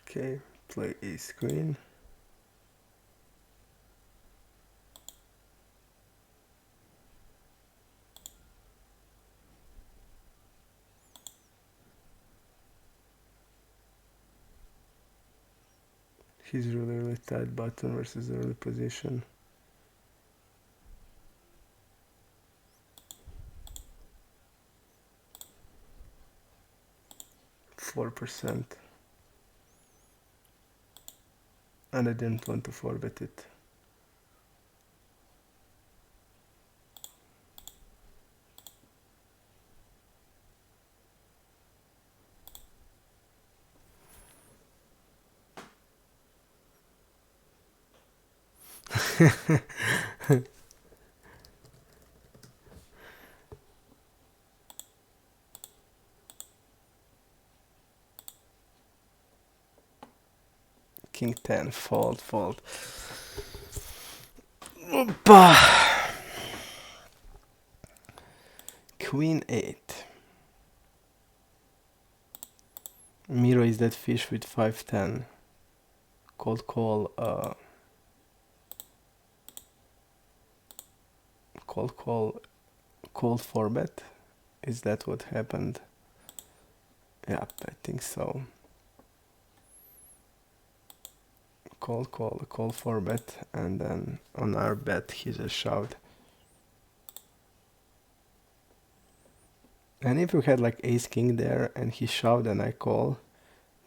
Okay, play ace queen. He's really tight button versus early position. 4%. And I didn't want to forbet it. King 10, fold. Opa! Queen 8. Miro is that fish with 5-10. Cold call, cold forbet. Is that what happened? Yep, I think so. Cold forbet, and then on our bet he just shoved. And if we had like ace king there and he shoved and I call,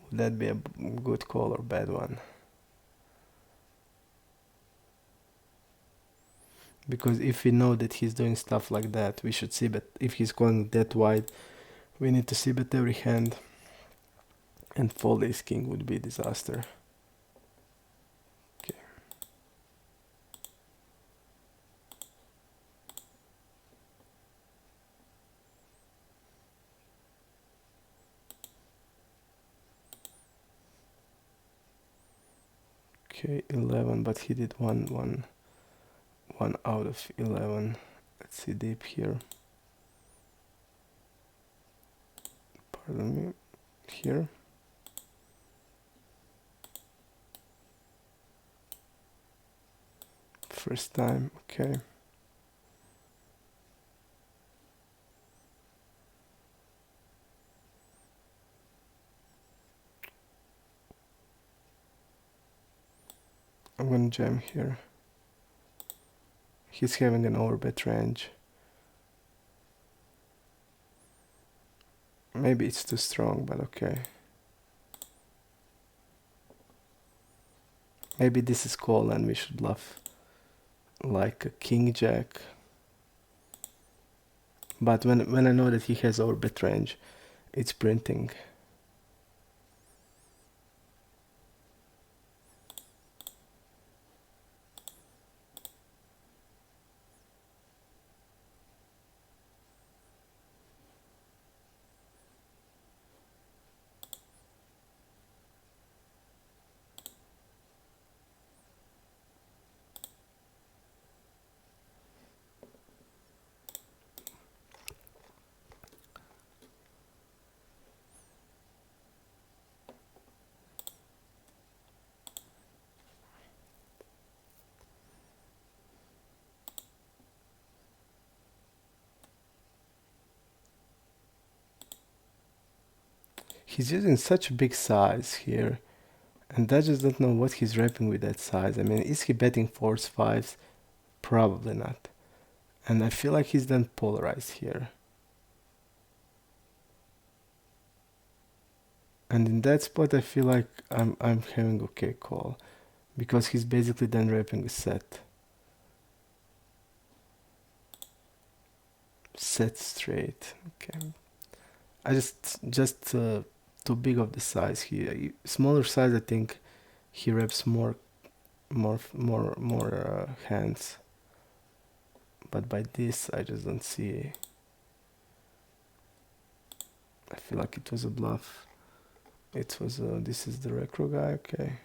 would that be a good call or bad one? Because if we know that he's doing stuff like that, we should see, but if he's going that wide, we need to see bet every hand, and fold ace king would be disaster. Okay. Okay, 11, but he did one out of 11. Let's see deep here. Pardon me. Here. First time, okay. I'm gonna jam here. He's having an overbet range. Maybe it's too strong, but okay. Maybe this is call and we should bluff like a king jack. But when I know that he has overbet range, it's printing. he's using such a big size here, and I just don't know what he's wrapping with that size. I mean, is he betting fours, fives? Probably not. And I feel like he's then polarized here. And in that spot, I feel like I'm having okay call, because he's basically then wrapping a set straight. Okay, I just too big of the size here. Smaller size, I think he wraps more hands. But by this, I just don't see. I feel like it was a bluff. It was this is the recro guy. Okay.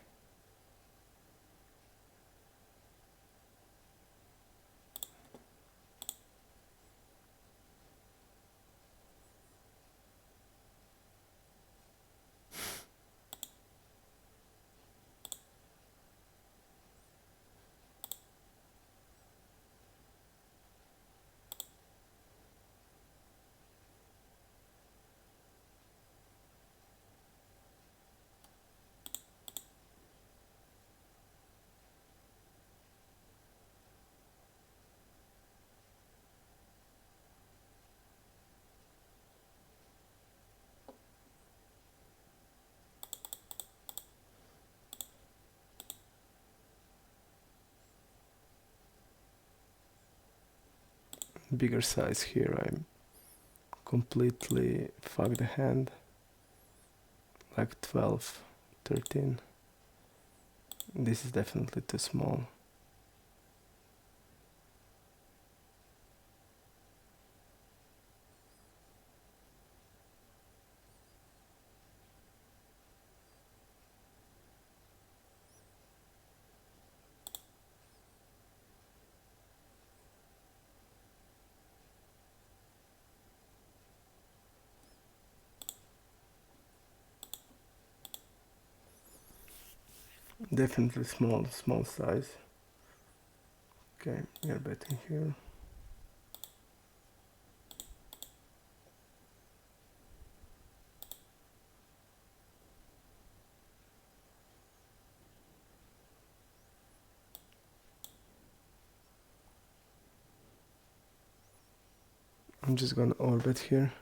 Bigger size here. I completely fucked the hand. Like 12, 13. This is definitely too small. Definitely small size. Okay, you're betting here. I'm just gonna orbit here.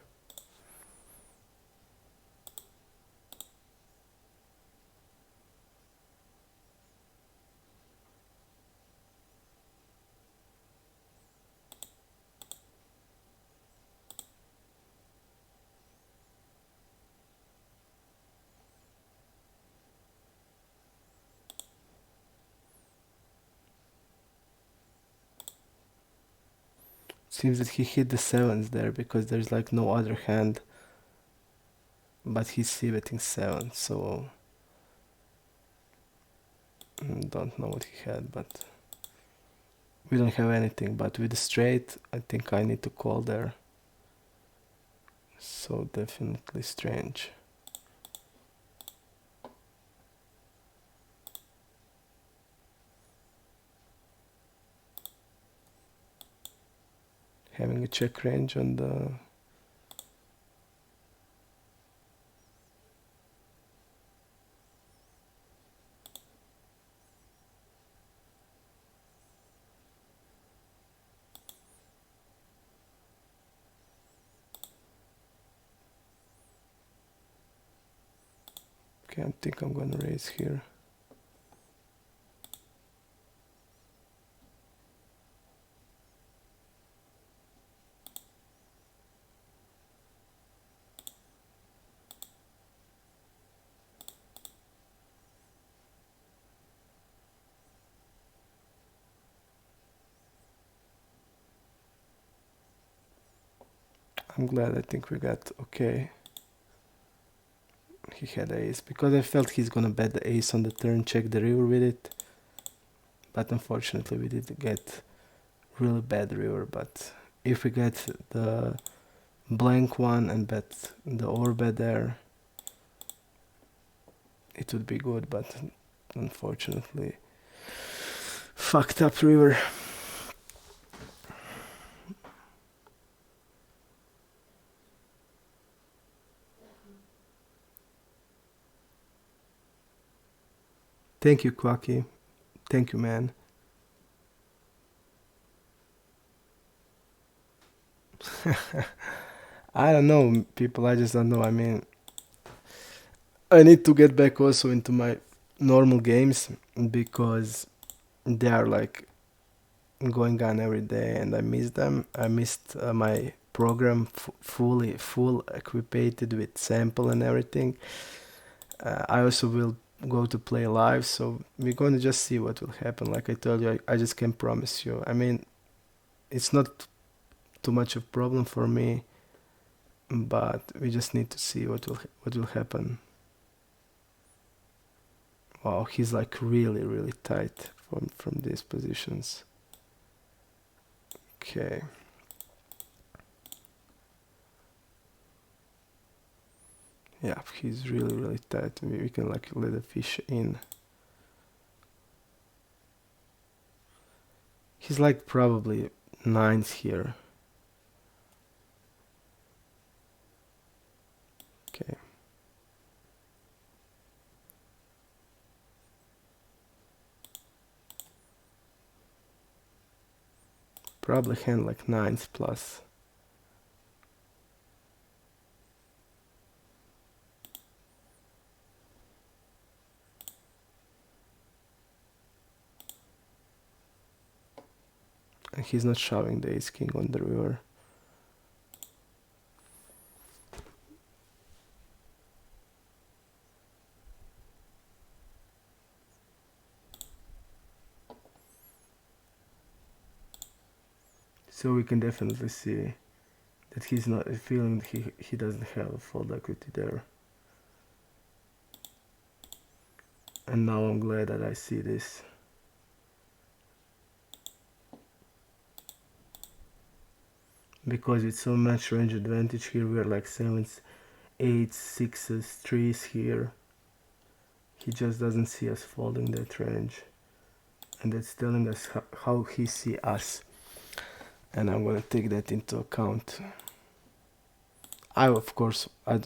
Seems that he hit the sevens there because there's like no other hand, but he's c-betting seven, so don't know what he had, but we don't have anything. But with the straight, I think I need to call there. So definitely strange. Having a check range on the okay, I think I'm gonna raise here. I'm glad. I think we got okay. He had ace because I felt he's gonna bet the ace on the turn, check the river with it. But unfortunately we did get really bad river. But if we get the blank one and bet the overbet there, it would be good, but unfortunately fucked up river. Thank you, Quacky. Thank you, man. I don't know, people. I just don't know. I mean, I need to get back also into my normal games because they are like going on every day, and I miss them. I missed my program full equipped with sample and everything. I also will go to play live, so we're going to just see what will happen. Like I told you, I just can't promise you. I mean, it's not too much of a problem for me, but we just need to see what will happen. Wow, he's like really tight from these positions. Okay. Yeah, he's really tight. We can like let the fish in. He's like probably nines here. Okay. Probably hand like nines plus. And he's not shoving the ace king on the river. So we can definitely see that he's not feeling he doesn't have a fold equity there. And now I'm glad that I see this. Because with so much range advantage here, we are like sevens, eights, sixes, threes here. He just doesn't see us folding that range. And that's telling us how he see us. And I'm gonna take that into account. Of course, I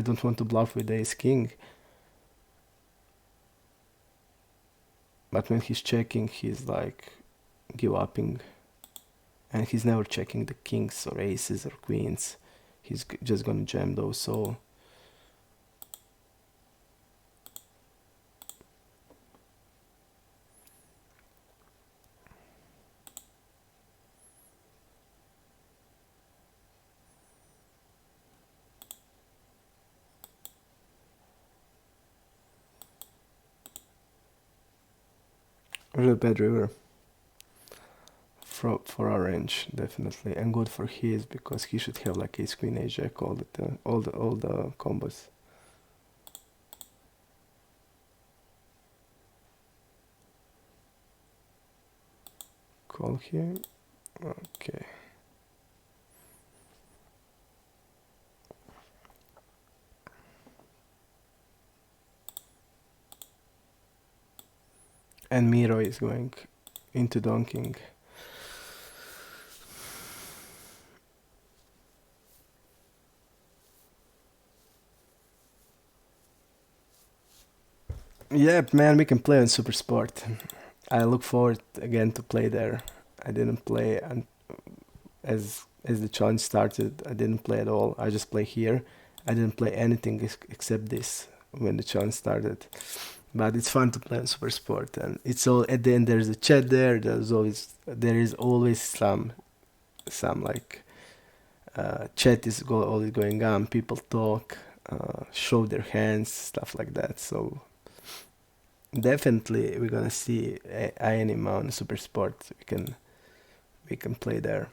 don't want to bluff with ace king. But when he's checking, he's like give upping. And he's never checking the kings or aces or queens. He's just gonna jam those, so... Real bad river. For our range, definitely, and good for his because he should have like ace queen ace jack all the combos. Call here. Okay. And Miro is going into donking. Yep, man, we can play on Super Sport. I look forward again to play there. I didn't play as the challenge started. I didn't play at all. I just play here. I didn't play anything except this when the challenge started. But it's fun to play on Super Sport, and it's all at the end. There's a chat there. There is always some like chat is always going on. People talk, show their hands, stuff like that. So definitely we're gonna see anime on Super Sport. We can play there.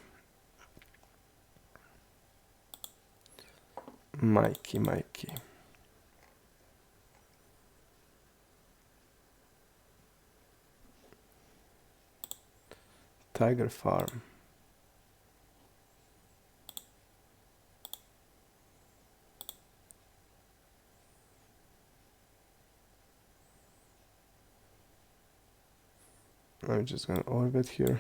Mikey. Tiger Farm. I'm just gonna orbit here.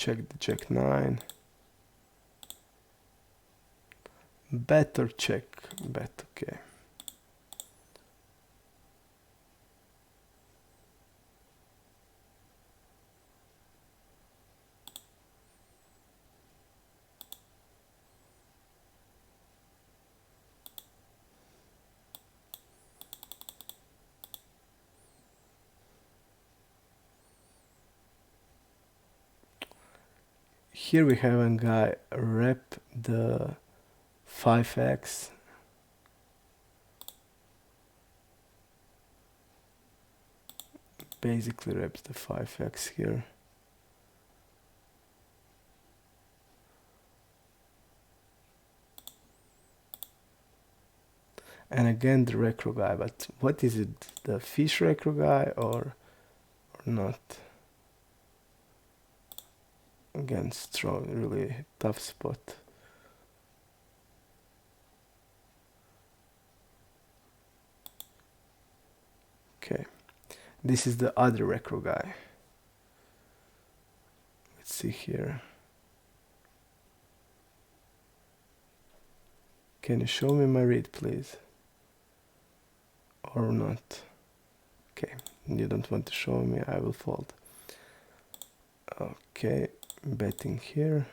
check the Jack 9. Bet or check? Bet, okay. Here we have a guy rep the 5x. Basically reps the 5x here. And again the recro guy, but what is it? The fish recro guy or not? Again, strong, really tough spot. Okay, this is the other recro guy. Let's see here. Can you show me my read, please? Or not? Okay, you don't want to show me, I will fold. Okay, betting here.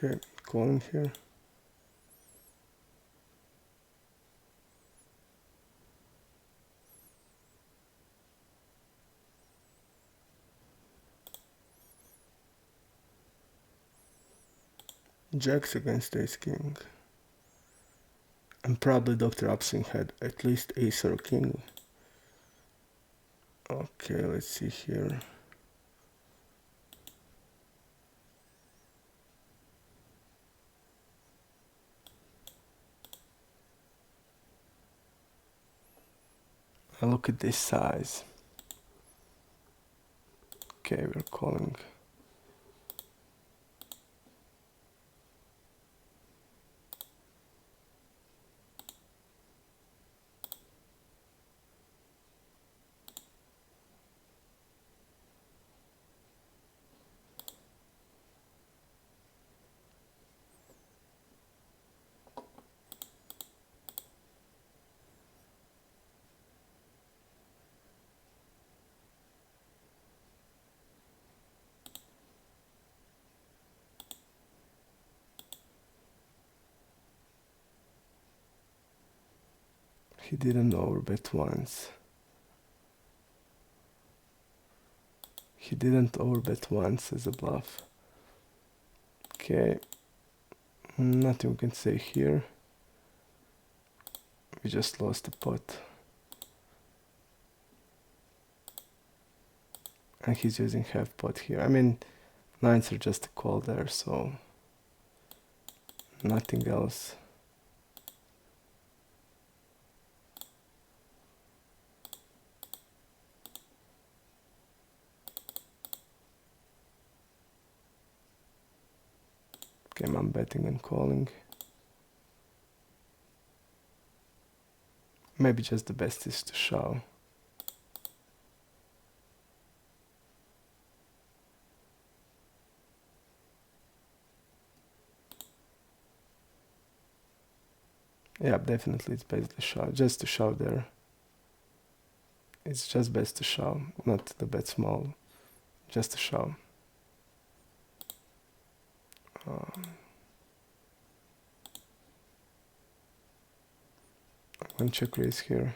Okay, calling here. Jacks against ace king. And probably Dr. Upsing had at least ace or king. Okay, let's see here. Look at this size. Okay, we're calling. He didn't overbet once. He didn't overbet once as a bluff. Okay, nothing we can say here. We just lost the pot. And he's using half pot here. I mean, nines are just a call there, so nothing else. Okay, I'm betting and calling. Maybe just the best is to shove. Yeah, definitely it's best to shove. Just to shove there. It's just best to shove, not the bet small. Just to shove. I'm going to check raise here.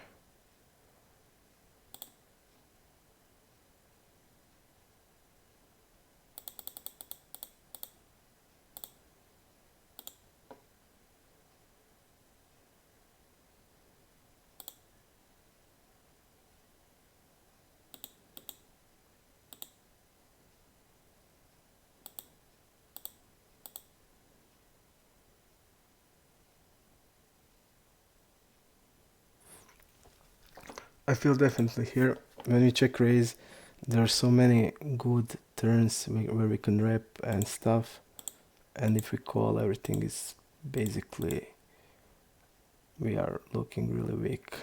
I feel definitely here when we check raise, there are so many good turns where we can rep and stuff, and if we call, everything is basically we are looking really weak.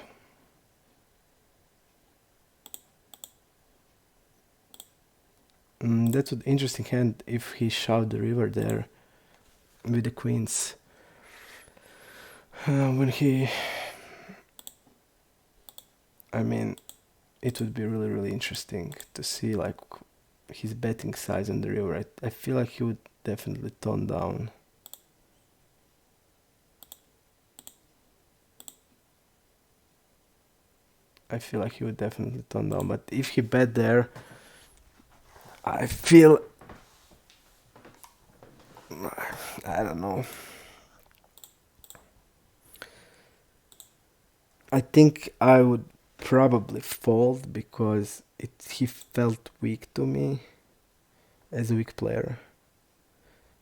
That's an interesting hand if he shoved the river there with the queens. When he, I mean, it would be really really interesting to see like his betting size on the river. I feel like he would definitely tone down. I feel like he would definitely tone down. But if he bet there, I feel I don't know. I think I would probably fold because he felt weak to me as a weak player.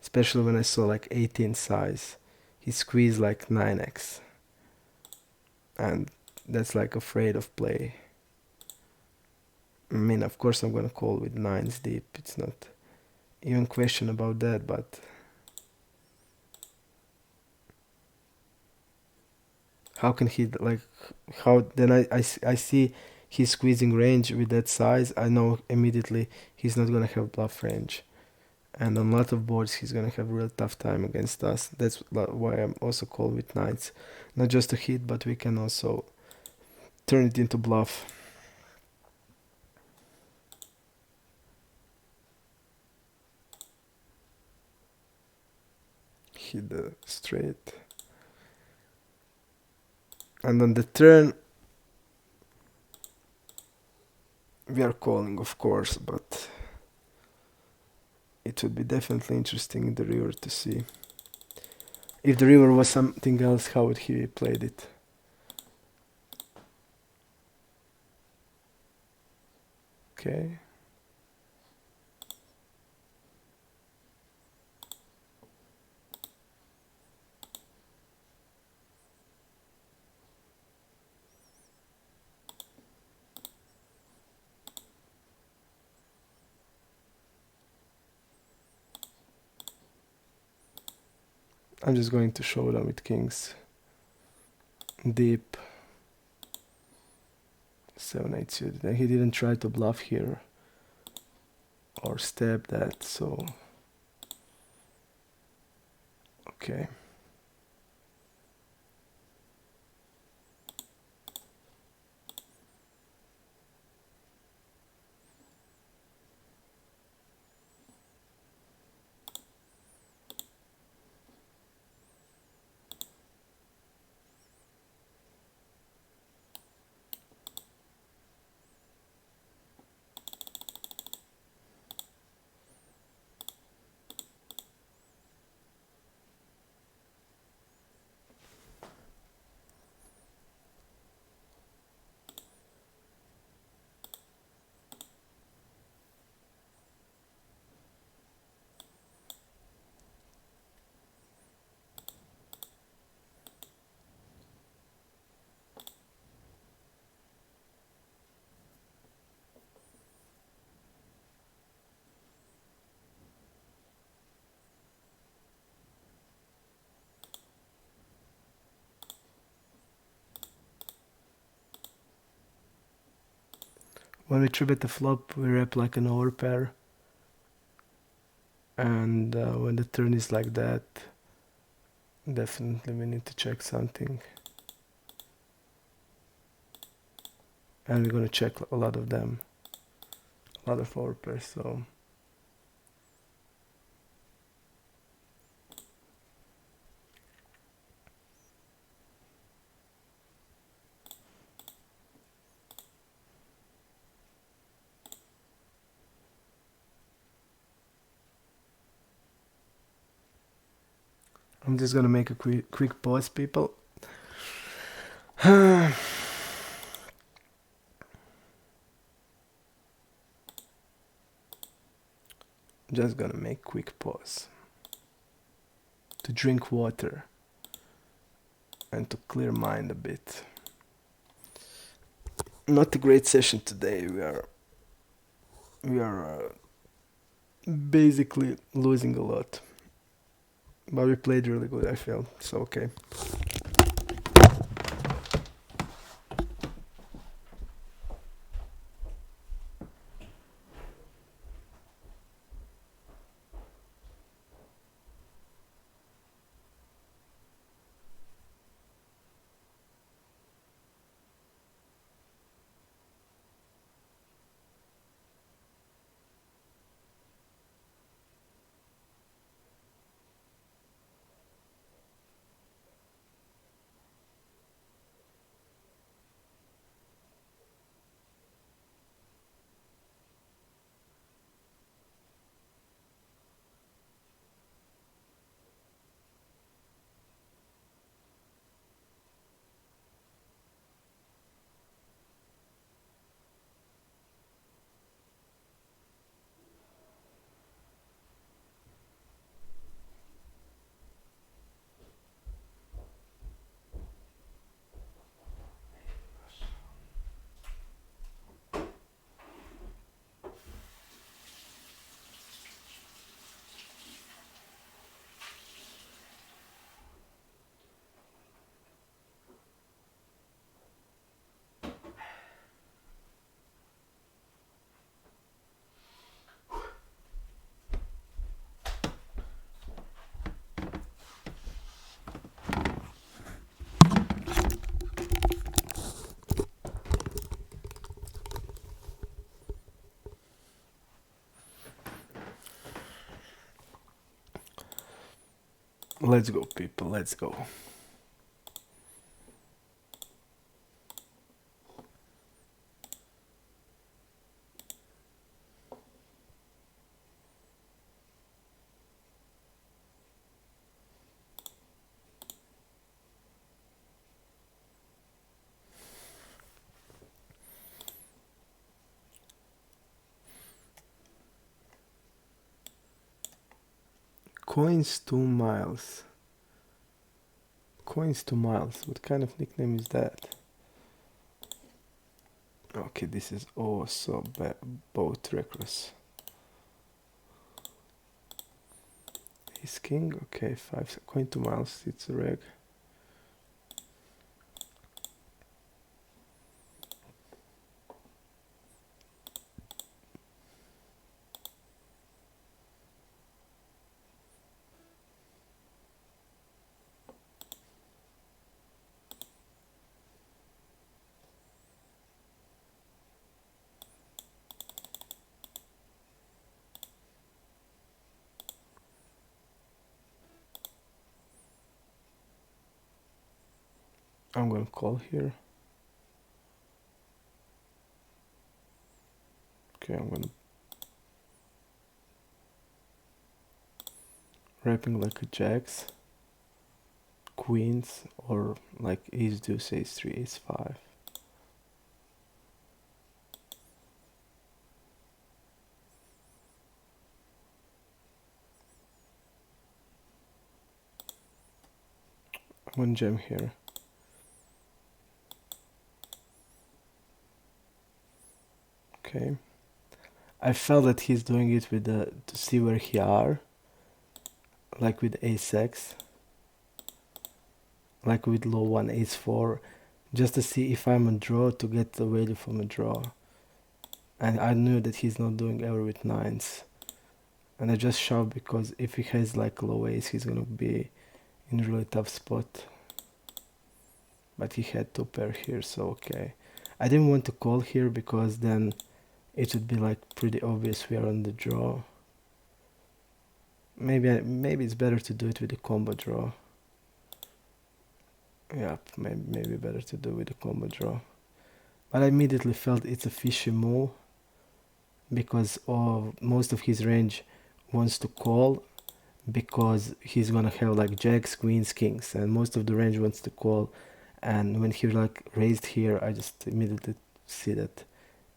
Especially when I saw like 18 size. He squeezed like 9x. And that's like afraid of play. I mean, of course I'm gonna call with 9s deep. It's not even question about that, but how can he like how then I see he's squeezing range with that size. I know immediately he's not gonna have bluff range, and on a lot of boards he's gonna have a real tough time against us. That's why I'm also called with knights, not just to hit, but we can also turn it into bluff. Hit the straight, and on the turn we are calling, of course, but it would be definitely interesting in the river to see. If the river was something else, how would he played it? Okay. I'm just going to show them with kings. Deep. 7-8 suited. And he didn't try to bluff here. Or stab that, so... Okay. When we tribet the flop, we rep like an overpair. And when the turn is like that, definitely we need to check something. And we're gonna check a lot of them. A lot of overpairs, so... I'm just gonna make a quick pause, people. Just gonna make quick pause to drink water and to clear mind a bit. Not a great session today. We are basically losing a lot, but we played really good. I feel so okay. Let's go, people. Let's go. Coins 2 miles. Coins 2 miles. What kind of nickname is that? Okay, this is also both reckless. He's king. Okay, 5 coin 2 miles. It's a reg. I'm gonna call here. Okay, I'm gonna wrapping like a jacks, queens, or like ace deuce, ace three, ace five. I'm gonna jam here. Okay. I felt that he's doing it with the to see where he are, like with ace x, like with low one ace four, just to see if I'm a draw to get the value from a draw. And I knew that he's not doing ever with nines. And I just shoved because if he has like low ace, he's gonna be in a really tough spot. But he had two pair here, so okay. I didn't want to call here because then it would be like pretty obvious we are on the draw. Maybe it's better to do it with a combo draw. Yeah, maybe better to do with a combo draw. But I immediately felt it's a fishy move because of most of his range wants to call because he's gonna have like jacks, queens, kings, and most of the range wants to call. And when he like raised here, I just immediately see that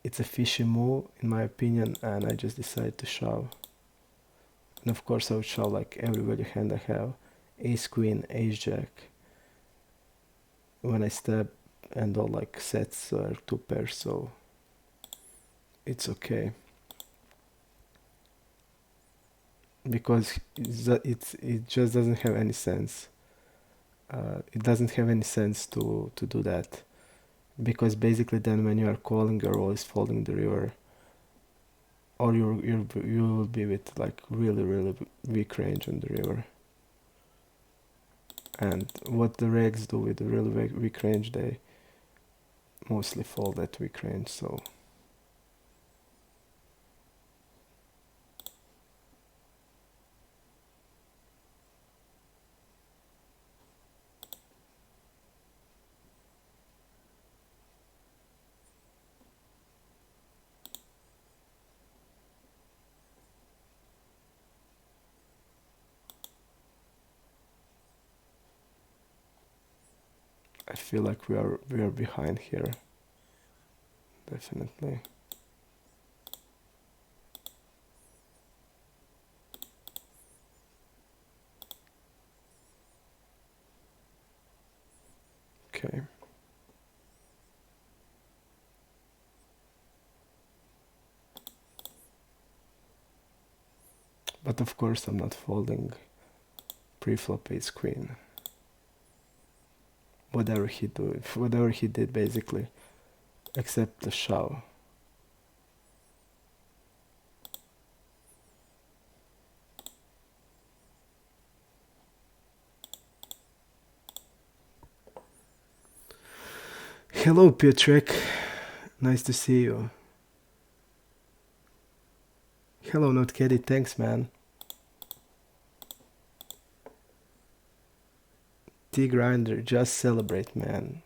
it's a fishy move in my opinion, and I just decided to shove. And of course I would shove like every value hand I have, ace queen, ace jack. When I step, and all like sets are two pairs, so it's okay. Because it just doesn't have any sense. It doesn't have any sense to do that, because basically then when you are calling, you're always folding the river, or you will be with like really weak range on the river. And what the regs do with the really weak range, they mostly fold at weak range. So I feel like we are behind here, definitely. Okay. But of course I'm not folding pre-flop ace queen. Whatever he did basically, except the shove. Hello Piotrek, nice to see you. Hello Not Caddy, thanks man. T Grinder, just celebrate man.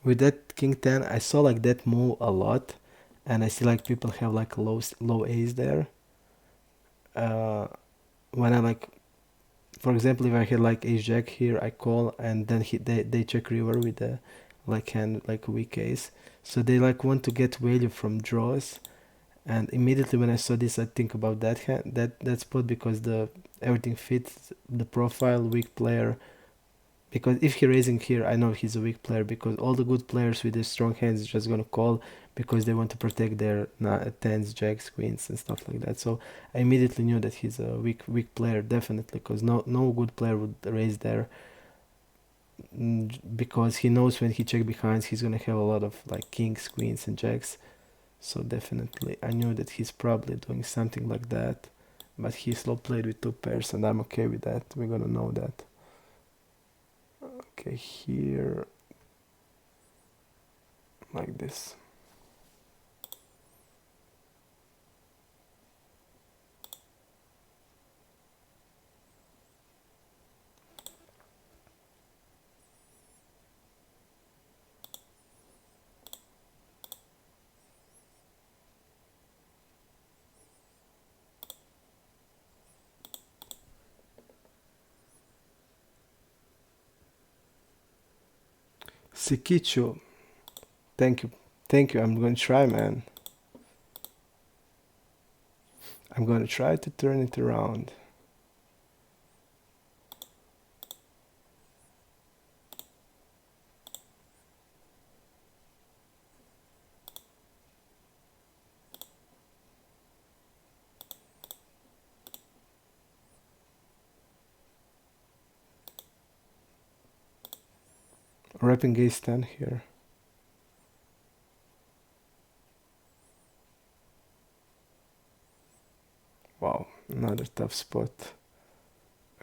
With that king 10, I saw like that move a lot, and I see like people have like a low ace there. When I like, for example, if I had like ace jack here, I call, and then they check river with the like hand like a weak ace, so they like want to get value from draws. And immediately when I saw this, I think about that hand, that spot, because the everything fits the profile, weak player. Because if he raising here, I know he's a weak player, because all the good players with the strong hands is just gonna call, because they want to protect their tens, jacks, queens, and stuff like that. So I immediately knew that he's a weak player, definitely, because no good player would raise there, because he knows when he check behinds, he's gonna have a lot of like kings, queens, and jacks. So definitely, I knew that he's probably doing something like that, but he slow played with two pairs, and I'm okay with that. We're gonna know that. Okay, here, like this. Sikichu, thank you, thank you. I'm going to try, man. I'm going to try to turn it around. Wrapping ace 10 here. Wow, another tough spot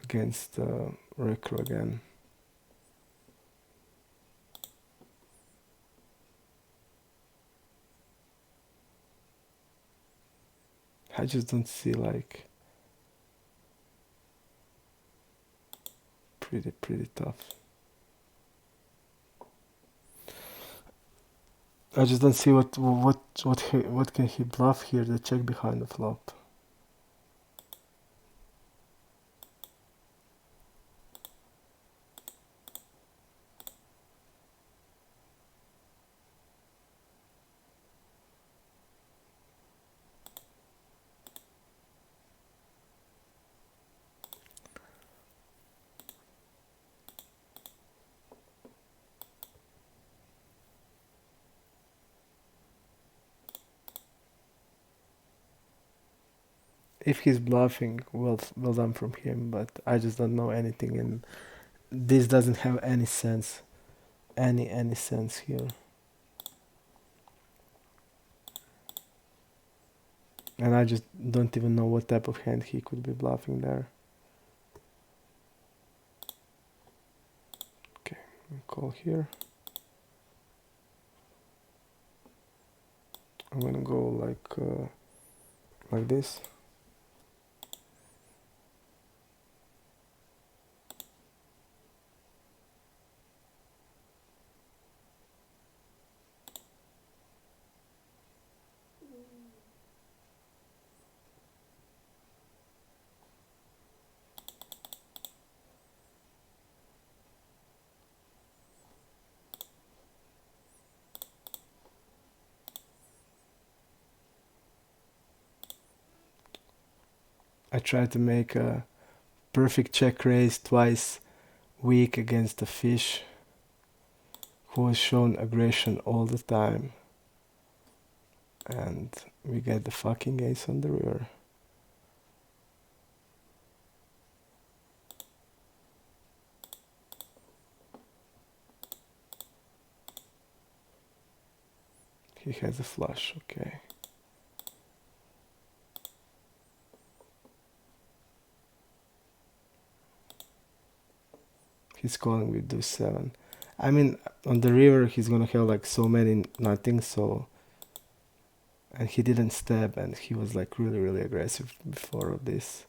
against Recro again. I just don't see like pretty tough. I just don't see what can he bluff here, the check behind the flop. If he's bluffing, well done from him, but I just don't know anything, and this doesn't have any sense. Any sense here. And I just don't even know what type of hand he could be bluffing there. Okay, call here. I'm gonna go like this. I tried to make a perfect check raise twice weak against a fish who has shown aggression all the time. And we get the fucking ace on the river. He has a flush, okay. He's calling with deuce 7. I mean, on the river he's gonna have like so many nothing, so... And he didn't stab, and he was like really aggressive before this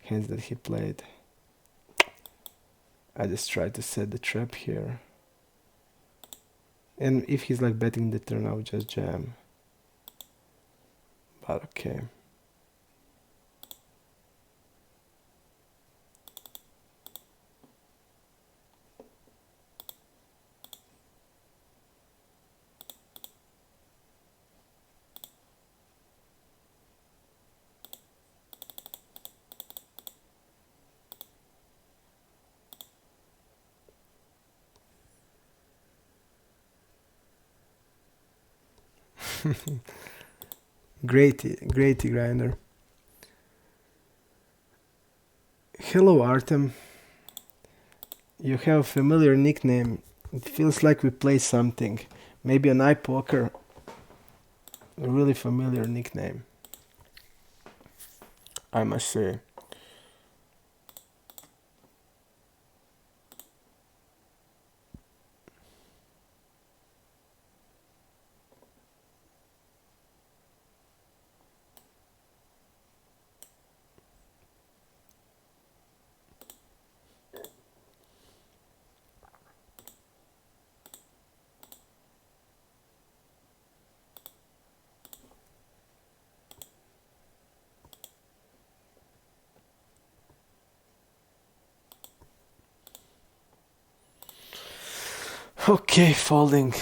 hands that he played. I just tried to set the trap here. And if he's like betting the turn, I would just jam. But okay. Greaty grinder. Hello Artem. You have a familiar nickname. It feels like we play something. Maybe an iPoker. A really familiar nickname, I must say. Okay, folding.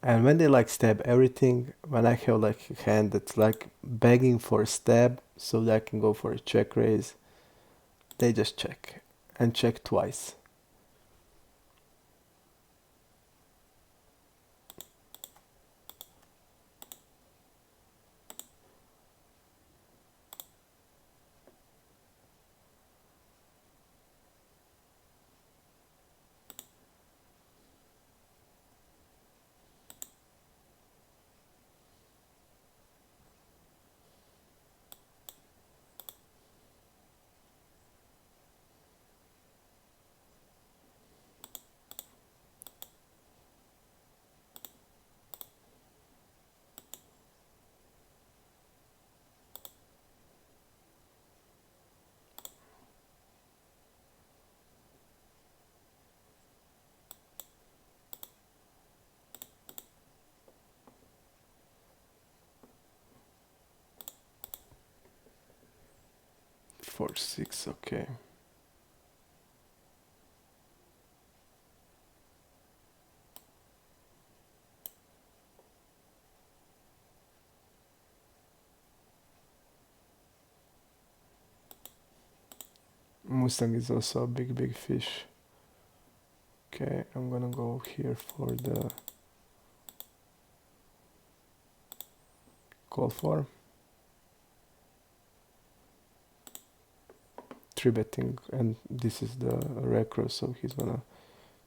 And when they like stab everything, when I have like a hand that's like begging for a stab so that I can go for a check raise, they just check. And check twice. Four, six, okay. Mustang is also a big fish. Okay, I'm gonna go here for the call for 3-betting, and this is the recro, so he's gonna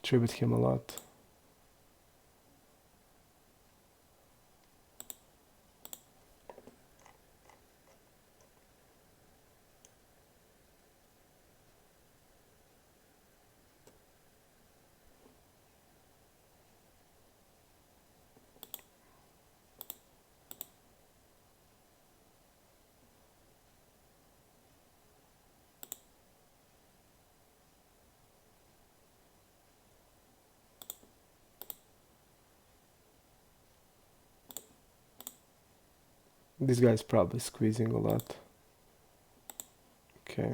3-bet him a lot. This guy's probably squeezing a lot. Okay.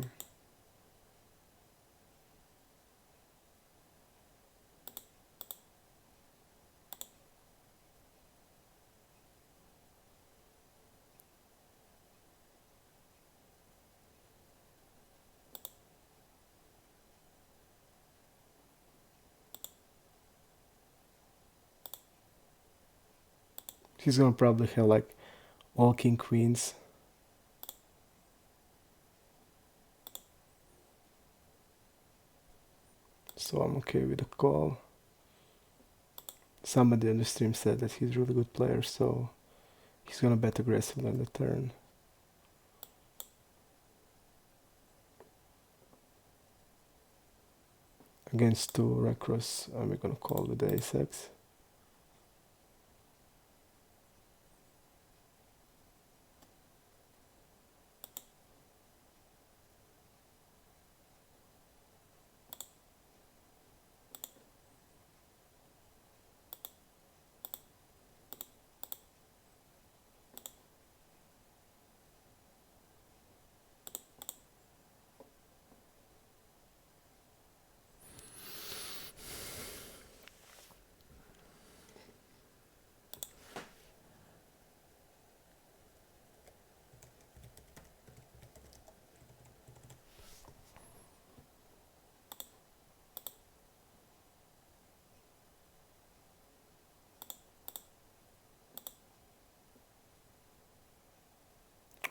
He's gonna probably have like all king queens. So I'm okay with the call. Somebody on the stream said that he's a really good player, so he's gonna bet aggressively on the turn. Against 2 recros, we're gonna call with the ace-x.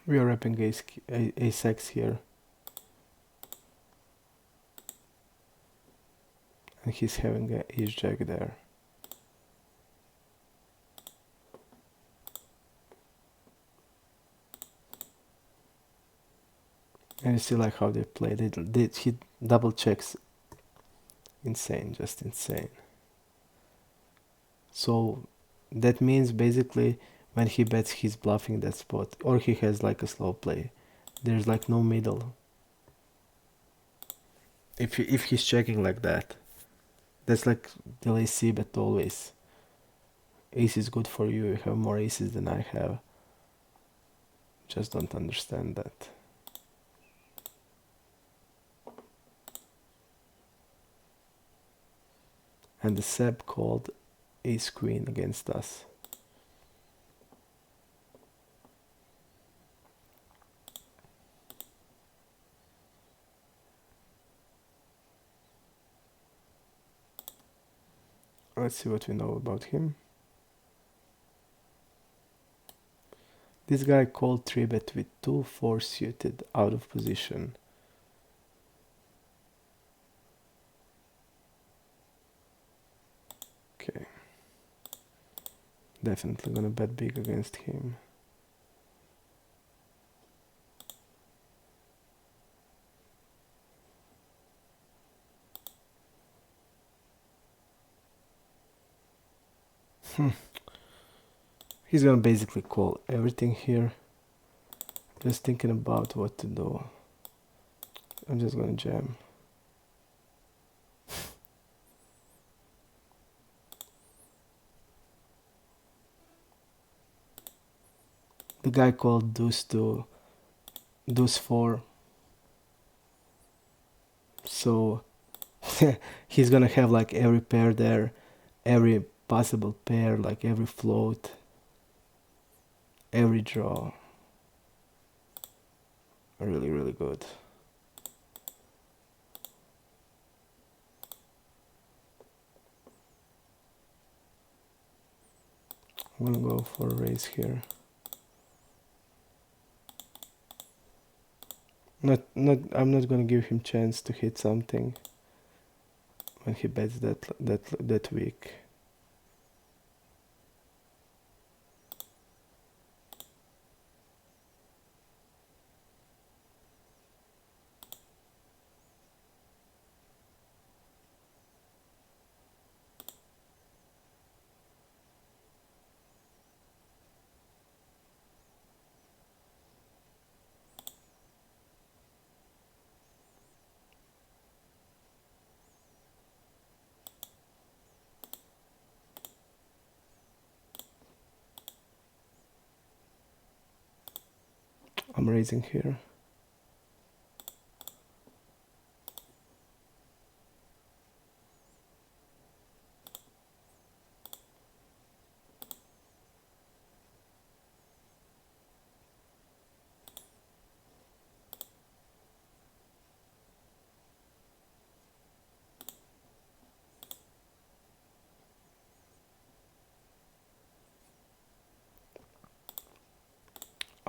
We are wrapping ace-x here. And he's having a ace-jack there. And you see like how they play. He double checks. Insane, just insane. So that means basically when he bets he's bluffing that spot, or he has like a slow play. There's like no middle. If he's checking like that, that's like delay C bet always. Ace is good for you. You have more aces than I have. Just don't understand that. And the Seb called ace queen against us. Let's see what we know about him. This guy called 3-bet with 2-4 suited out of position. Okay. Definitely gonna bet big against him. He's gonna basically call everything here. Just thinking about what to do. I'm just gonna jam. The guy called deuce 4. So he's gonna have like every pair there, every possible pair, like every float, every draw. Really, really good. I'm gonna go for a raise here. I'm not gonna give him chance to hit something when he bets that weak. I'm raising here.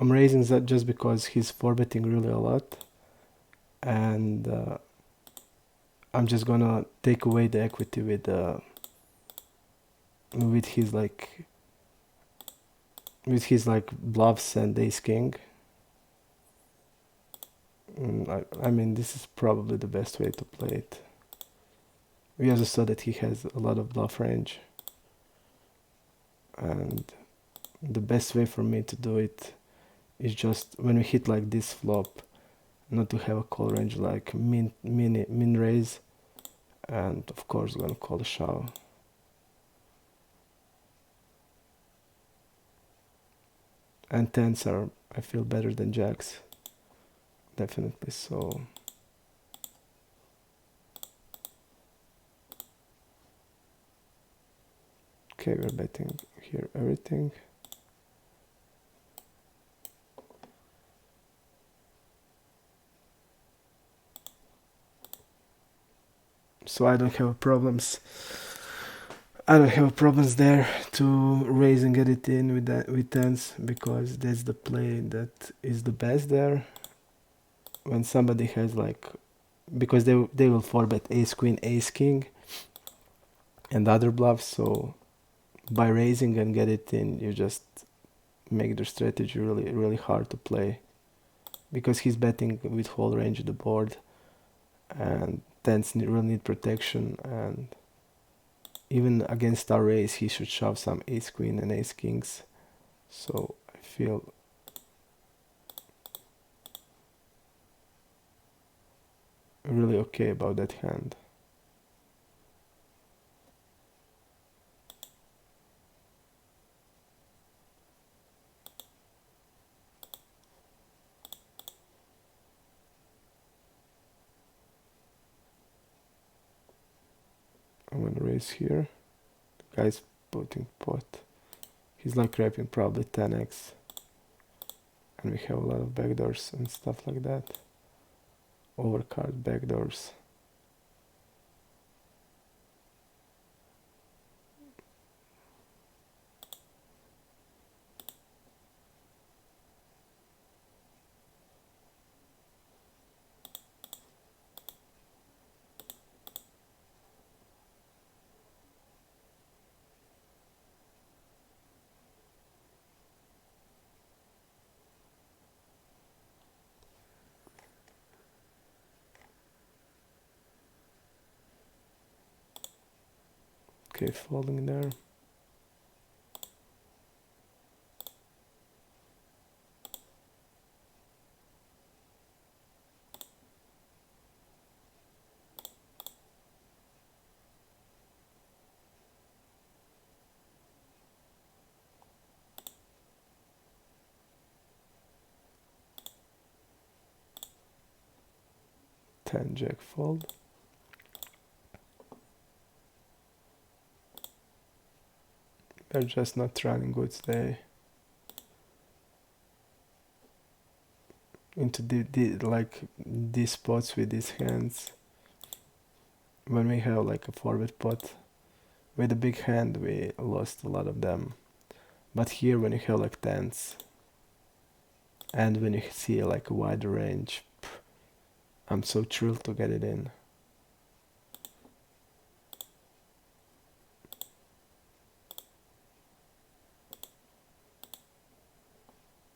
I'm raising that just because he's 4-betting really a lot, and I'm just gonna take away the equity with his like bluffs and ace king. I mean, this is probably the best way to play it. We also saw that he has a lot of bluff range, and the best way for me to do it is just when we hit like this flop, not to have a call range like min raise, and of course gonna call a shove. And tens are, I feel, better than jacks, definitely. So okay, we're betting here everything. So I don't have problems. I don't have problems there to raise and get it in with tens, because that's the play that is the best there. When somebody has like, because they will 4-bet ace queen, ace king, and other bluffs. So by raising and get it in, you just make their strategy really hard to play, because he's betting with whole range of the board, and tens really need protection, and even against our raise he should shove some ace queen and ace kings. So I feel really okay about that hand. I'm gonna raise here. The guy's putting pot. He's like wrapping probably 10x, and we have a lot of backdoors and stuff like that. Overcard backdoors. Okay, folding there. Ten jack fold. They're just not running good today. Into like these spots with these hands. When we have like a 4-bet pot with a big hand, we lost a lot of them. But here when you have like tens and when you see like a wider range, I'm so thrilled to get it in.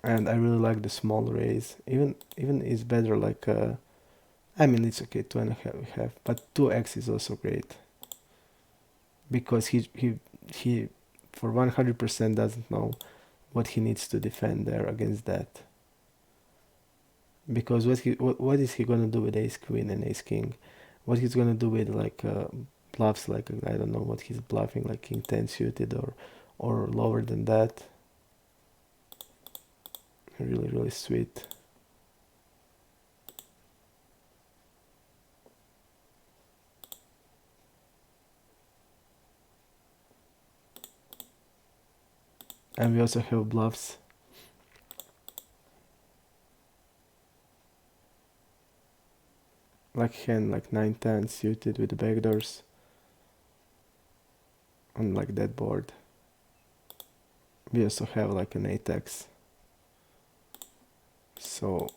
And I really like the small raise. Even it's better like I mean it's okay 2.5, but 2x is also great because he for 100% doesn't know what he needs to defend there against that. Because what is he gonna do with ace queen and ace king? What he's gonna do with like bluffs like I don't know what he's bluffing like king 10 suited or lower than that. Really sweet. And we also have bluffs. Like hand like 9-10 suited with the backdoors on like that board. We also have like an 8x. So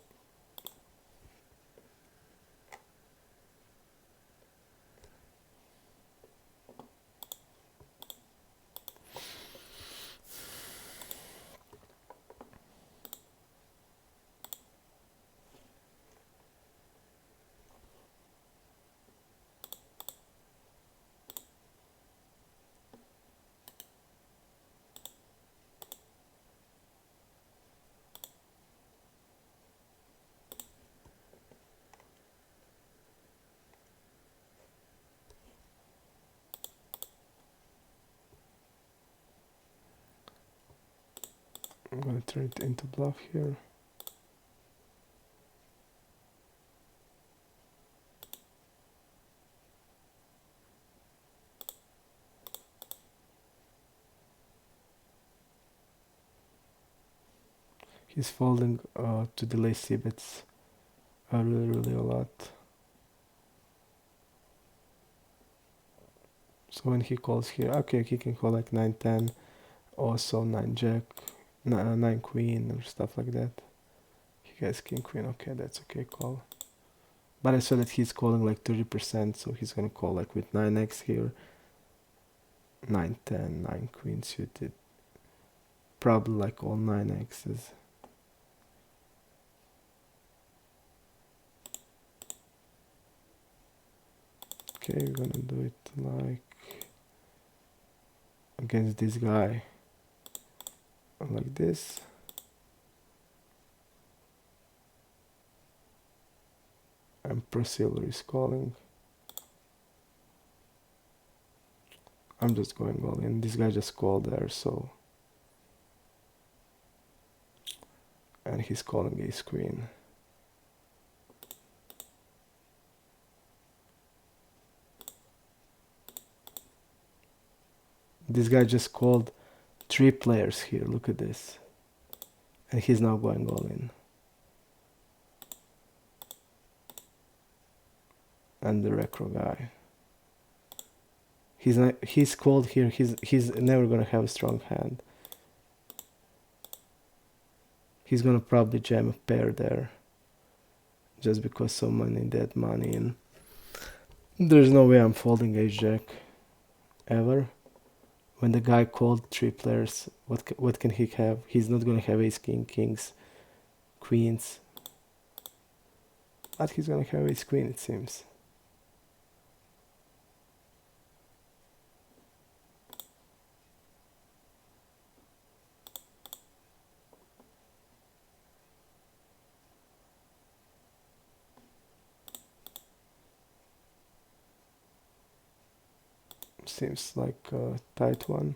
I'm gonna turn it into bluff here. He's folding to delay c-bets really a lot. So when he calls here, okay, he can call like 9-10, also 9-jack, 9-queen or stuff like that. He has king-queen, okay, that's okay call. But I saw that he's calling like 30%, so he's gonna call like with 9x here, 9-10, 9-queen suited. Probably like all 9x's. Okay, we're gonna do it like against this guy, like this. And Pro Silver is calling. I'm just going all in. This guy just called there, so. And he's calling ace queen. This guy just called 3 players here, look at this. And he's now going all in. And the recro guy. He's called here, he's never gonna have a strong hand. He's gonna probably jam a pair there. Just because someone in that money and there's no way I'm folding ace jack ever. When the guy called 3 players, what can he have? He's not gonna have ace king, kings, queens. But he's gonna have ace queen, it seems. Seems like a tight one.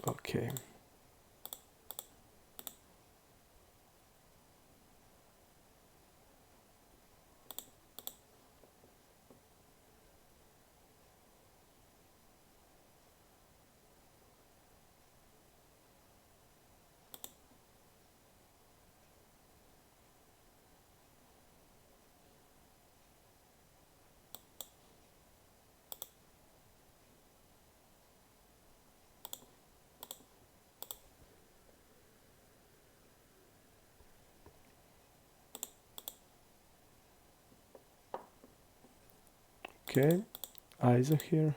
Okay. Okay, ISO here.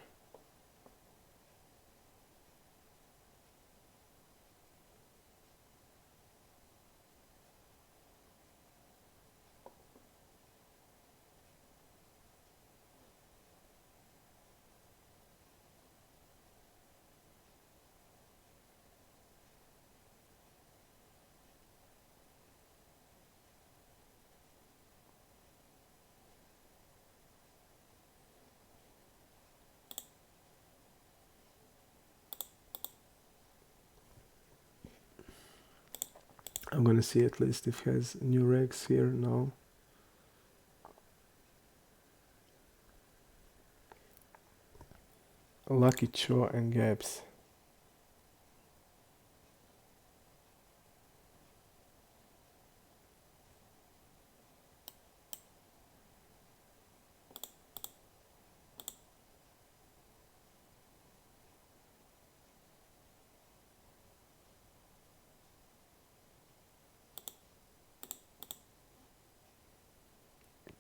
I'm gonna see at least if it has new regs here now. Lucky Cho and gaps.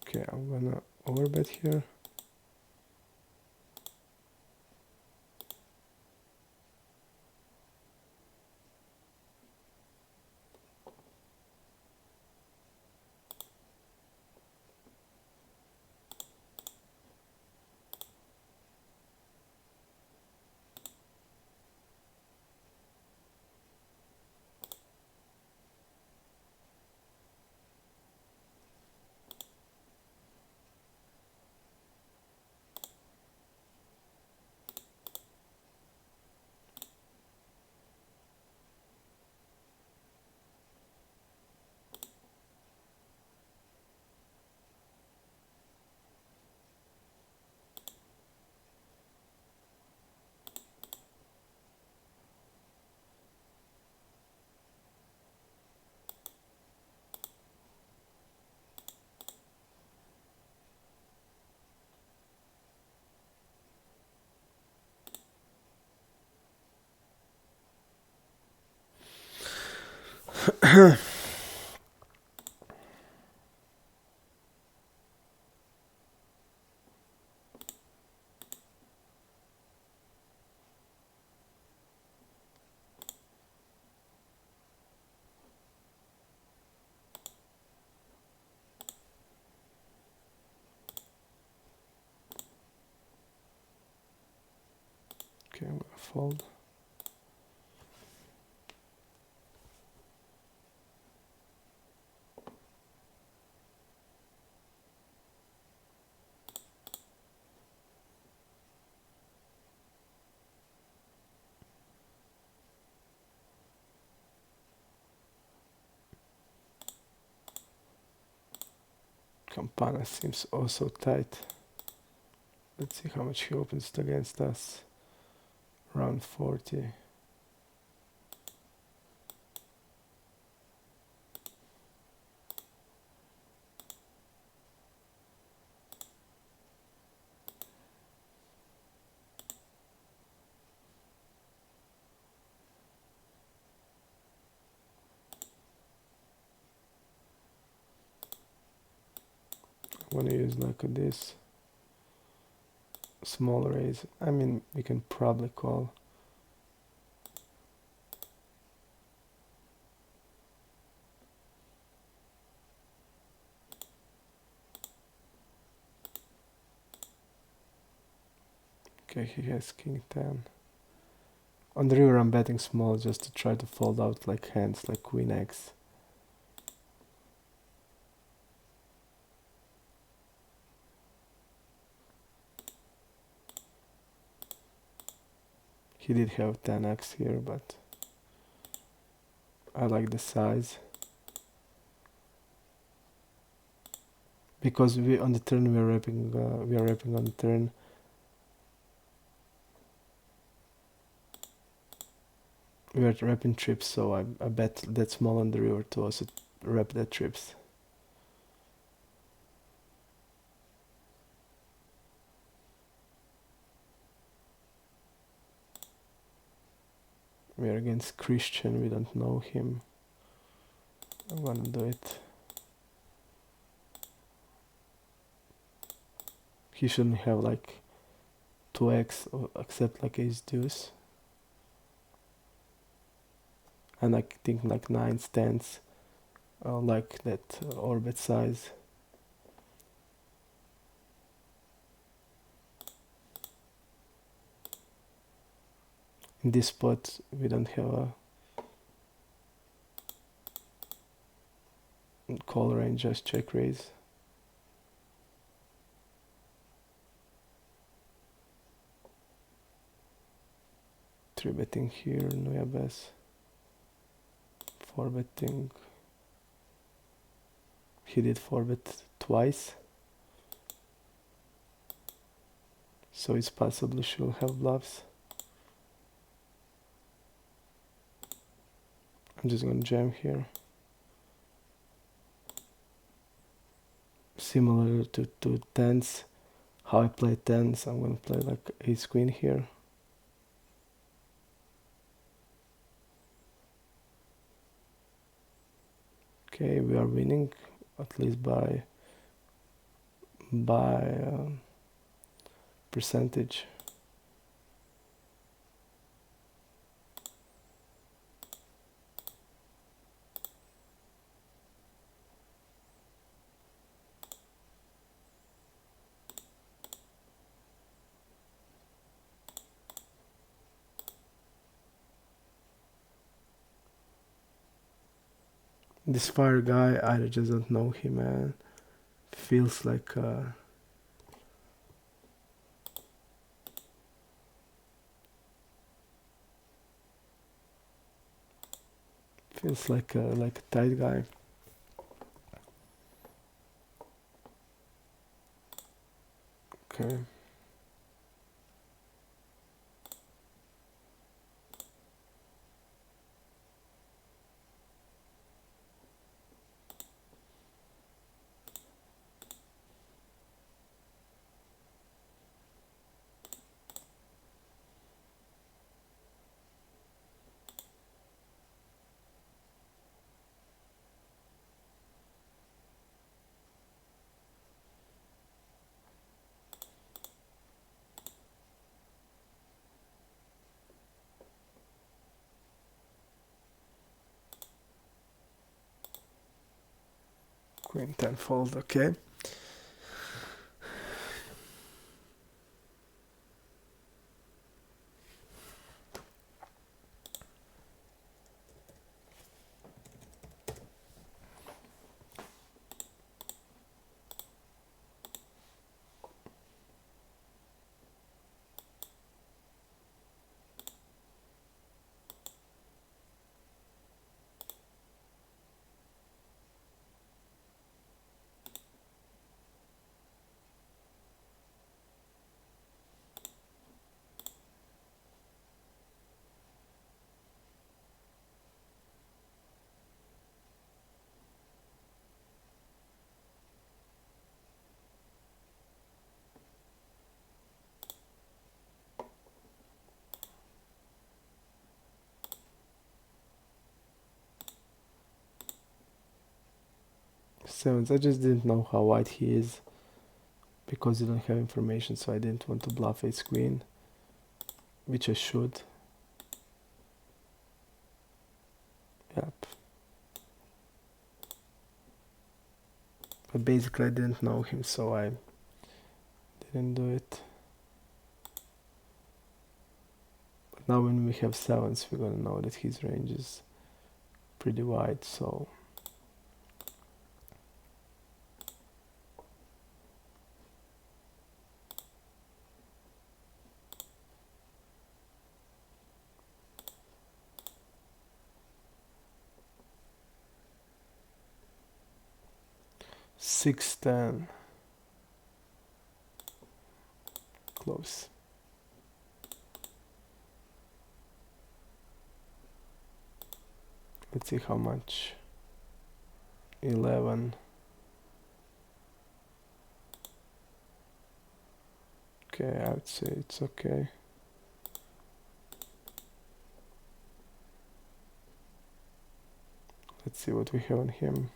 Okay, I'm gonna overbet here. Okay, I'm gonna fold. Campana seems also tight. Let's see how much he opens it against us. Around 40. I'm gonna use like this small raise. I mean, we can probably call. Okay, he has king 10. On the river I'm betting small just to try to fold out like hands like queen x. He did have 10x here, but I like the size. Because we on the turn we are wrapping on the turn. We are wrapping trips, so I bet that small on the river to also wrap that trips. We are against Christian, we don't know him. I'm gonna do it. he shouldn't have like 2x or except like ace deuce, and I think like 9 stands like that orbit size. In this spot we don't have a call range, just check raise. Three betting here, no best. Four betting. He did four bet twice, so it's possibly should have bluffs. I'm just gonna jam here. Similar to tens, how I play tens, I'm gonna play like ace queen here. Okay, we are winning at least by percentage. This fire guy, I just don't know him, man. Feels like like a tight guy. Okay. Queen 10 fold, okay. Sevens, I just didn't know how wide he is because you don't have information, so I didn't want to bluff ace queen, which I should. Yep. But basically I didn't know him, so I didn't do it. But now when we have sevens, we're gonna know that his range is pretty wide, so six ten. Close. Let's see how much. 11. Okay, I would say it's okay. Let's see what we have on him.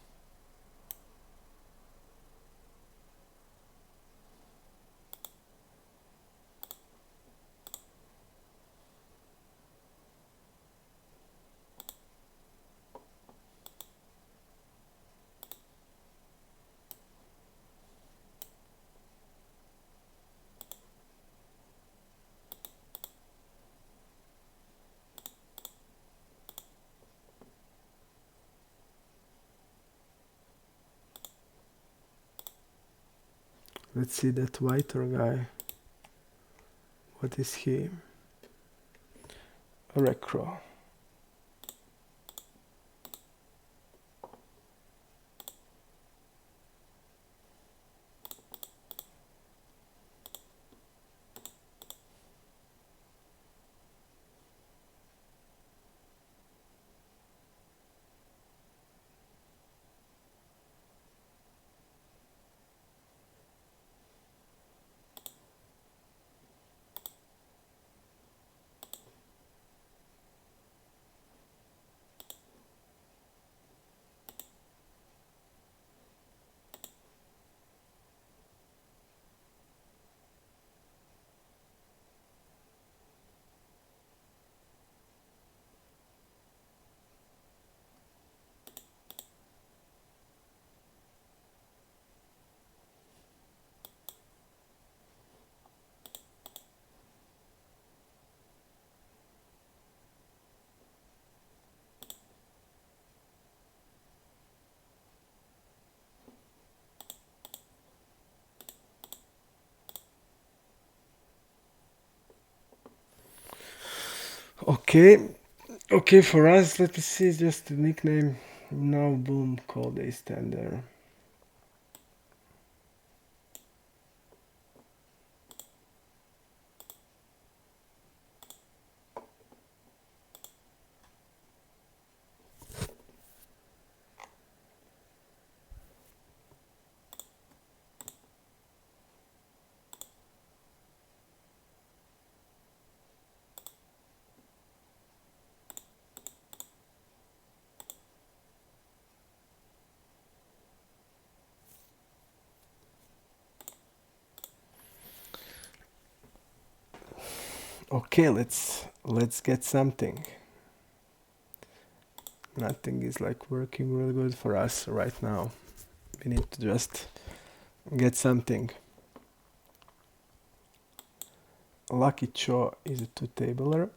Let's see that whiter guy. What is he? A recro. Okay, okay, for us, let me see, just the nickname. Now, boom, call they stand there. Okay, let's get something. Nothing is like working really good for us right now. We need to just get something. Lucky Cho is a two-tabler.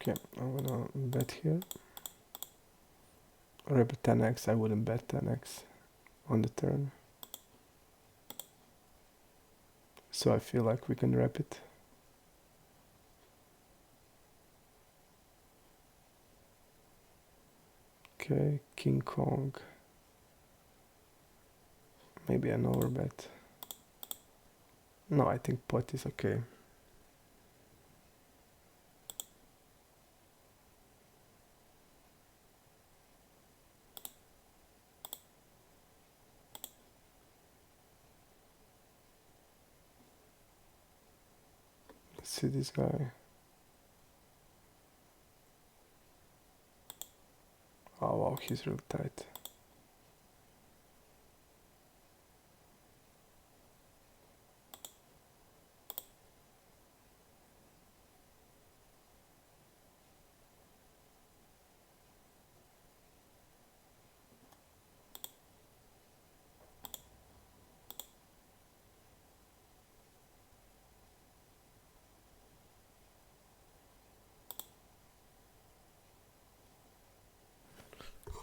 Okay, I'm gonna bet here. Rep 10x, I wouldn't bet 10x on the turn. So I feel like we can rep it. Okay, King Kong. Maybe an overbet. No, I think pot is okay. Let's see this guy. Oh wow, he's real tight.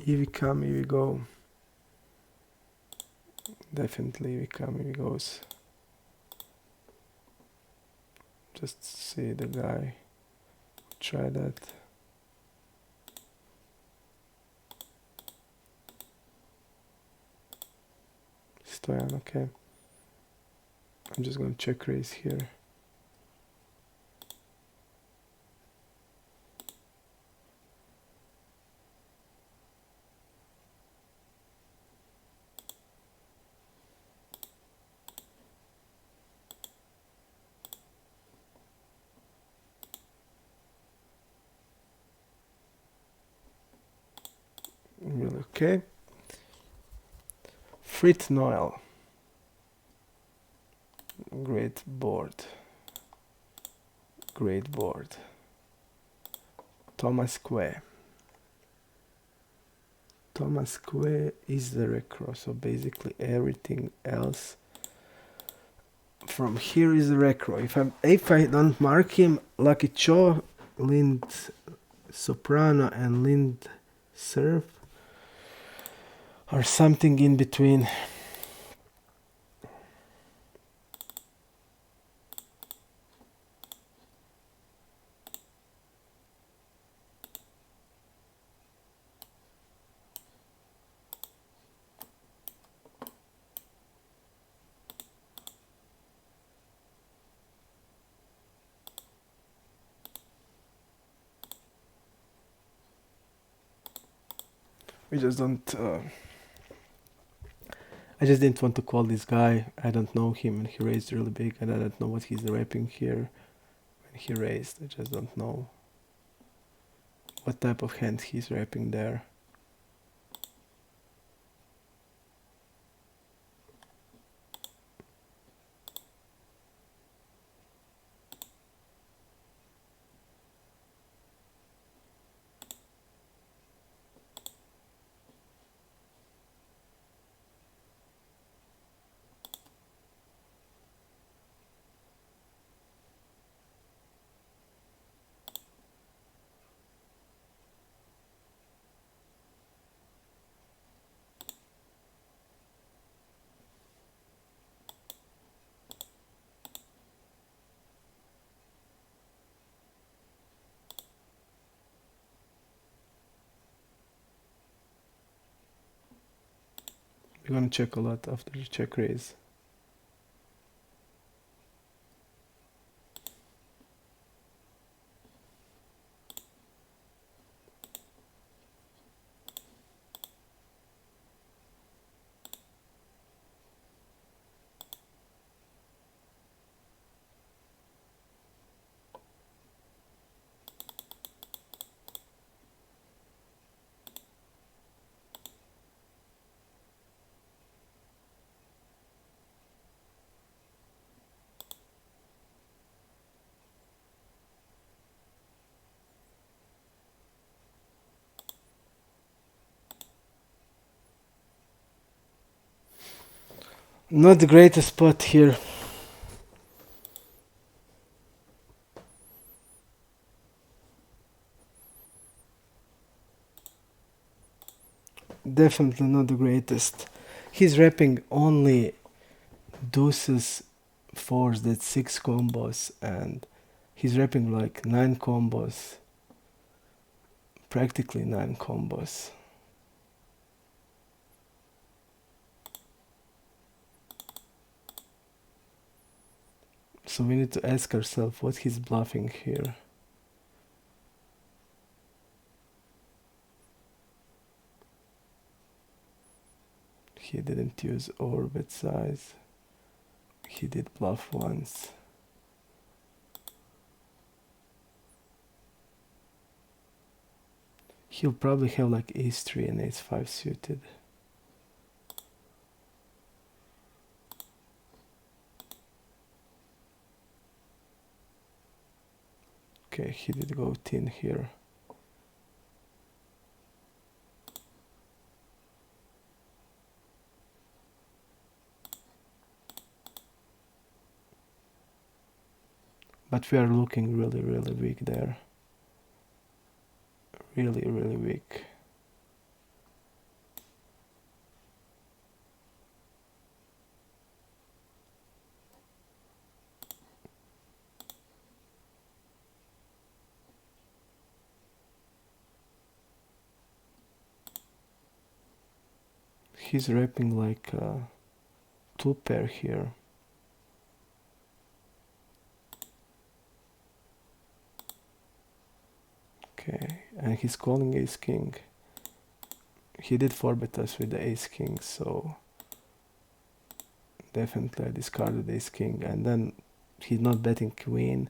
Here we come, here we go. Definitely here we come, here we goes. Just see the guy. Try that. Stoyan, okay. I'm just gonna check raise here. Really okay. Frit Noel. Great board. Great board. Thomas Que. Thomas Que is the recro, so basically everything else from here is the recro. If I don't mark him, Lucky Cho, Lind Soprano, and Lind Surf, or something in between. We just don't. I just didn't want to call this guy. I don't know him, and he raised really big, and I don't know what he's rapping here. When he raised, I just don't know what type of hand he's rapping there. We're gonna check a lot after the check raise. Not the greatest spot here. Definitely not the greatest. He's rapping only deuces, fours, that's 6 combos, and he's rapping like 9 combos. Practically 9 combos. So we need to ask ourselves what he's bluffing here. He didn't use overbet size. He did bluff once. He'll probably have like ace 3 and ace 5 suited. Okay, he did go thin here. But we are looking really, really weak there. Really, really weak. He's rapping like a 2 pair here. Okay, and he's calling ace king. He did 4-bet us with the ace king, so definitely I discarded ace king. And then he's not betting queen.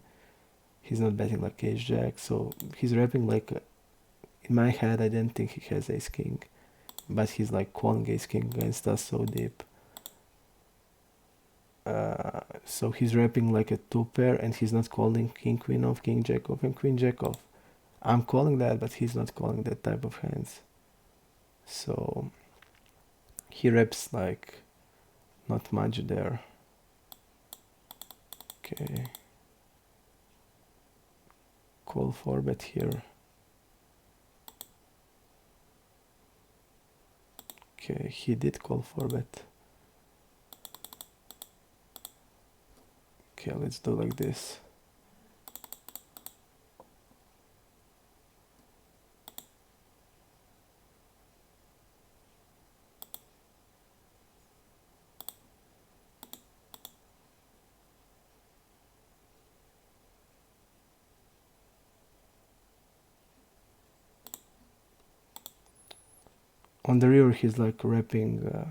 He's not betting like ace jack, so he's rapping like in my head I didn't think he has ace king, but he's like calling ace king against us so deep. So he's rapping like a 2 pair, and he's not calling king queen off, king jack off, and queen jack off. I'm calling that, but he's not calling that type of hands. So he reps like not much there. Okay. Call for bet here. Okay, he did call for bet. Okay, let's do like this. On the river, he's like wrapping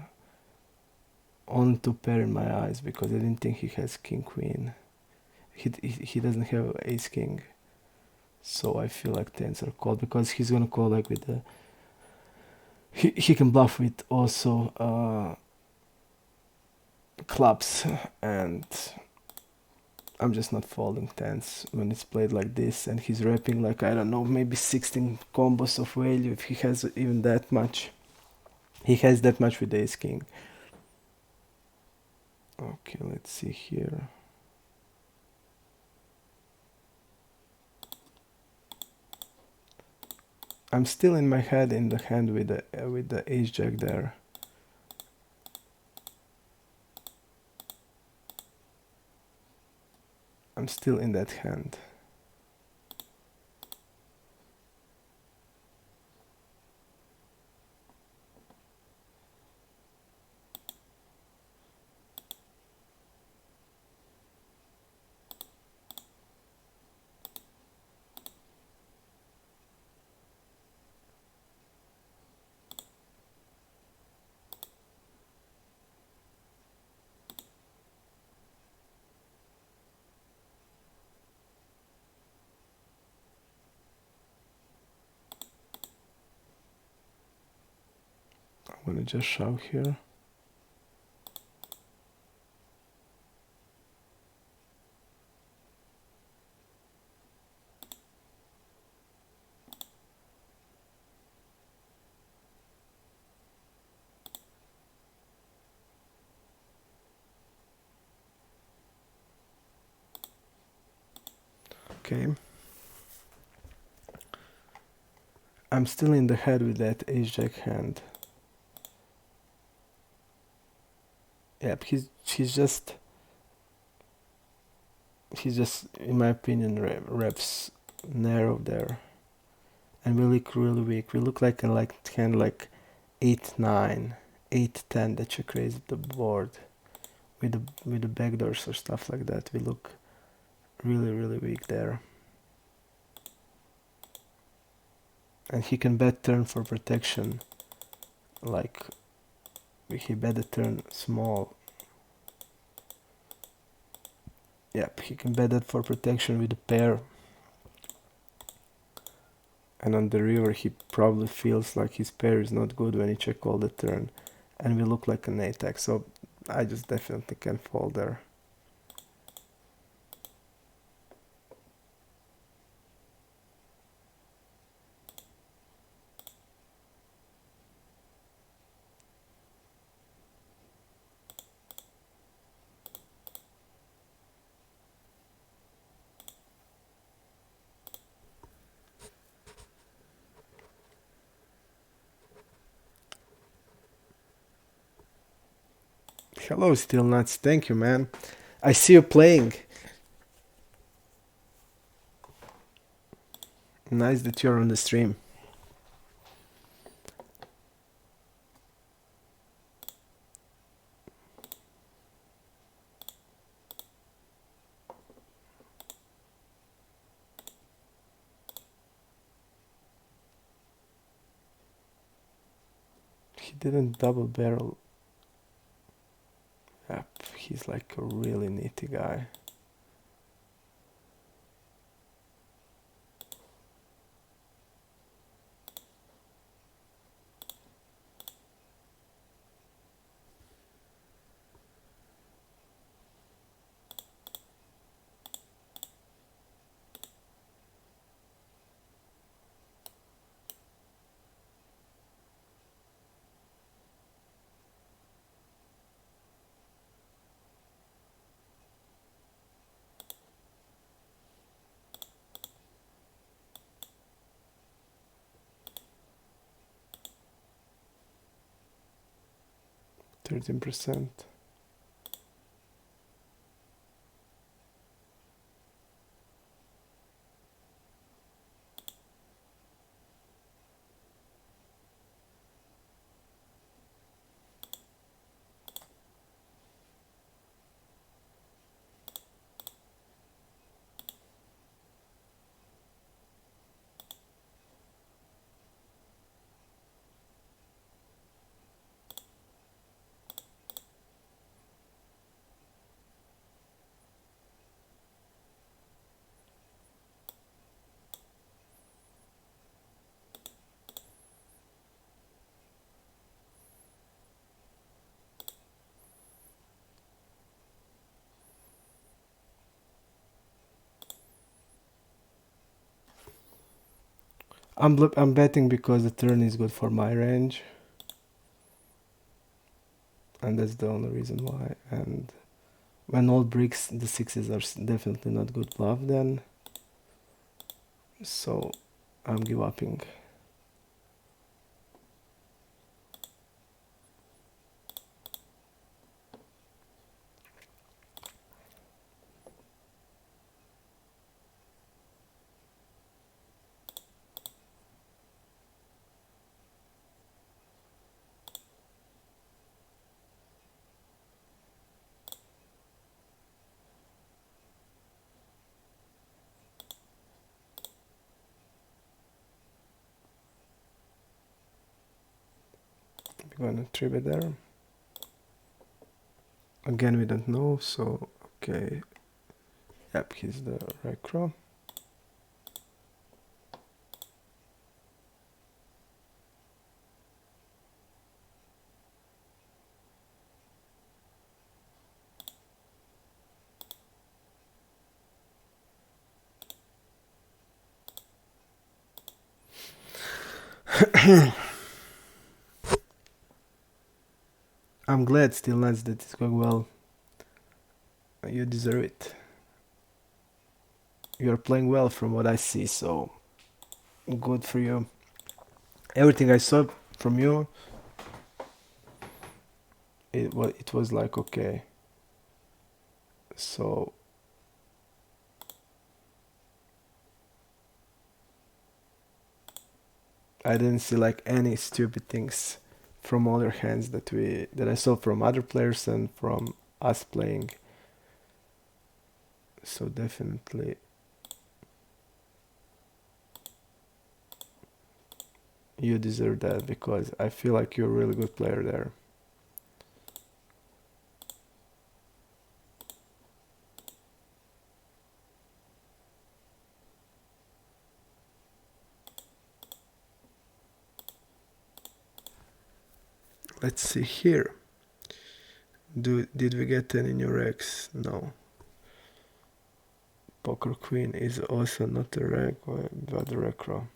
on to pair in my eyes because I didn't think he has king queen. He doesn't have ace king, so I feel like tens are called because he's gonna call like with the. He can bluff with also clubs, and I'm just not folding tens when it's played like this, and he's wrapping like I don't know, maybe 16 combos of value if he has even that much. He has that much with ace king. Okay, let's see here. I'm still in my head in the hand with the ace jack there. I'm still in that hand. I'm gonna just shove here. Okay. I'm still in the head with that ace jack hand. Yep, he's just in my opinion reps narrow there, and we look really weak. We look like a hand like 8-9, 8-10 that you raise the board with the backdoors or stuff like that. We look really weak there. And he can bet turn for protection, like he bet the turn small. Yep, he can bet that for protection with a pair. And on the river he probably feels like his pair is not good when he check all the turn. And we look like an attack, so I just definitely can fold there. Hello, Steel Nuts. Thank you, man. I see you playing. Nice that you're on the stream. He didn't double barrel. Yep, he's like a really nitty guy. 13%. I'm betting because the turn is good for my range, and that's the only reason why. And when all bricks, the sixes are definitely not good bluff then, so I'm give upping. We're gonna three bet there. Again, we don't know, so okay. Yep, he's the recro. I'm glad still nuts that it's going well. You deserve it. You're playing well from what I see, so good for you. Everything I saw from you, it was like okay. So I didn't see like any stupid things from other hands that I saw from other players and from us playing. So definitely you deserve that because I feel like you're a really good player there. Let's see here. Did we get any new Rex? No. Poker Queen is also not a reg, but a recro.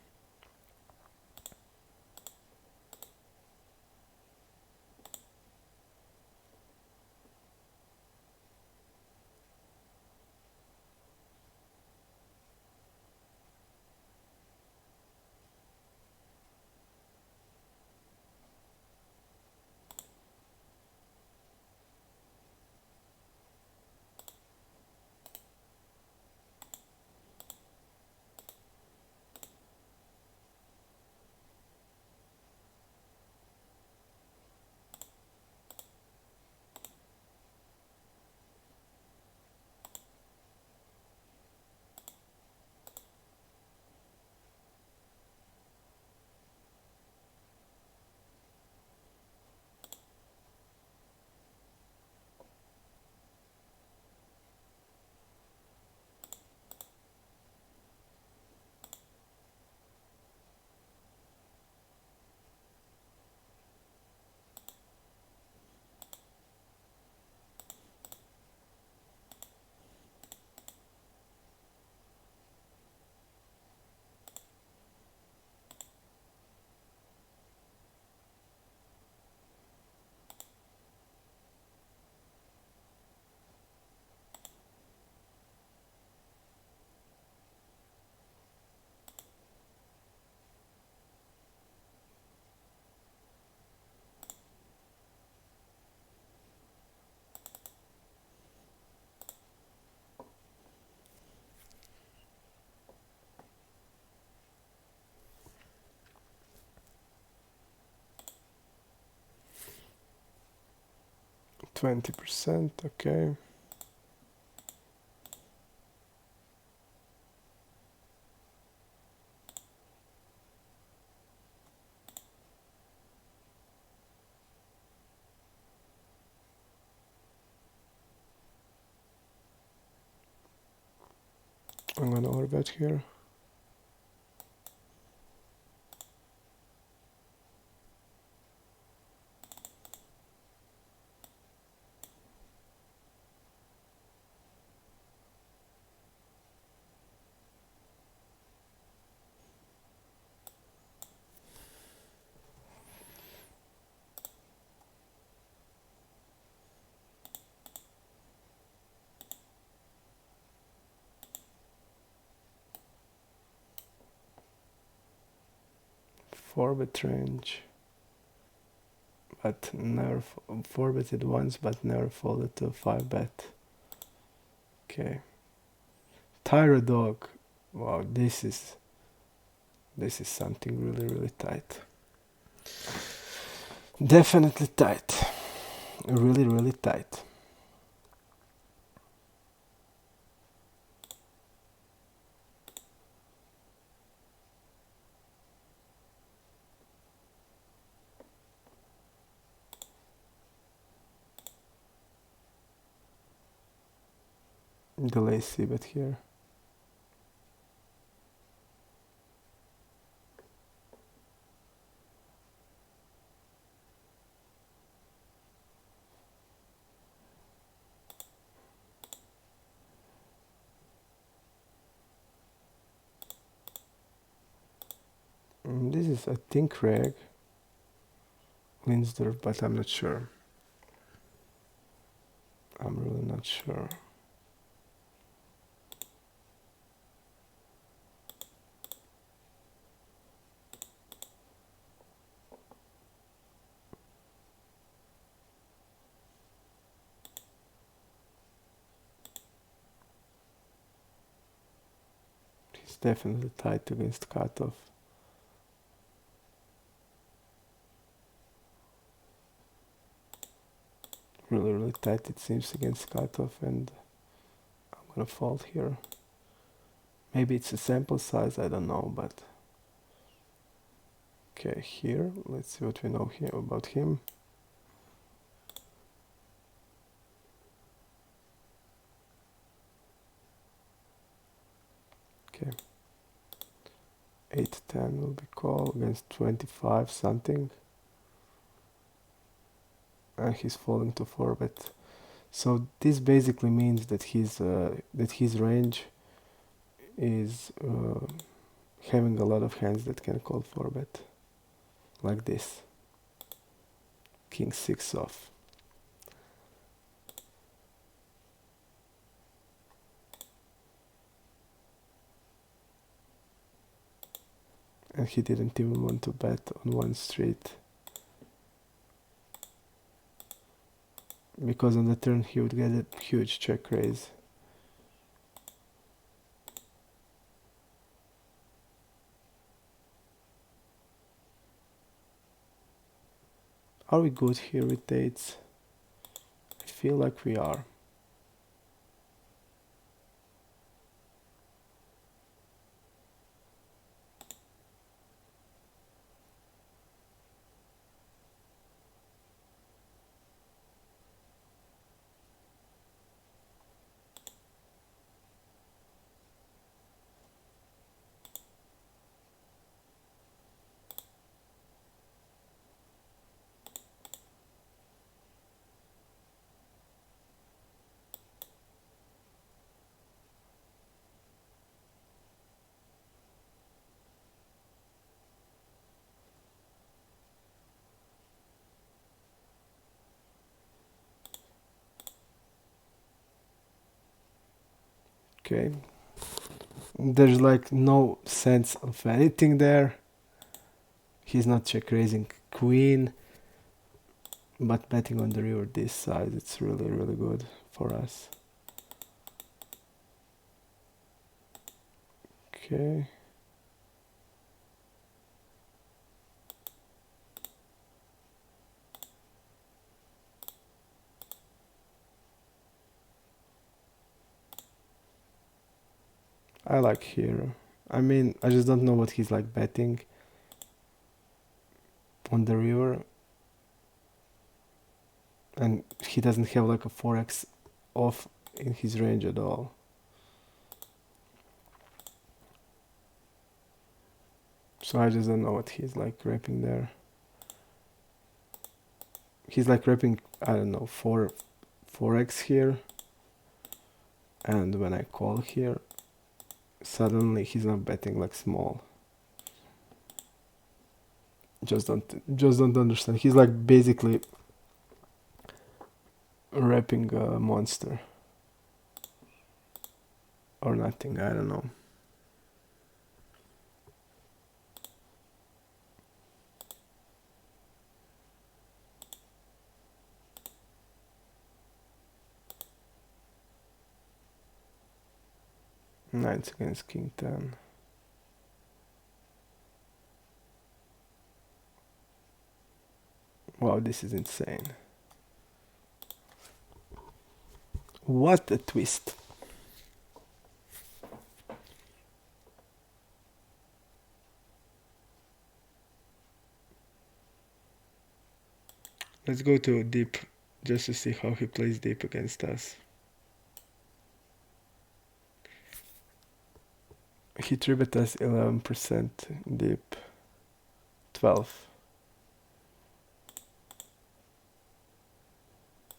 20%, okay. I'm gonna overbet here. Four bet range, but never four betted once, but never folded to five bet. Okay. Tyro dog. Wow, this is something really tight. Definitely tight. Really tight. Delay C bet here. This is, I think, reg Linsdorf, but I'm not sure. I'm really not sure. He's definitely tight against cutoff. Really tight it seems against cutoff, and I'm gonna fold here. Maybe it's a sample size, I don't know, but okay, here, let's see what we know here about him. Okay, 8-10 will be call against 25 something, and he's falling to 4 bet. So this basically means that his range is having a lot of hands that can call 4 bet, like this. King 6 off. And he didn't even want to bet on one street, because on the turn he would get a huge check raise. Are we good here with dates? I feel like we are. Okay. There's like no sense of anything there. He's not check raising queen, but betting on the river this side, it's really good for us. Okay. I like here. I mean, I just don't know what he's like betting on the river, and he doesn't have like a 4x off in his range at all. So I just don't know what he's like repping there. He's like repping, I don't know, 4x here, and when I call here, suddenly he's not betting like small. Just don't understand. He's like basically repping a monster or nothing. I don't know. Knights against King 10. Wow, this is insane. What a twist. Let's go to deep just to see how he plays deep against us. He 3-bet us 11% deep. 12.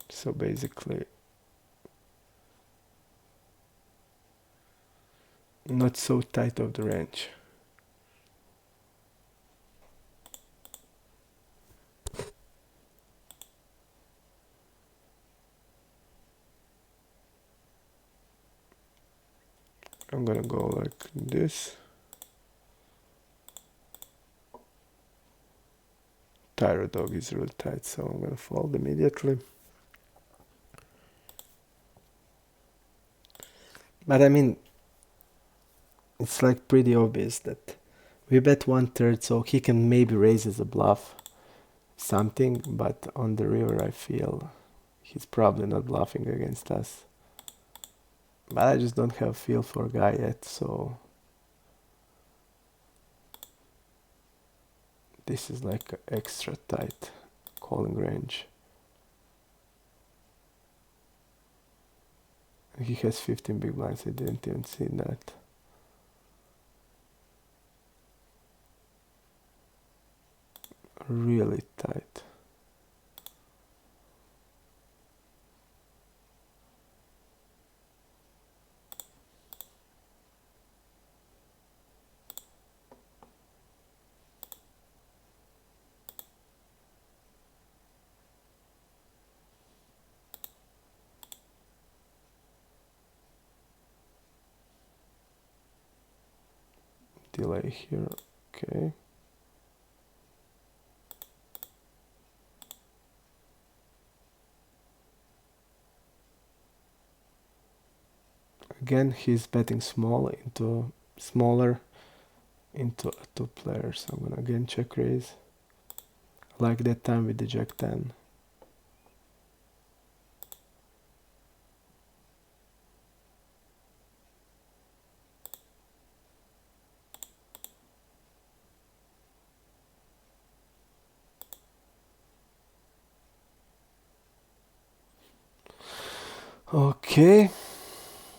So basically not so tight of the range. I'm gonna go like this. Tyro dog is really tight, so I'm gonna fold immediately. But I mean, it's like pretty obvious that we bet 1/3, so he can maybe raise as a bluff something, but on the river I feel he's probably not bluffing against us. But I just don't have feel for a guy yet, so this is like an extra tight calling range. He has 15 big blinds, I didn't even see that. Really tight. Delay here, okay. Again, he's betting small into smaller into a 2 player, so I'm gonna again check raise. Like that time with the Jack 10. Okay,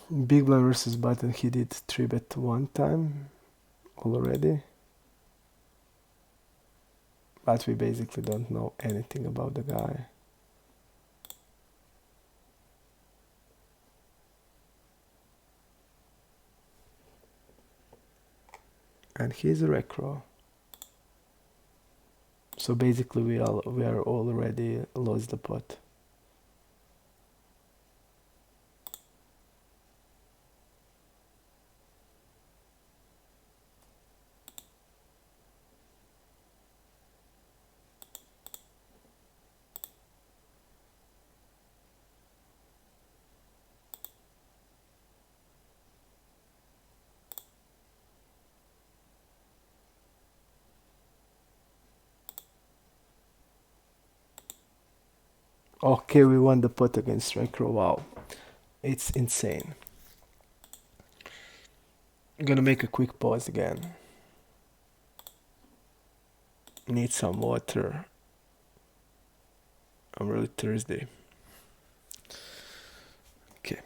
big blind versus button. He did 3-bet one time already, but we basically don't know anything about the guy. And he's a recro. So basically we are already lost the pot. Okay, we won the pot against recro. Wow, it's insane. I'm gonna make a quick pause again. Need some water. I'm really thirsty. Okay.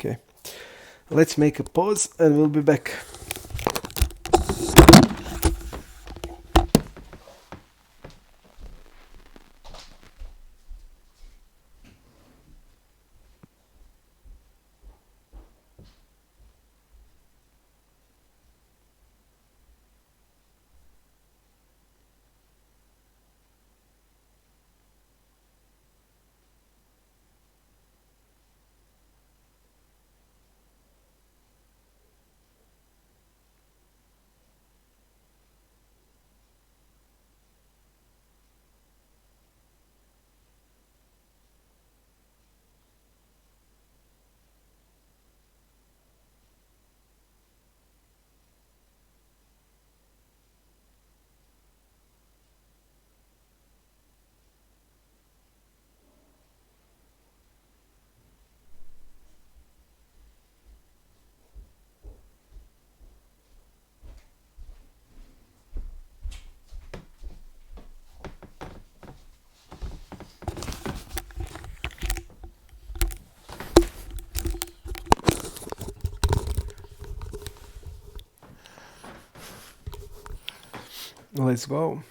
Okay. Let's make a pause and we'll be back. Let's go.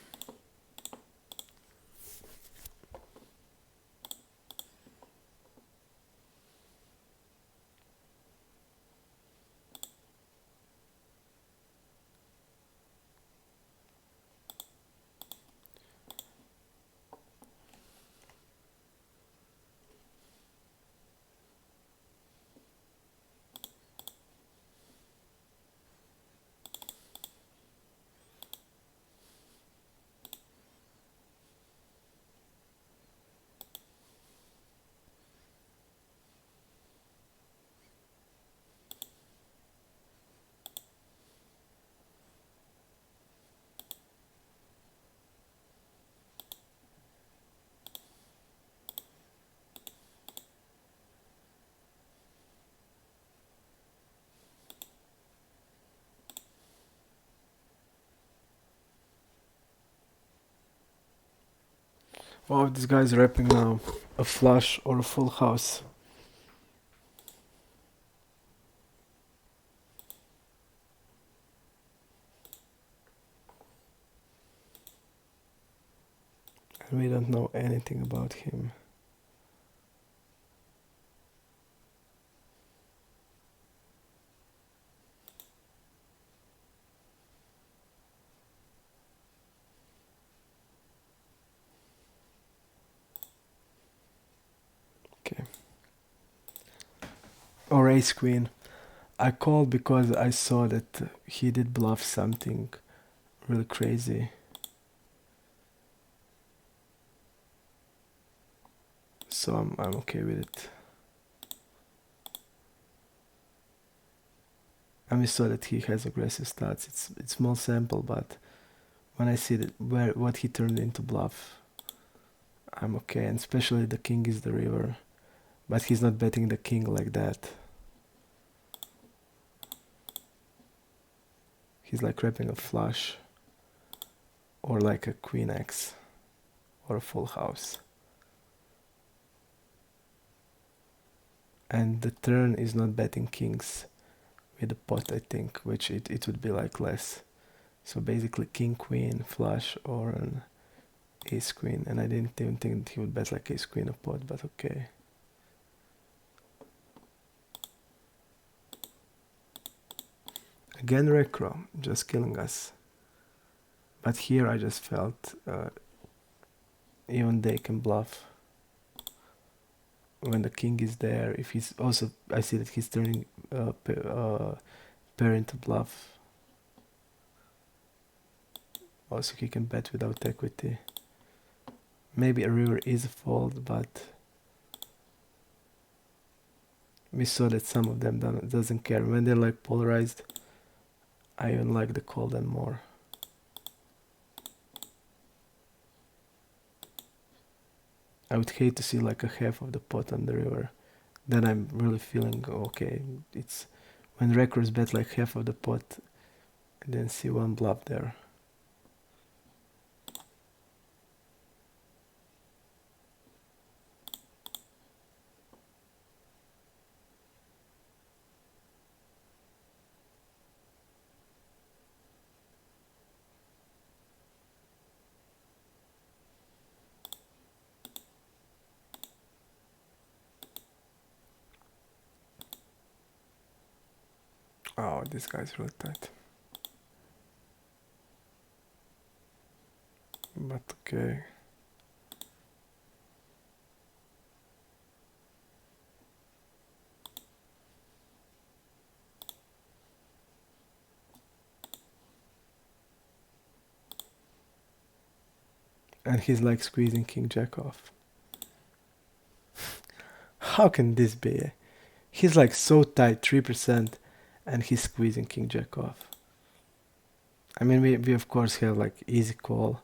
Wow, this guy's rapping now. A flush or a full house. And we don't know anything about him. Okay. Or ace queen. I called because I saw that he did bluff something really crazy. So I'm okay with it. And we saw that he has aggressive stats. It's small sample, but when I see that what he turned into bluff, I'm okay. And especially the king is the river, but he's not betting the king like that. He's like wrapping a flush, or like a queen X, or a full house. And the turn is not betting kings with the pot, I think, which it would be like less. So basically king queen flush or an ace queen, and I didn't even think that he would bet like ace queen a pot, but okay. Again recro, just killing us. But here I just felt even they can bluff. When the king is there, if he's also, I see that he's turning pair into bluff. Also, he can bet without equity. Maybe a river is a fold, but we saw that some of them doesn't care. When they're like polarized, I even like the call them more. I would hate to see like a half of the pot on the river. Then I'm really feeling okay. It's when records bet like half of the pot and then see one bluff there. Oh, this guy's really tight. But okay. And he's like squeezing king jack off. How can this be? He's like so tight, 3%, and he's squeezing king jack off. I mean, we of course have like easy call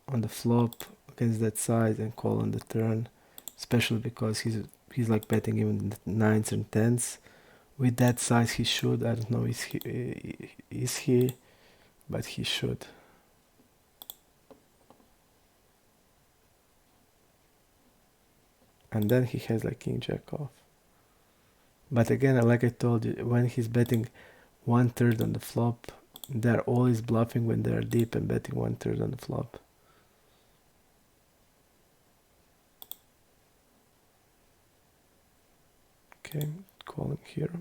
on the flop against that size and call on the turn, especially because he's like betting even the nines and tens. With that size, he should. I don't know is he, but he should. And then he has like king jack off. But again, like I told you, when he's betting 1/3 on the flop, they're always bluffing when they're deep and betting 1/3 on the flop. Okay, calling here.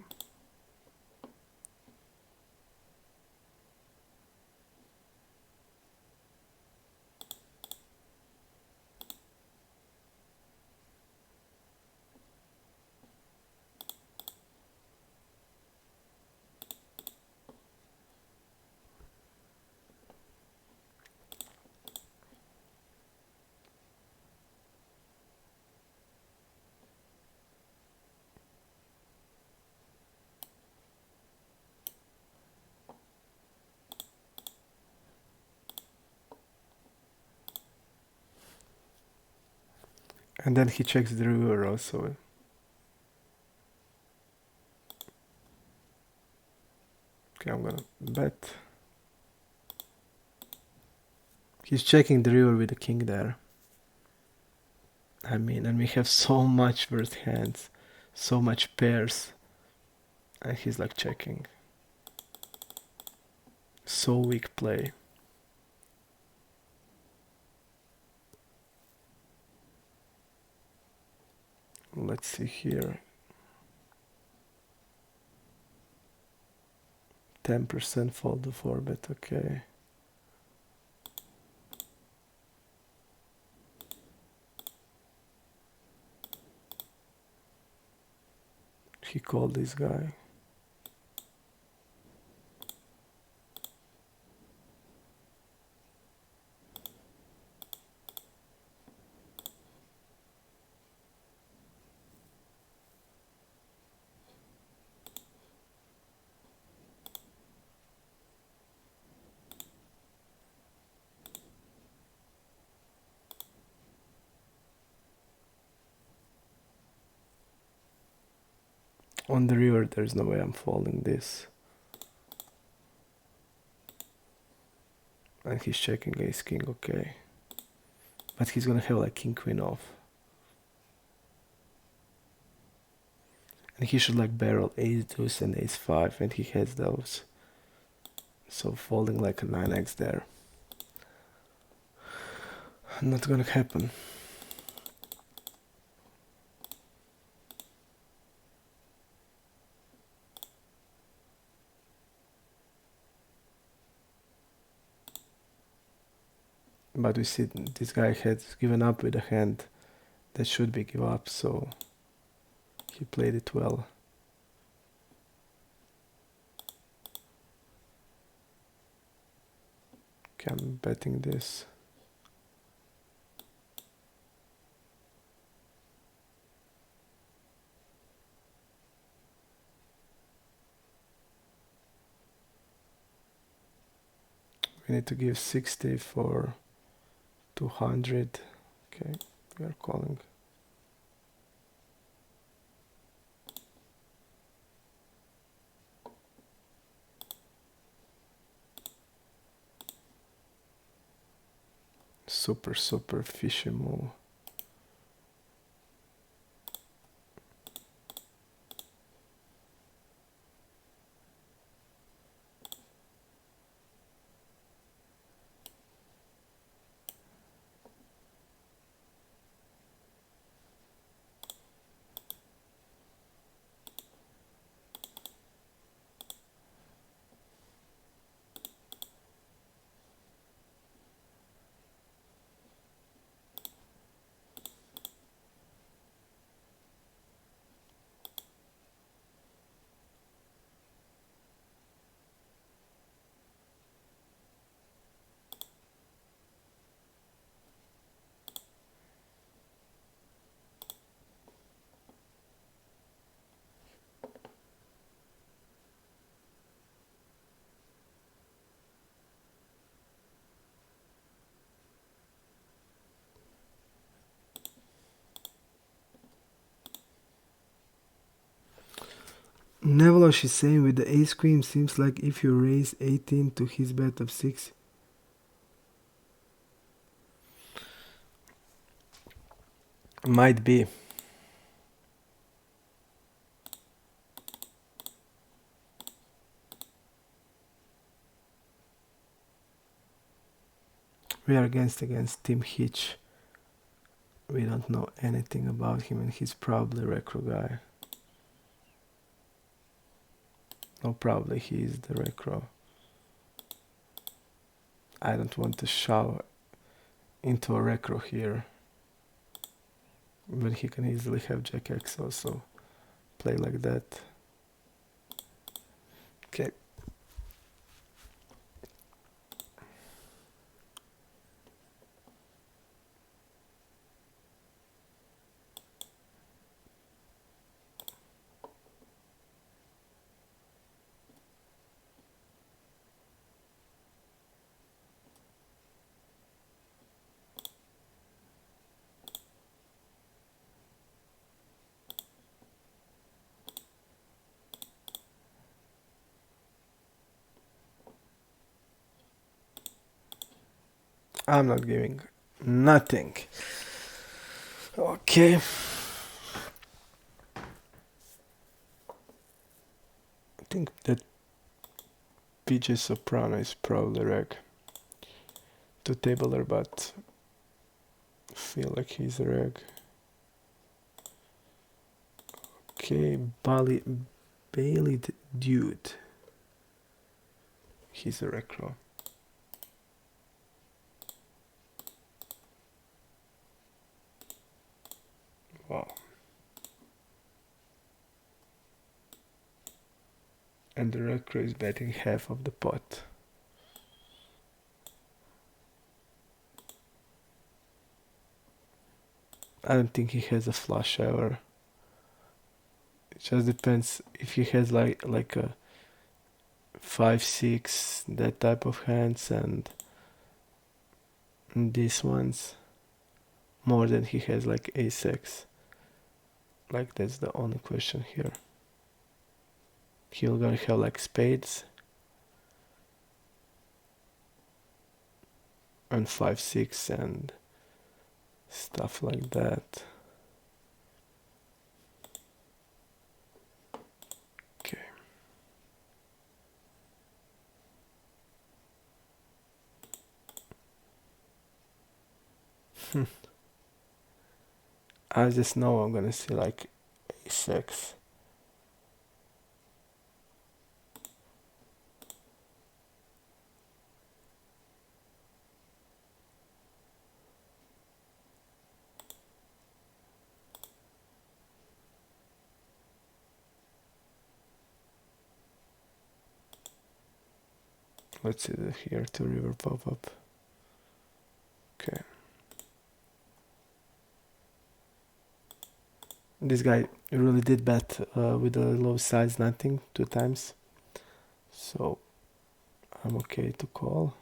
And then he checks the river also. Okay, I'm gonna bet. He's checking the river with the king there. I mean, and we have so much worse hands, so much pairs. And he's like checking. So weak play. Let's see here. 10% fold to 4-bet, okay. He called this guy. On the river, there's no way I'm folding this. And he's checking ace king, okay. But he's gonna have like king queen off. And he should like barrel ace deuce and ace 5, and he has those. So folding like a 9x there. Not gonna happen. But we see this guy has given up with a hand that should be give up, so he played it well. Okay, I'm betting this. We need to give 60 for 200. Okay, we are calling. Super, super fishy move. Nevlosh is saying with the ace queen, seems like if you raise 18 to his bet of 6. Might be. We are against Tim Hitch. We don't know anything about him and he's probably a recro guy. No, probably he is the recro. I don't want to shove into a recro here. But he can easily have Jack X also. Play like that. Okay. I'm not giving nothing. Okay. I think that PJ Soprano is probably reg. To tabler, but feel like he's a reg. Okay, Bailey Dude. He's a recro. Wow. And the recro is betting half of the pot. I don't think he has a flush ever. It just depends if he has like a 5-6, that type of hands, and these ones more than he has like ace-x. Like that's the only question here. He'll gonna have like spades and 5-6 and stuff like that. Okay. I just know I'm gonna see like ace-x. Let's see here to river pop up. Okay. This guy really did bet with a low size nothing 2 times. So I'm okay to call.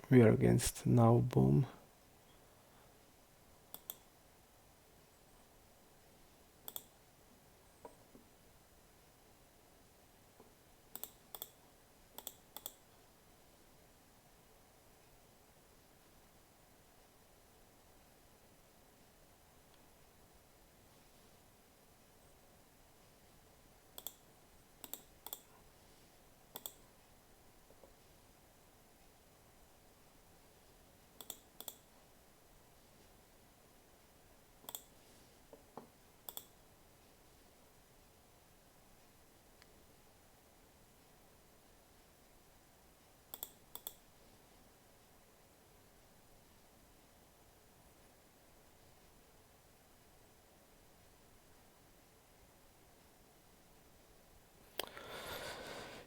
We are against now boom.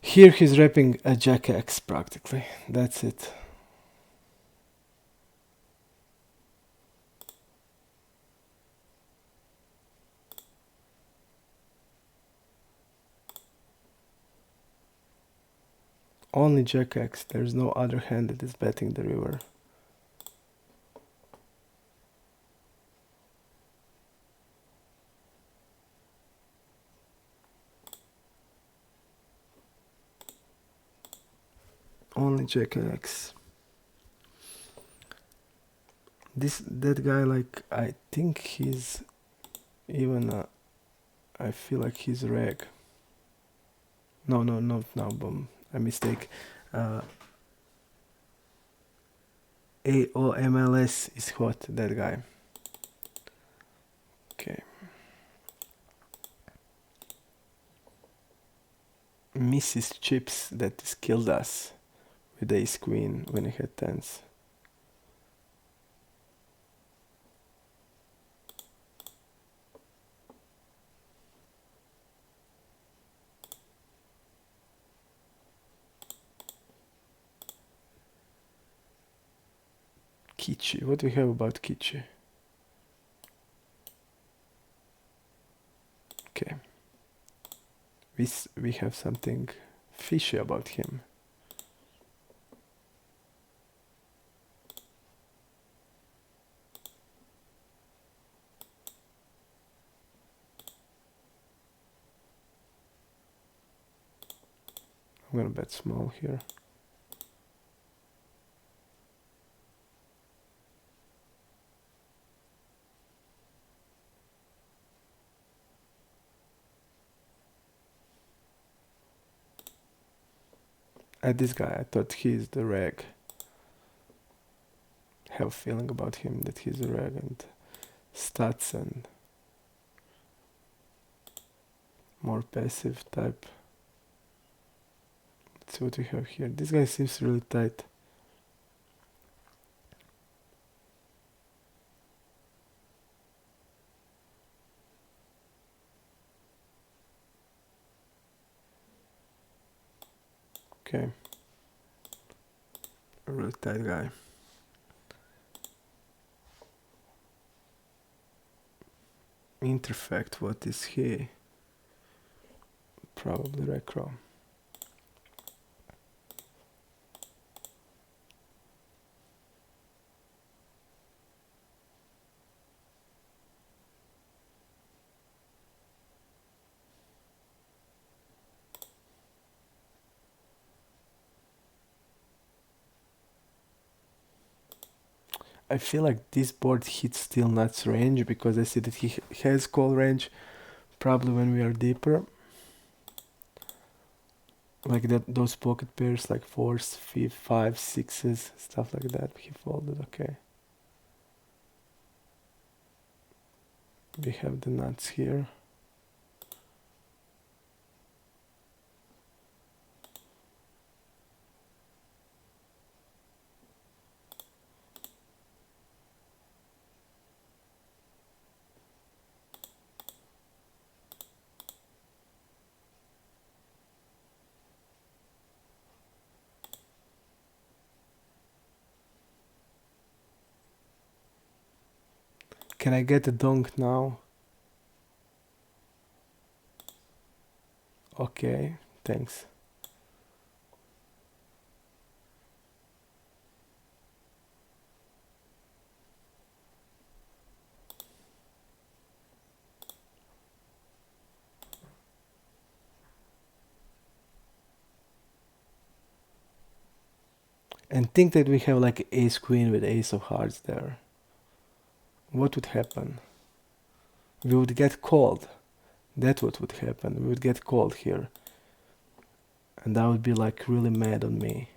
Here he's wrapping a jack X practically. That's it. Only jack X. There's no other hand that is betting the river. Only jack X. That guy, like, I think he's even I feel like he's reg. No, boom. A mistake. AOMLS is hot, that guy. Okay. Mrs. Chips that is killed us with ace queen when he had tens. Kichi. What do we have about Kichi? Okay. We have something fishy about him. I'm gonna bet small here. This guy, I thought he's the reg. Have a feeling about him that he's a reg and stats and more passive type. Let's see what we have here. This guy seems really tight. Okay. A really tight guy. Interfact, what is he? Probably Recro. I feel like this board hits still nuts range because I see that he has call range probably when we are deeper. Like that, those pocket pairs like fours, five, sixes, stuff like that. He folded. Okay. We have the nuts here. Can I get a donk now? Okay, thanks. And think that we have like ace queen with ace of hearts there. What would happen? We would get called. That's what would happen. We would get called here. And that would be like really mad on me.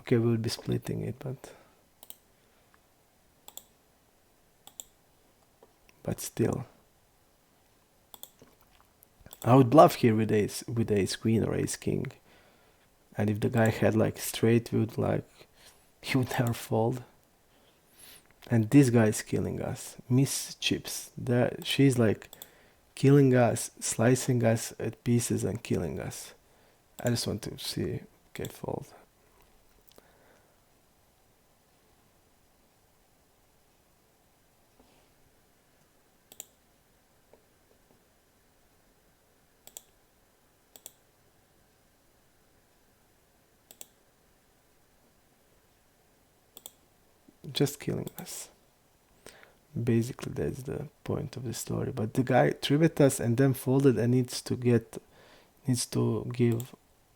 Okay, we would be splitting it, but still. I would bluff here with ace queen or ace king. And if the guy had like straight, we would like he would never fold. And this guy is killing us. Miss Chips. She's like killing us, slicing us at pieces and killing us. I just want to see. Okay, fold. Just killing us. Basically, that's the point of the story. But the guy trivet us and then folded and needs to give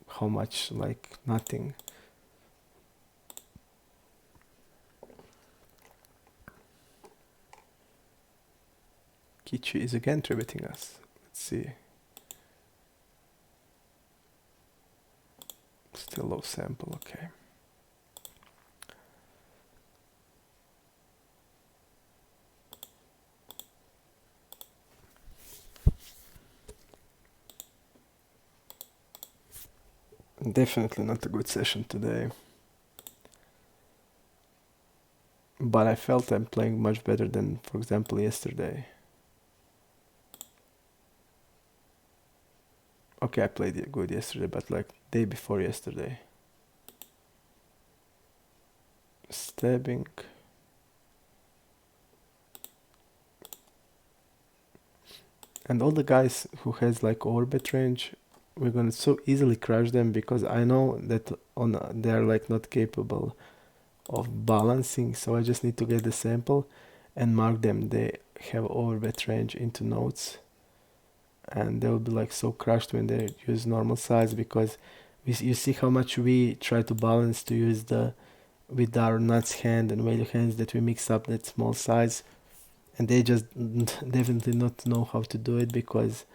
how much? Like nothing. Kichi is again triveting us. Let's see. Still low sample, okay. Definitely not a good session today. But I felt I'm playing much better than, for example, yesterday. Okay, I played it good yesterday, but like day before yesterday. Stabbing. And all the guys who has like overbet range, we're gonna so easily crush them because I know that they're like not capable of balancing, so I just need to get the sample and mark them. They have overbet range into notes, and they'll be like so crushed when they use normal size because you see how much we try to balance to use with our nuts hand and value hands that we mix up that small size, and they just definitely not know how to do it because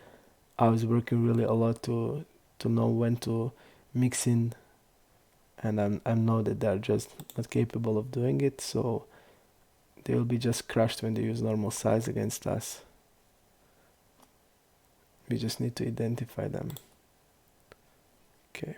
I was working really a lot to know when to mix in, and I know that they're just not capable of doing it, so they will be just crushed when they use normal size against us. We just need to identify them. Okay.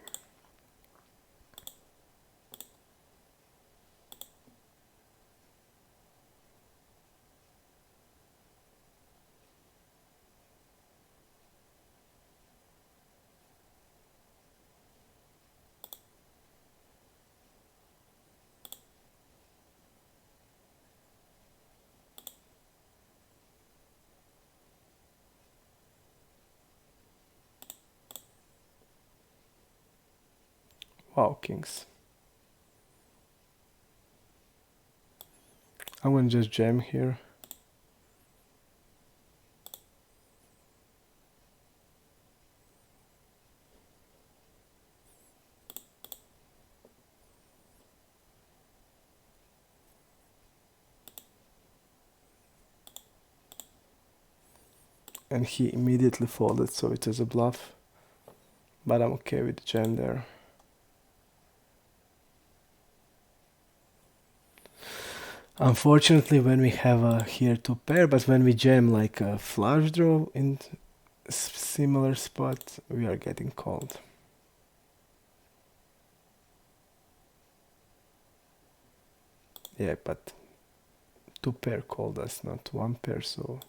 Wow, kings. I'm gonna just jam here. and he immediately folded, so it was a bluff. But I'm okay with the jam there. Unfortunately, when we have here two pair, but when we jam like a flush draw in similar spot, we are getting called. Yeah, but two pair called us, not one pair, so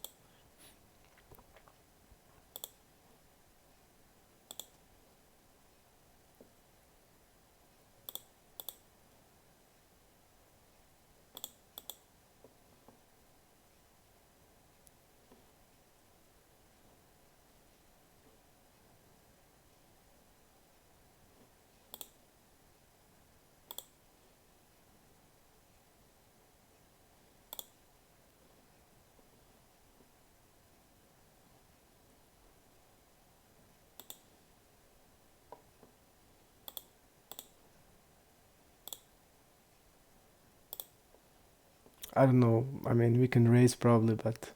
I don't know. I mean, we can raise probably, but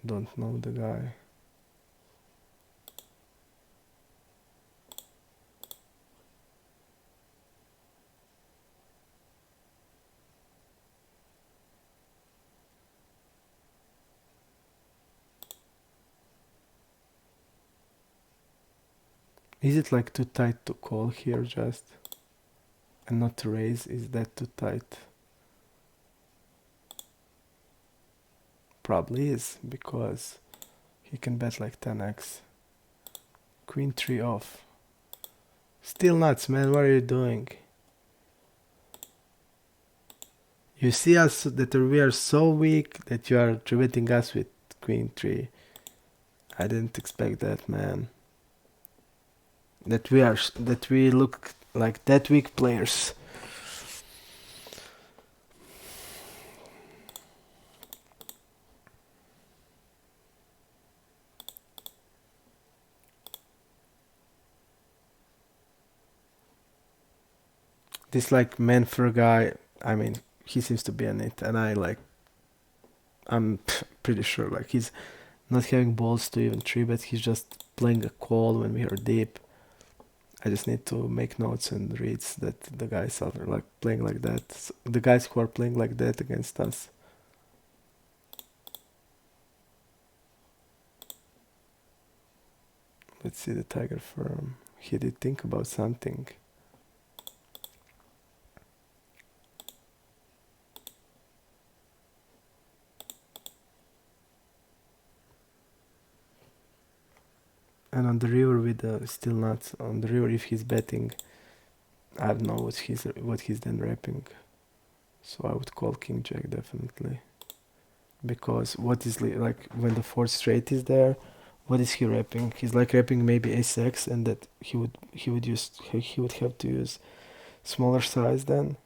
don't know the guy. Is it like too tight to call here just and not to raise? Is that too tight? Probably is, because he can bet like 10x. Queen 3 off. Still nuts, man. What are you doing? You see us that we are so weak that you are treating us with Queen 3. I didn't expect that, man. That we look like that weak players. This like Manfer guy, I mean, he seems to be in it, and I'm pretty sure like he's not having balls to even 3-bet. He's just playing a call when we are deep. I just need to make notes and reads that the guys are like playing like that. The guys who are playing like that against us. Let's see the Tiger Firm. He did think about something. And on the river with still not on the river, if he's betting, I don't know what he's then wrapping. So I would call King Jack definitely. Because what is like when the fourth straight is there, what is he wrapping? He's like wrapping maybe ace x, and that he would have to use smaller size then.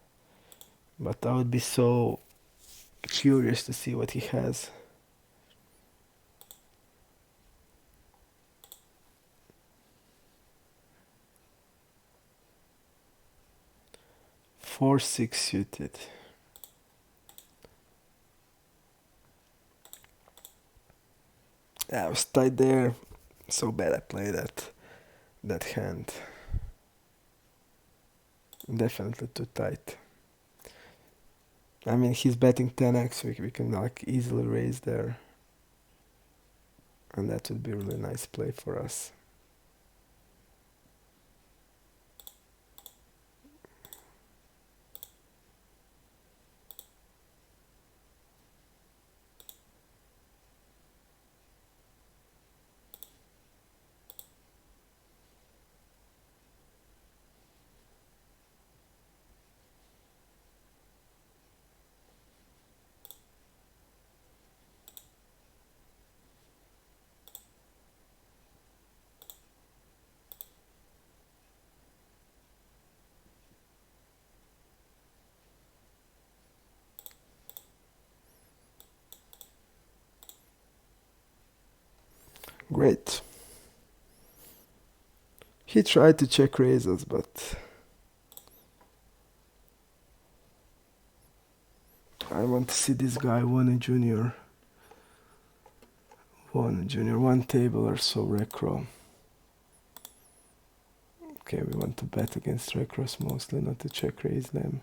But I would be so curious to see what he has. 4-6 suited. Yeah, I was tight there. So bad I played that hand. Definitely too tight. I mean, he's betting 10x. We can like easily raise there, and that would be a really nice play for us. Great. He tried to check raises, but I want to see this guy, Wone Jr. Opponent junior 1 table or so recro. Okay, we want to bet against recros mostly, not to check raise them.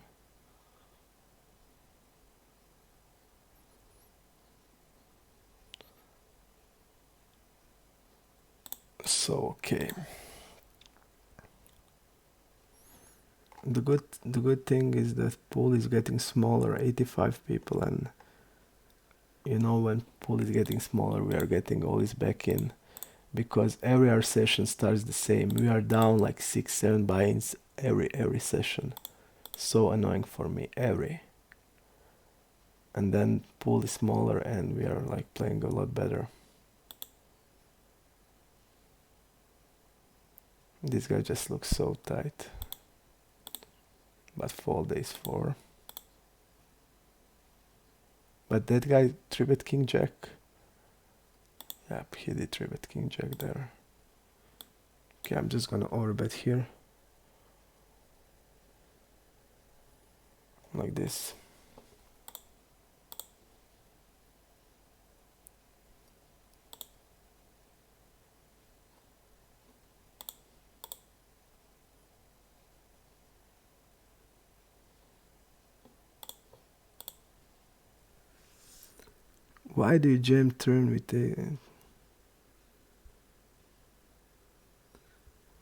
So okay. The good thing is that pool is getting smaller, 85 people, and you know when pool is getting smaller we are getting always back in because every our session starts the same. We are down like 6-7 buy-ins every session. So annoying for me, every. And then pool is smaller and we are like playing a lot better. This guy just looks so tight. But fold ace 4. But that guy 3-bet king jack. Yep, he did 3-bet king jack there. Okay, I'm just gonna overbet here. Like this. Why do you jam turn with a...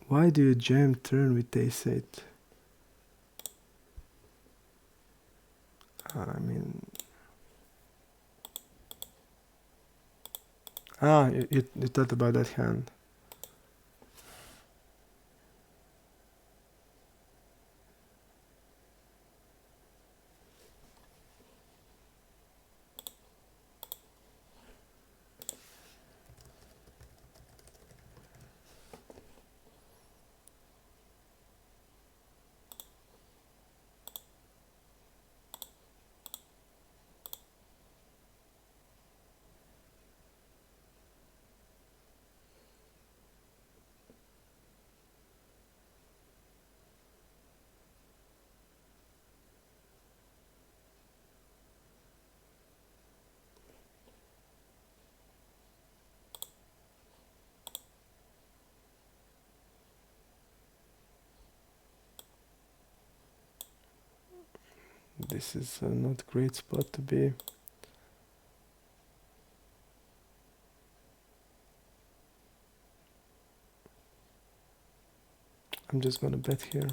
Why do you jam turn with ace 8? I mean... Ah, you thought about that hand. This is not great spot to be. I'm just gonna bet here.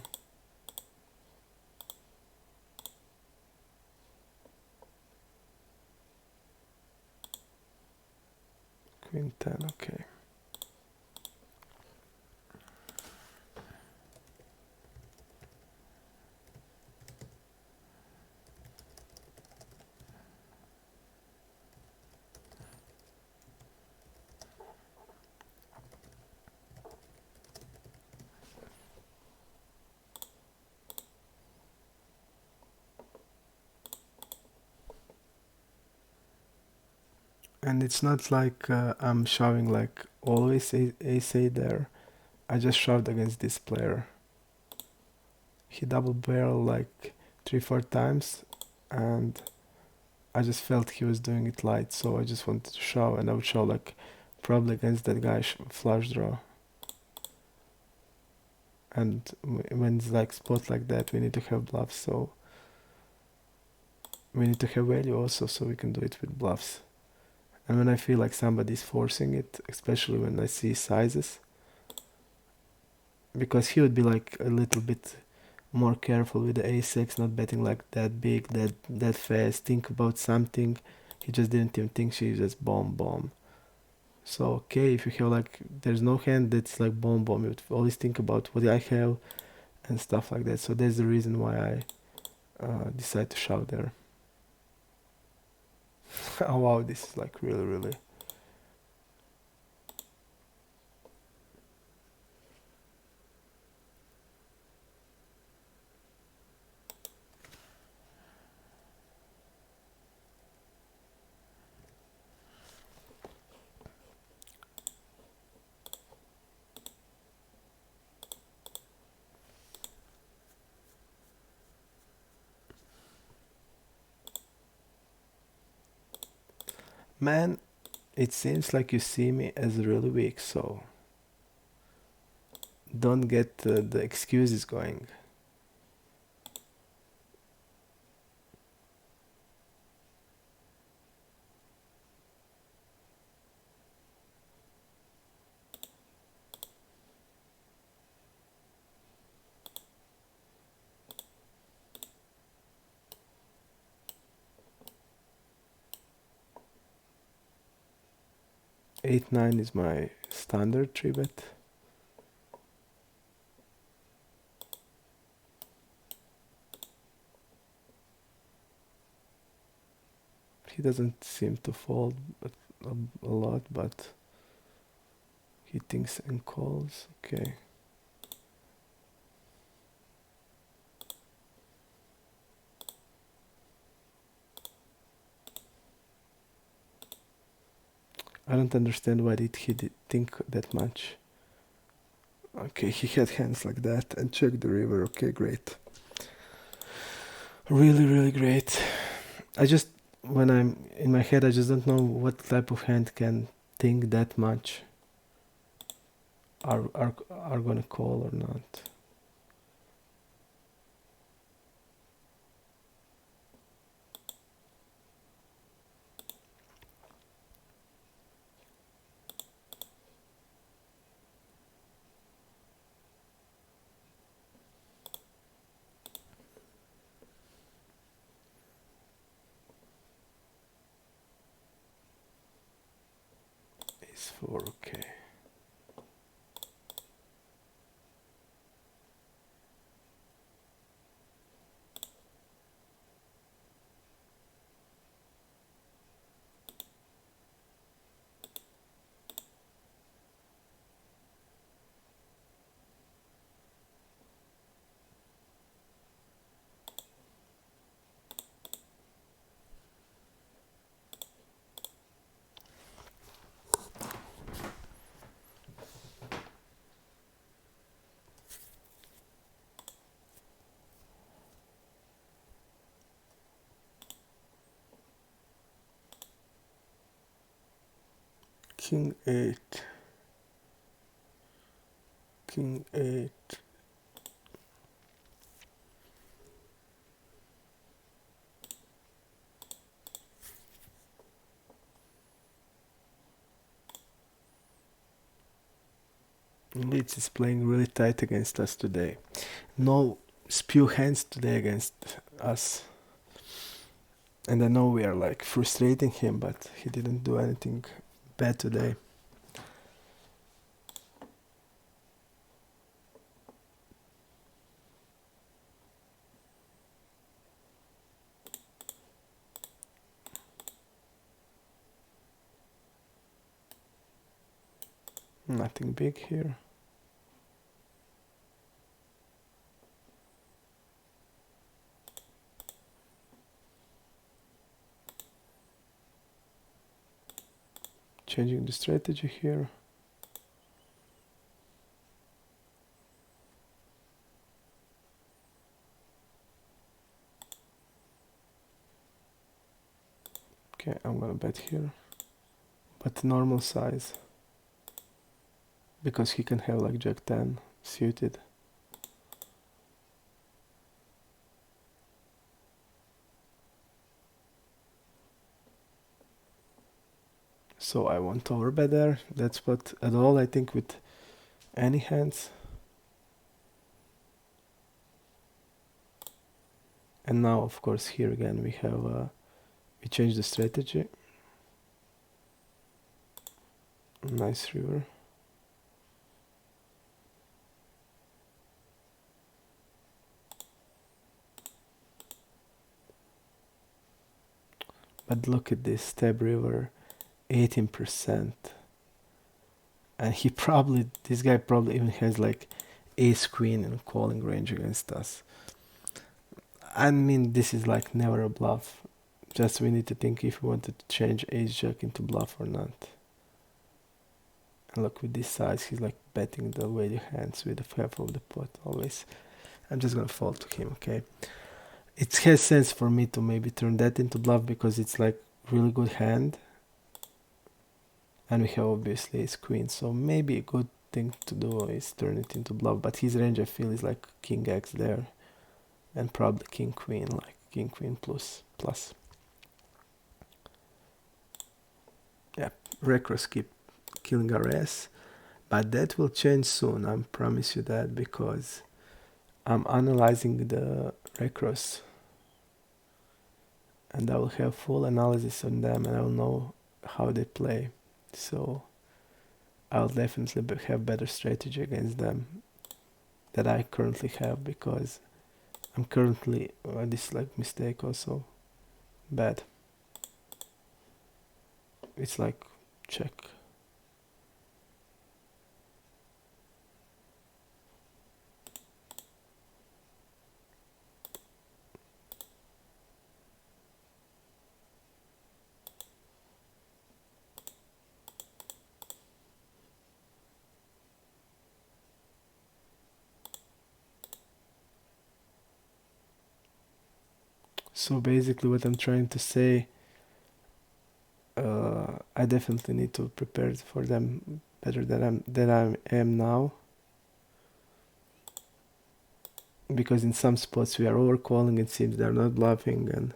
Queen 10, okay. And it's not like I'm shoving like always ace 8 there. I just shoved against this player. He double barrel like 3-4 times and I just felt he was doing it light, so I just wanted to shove, and I would shove like probably against that guy flush draw. And when it's like spot like that, we need to have bluffs, so we need to have value also, so we can do it with bluffs. And when I feel like somebody's forcing it, especially when I see sizes, because he would be like a little bit more careful with the ace-x, not betting like that big, that fast, think about something. He just didn't even think, she just bomb. So okay, if you have like, there's no hand that's like bomb, you would always think about what I have and stuff like that. So that's the reason why I decide to shove there. Oh wow, this is like really. Man, It seems like you see me as really weak, so don't get the excuses going. Eight nine is my standard three bet. He doesn't seem to fold a lot, but he thinks and calls. Okay. I don't understand why did he think that much. Okay, he had hands like that and checked the river. Okay, great. Really, really great. I just, when I'm in my head, I just don't know what type of hand can think that much. Are gonna call or not. Ace four, okay. King eight. King eight. Leeds is playing really tight against us today. No spew hands today against us. And I know we are like frustrating him, but he didn't do anything bad today. Nothing big here. Changing the strategy here. Okay, I'm gonna bet here. But normal size. Because he can have like Jack 10 suited. So I won't overbet there. That's what at all I think with any hands. And now of course here again we have we change the strategy. Nice river. But look at this stab river, 18%. And this guy probably even has like ace queen and calling range against us. I mean, this is like never a bluff. Just we need to think if we wanted to change ace jack into bluff or not. And look, with this size, he's like betting the value hands with the half of the pot always. I'm just gonna fold to him, okay? It has sense for me to maybe turn that into bluff because it's like really good hand. And we have obviously ace queen, so maybe a good thing to do is turn it into bluff, but his range I feel is like king x there, and probably king queen, like king queen plus. Yeah, recross keep killing our ass, but that will change soon, I promise you that, because I'm analyzing the recross and I will have full analysis on them and I will know how they play, so I'll definitely have better strategy against them that I currently have, because I'm currently this is like mistake also bad. It's like check. So basically what I'm trying to say, I definitely need to prepare for them better than I am now, because in some spots we are overcalling, it seems they're not bluffing, and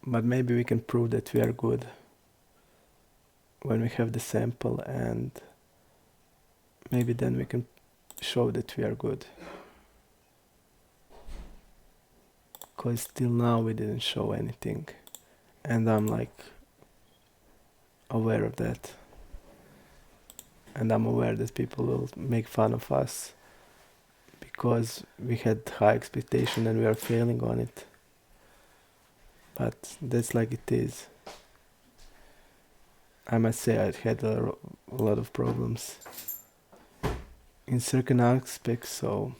but maybe we can prove that we are good when we have the sample, and maybe then we can show that we are good, because till now we didn't show anything, and I'm like aware of that, and I'm aware that people will make fun of us because we had high expectation and we are failing on it, but that's like it is. I must say I had a lot of problems in certain aspects, so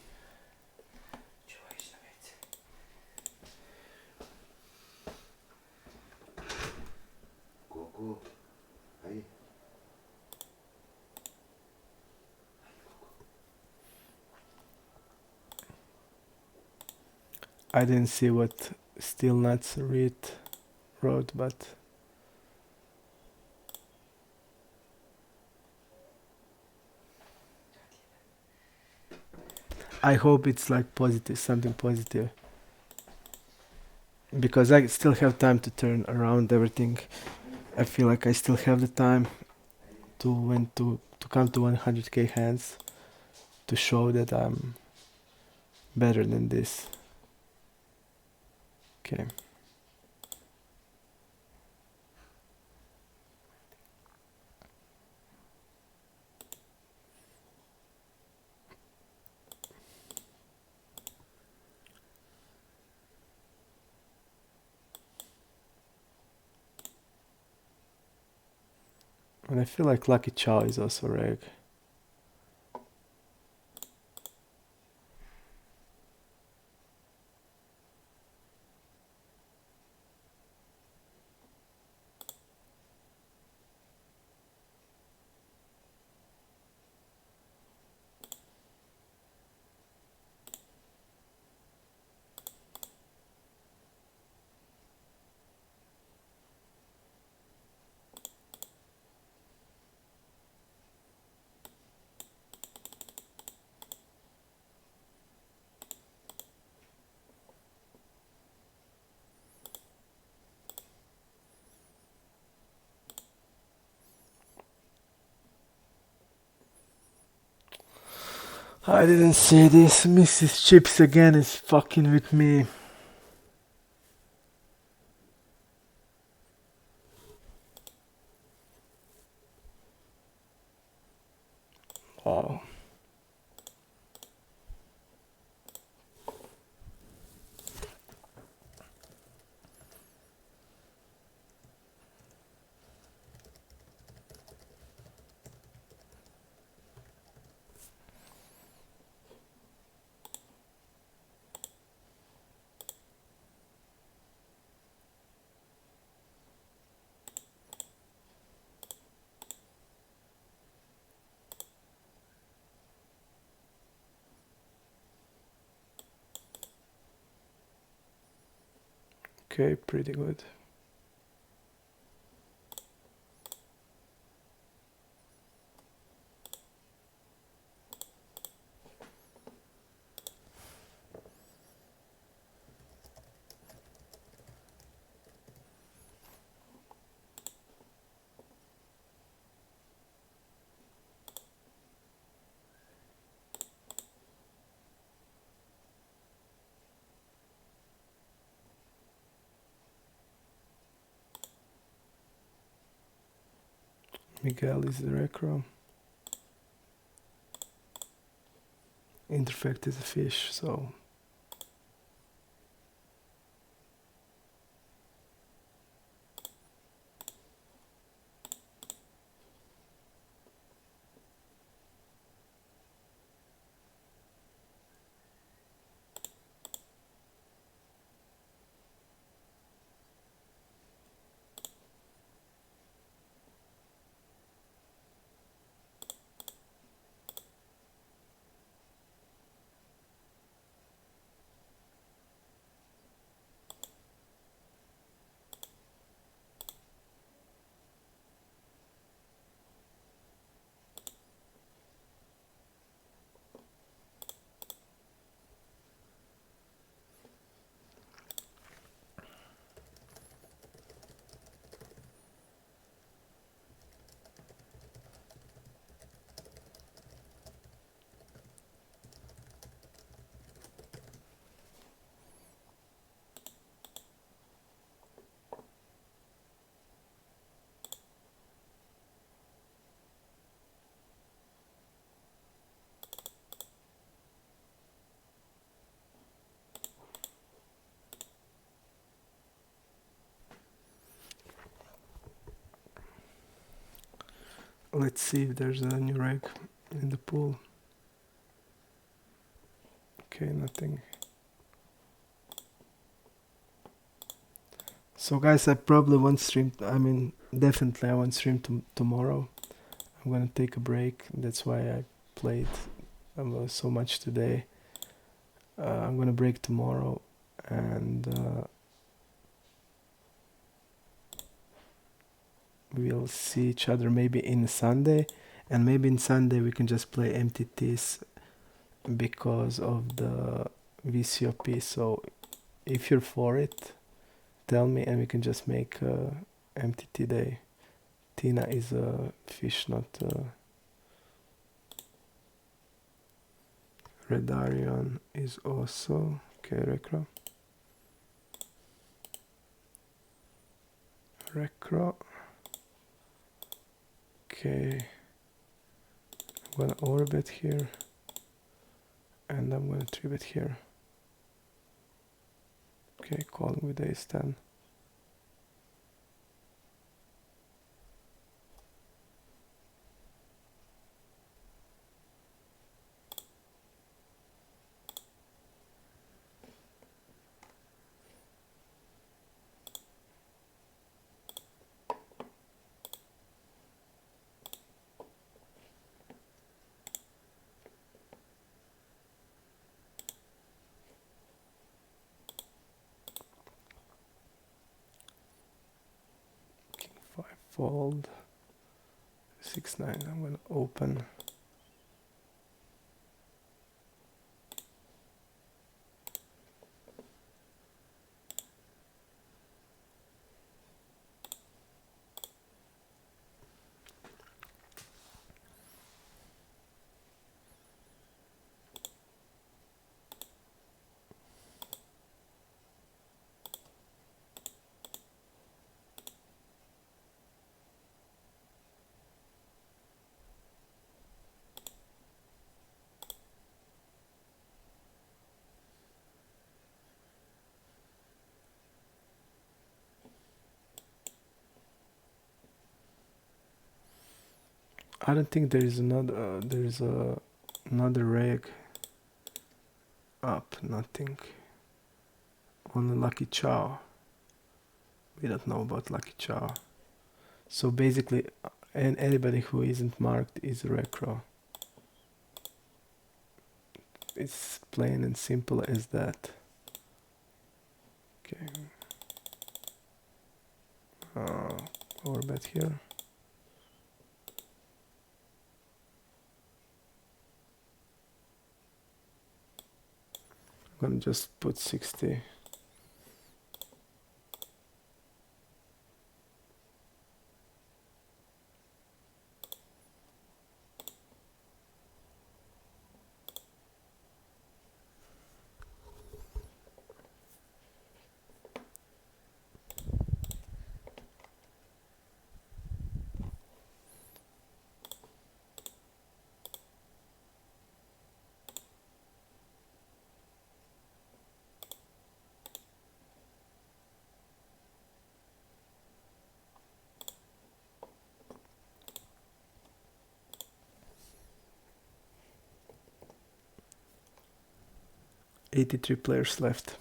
I didn't see what Steel Nuts wrote, but I hope it's like positive, something positive, because I still have time to turn around everything. I feel like I still have the time to come to 100k hands to show that I'm better than this. Okay. And I feel like Lucky Chow is also reg. I didn't see this. Mrs. Chips again is fucking with me. Wow. Okay, pretty good. Miguel is the recro. Interfect is a fish, so let's see if there's a new reg in the pool. Okay, nothing. So guys, I probably won't stream. I mean, definitely I won't stream tomorrow. I'm gonna take a break. That's why I played so much today. I'm gonna break tomorrow, and we'll see each other maybe in Sunday, and maybe in Sunday we can just play MTTs because of the VCOP. So if you're for it, tell me and we can just make a MTT day. Tina is a fish, not Redarion is also okay. Recro. Okay, I'm gonna orbit here, and I'm gonna 3-bet here. Okay, calling with ace 10. King 5 fold. 6-9. I'm gonna open. I don't think there is another. There is another reg up. Nothing. Only Lucky Chow. We don't know about Lucky Chow. So basically, and anybody who isn't marked is recro. It's plain and simple as that. Okay. Overbet here. I'm gonna just put 60. $83 players left.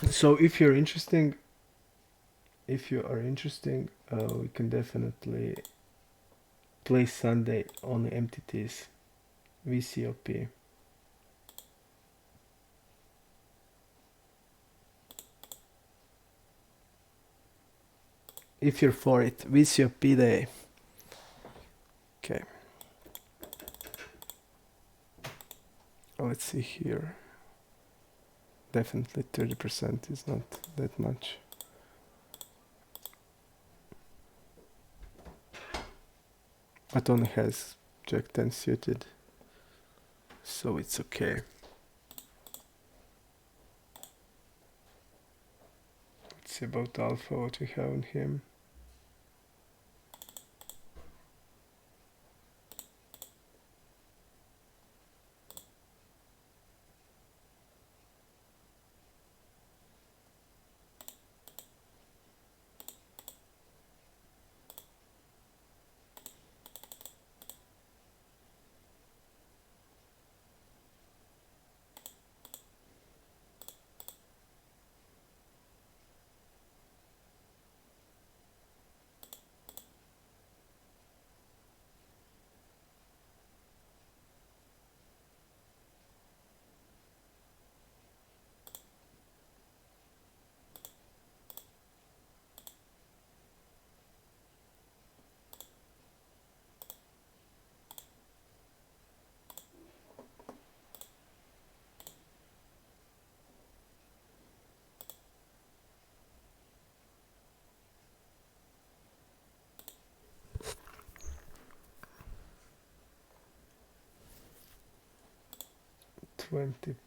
So if you are interested, we can definitely play Sunday on the MTTs, VCOP. If you're for it, VCOP day. Okay. Let's see here. Definitely 30% is not that much. But only has Jack 10 suited, so it's okay. Let's see about Alpha, what we have on him.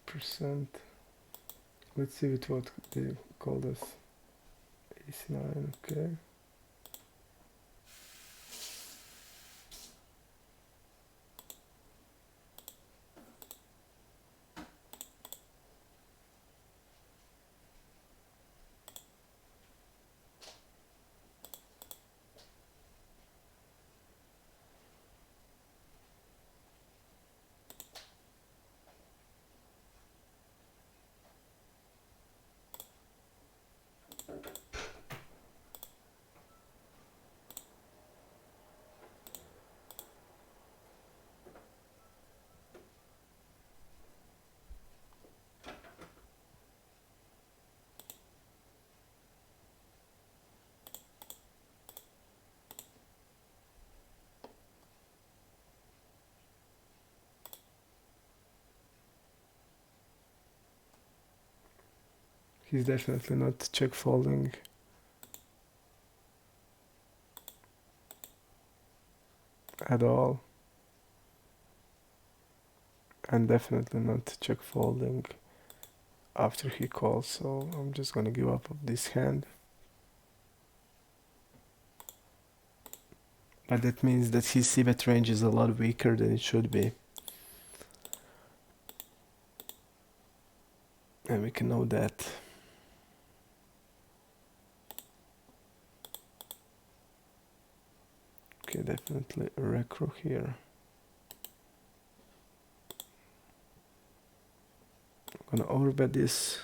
%. Let's see with what they called us. Ace-9, okay. He's definitely not check folding. At all. and definitely not check folding after he calls, so I'm just gonna give up of this hand. But that means that his c-bet range is a lot weaker than it should be. And we can know that. Okay, definitely a recro here. I'm gonna overbet this.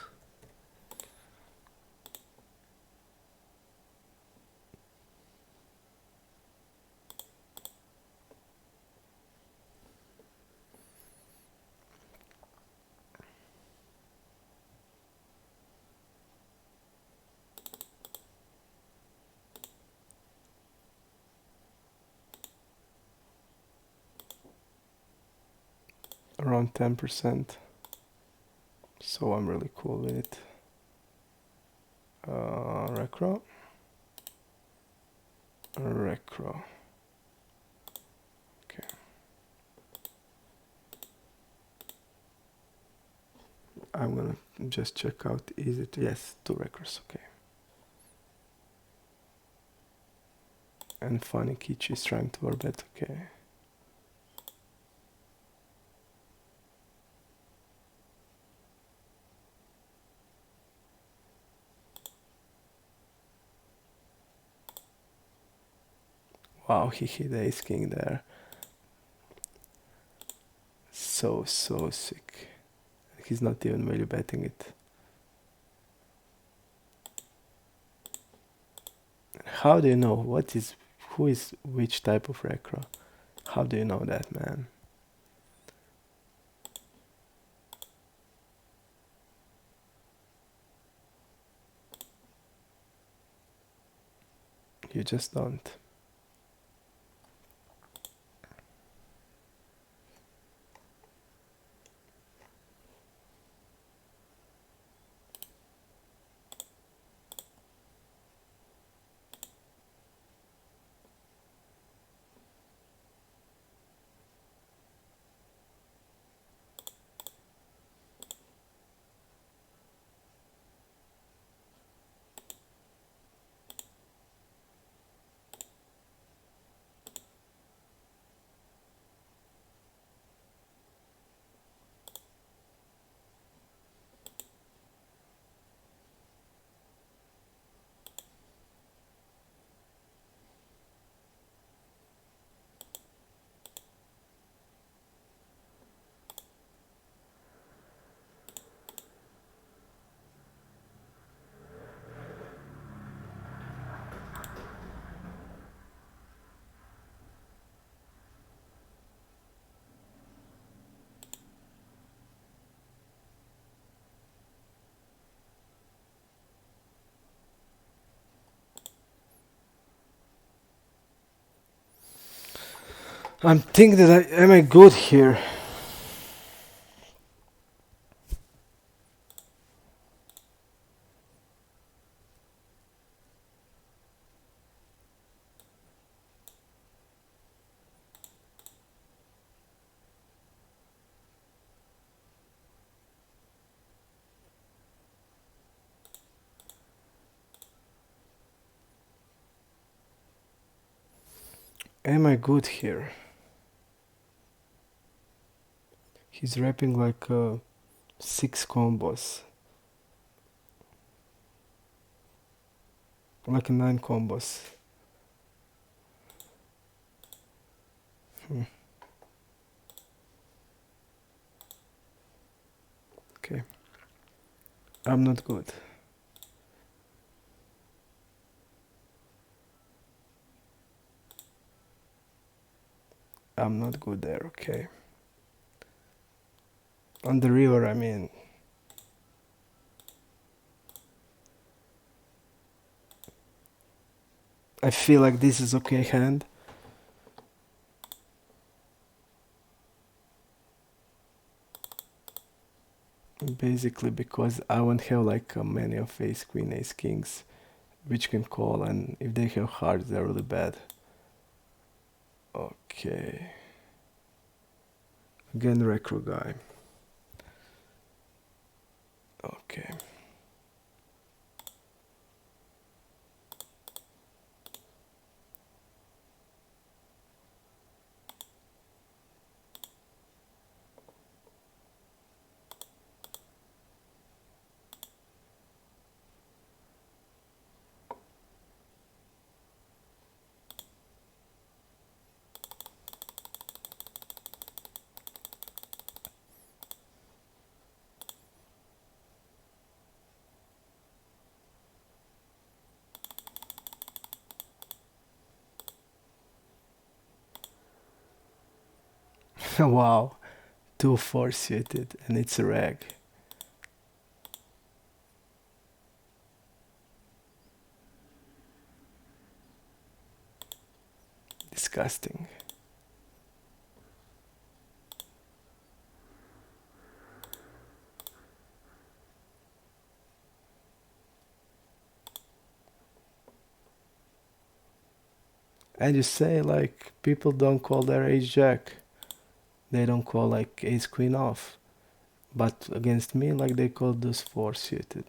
Around 10%. So I'm really cool with it. Recro. Recro. Okay. I'm gonna just check out, is it, yes, 2 recros, okay. And Funny Kichi is trying to overbet, okay. Wow, he hit ace king there. So sick. He's not even value betting it. How do you know who is which type of recro? How do you know that, man? You just don't. I'm thinking that am I good here? Am I good here? He's rapping like 6 combos. Like 9 combos. Okay. I'm not good. I'm not good there, okay. On the river, I mean. I feel like this is okay hand. Basically because I won't have like many of ace queen, ace kings, which can call, and if they have hearts, they're really bad. Okay. Again, recru guy. Okay. Wow, 2-4 suited, and it's a reg. Disgusting. And you say like people don't call their ace jack. They don't call like ace queen off. But against me, like they call those 4 suited.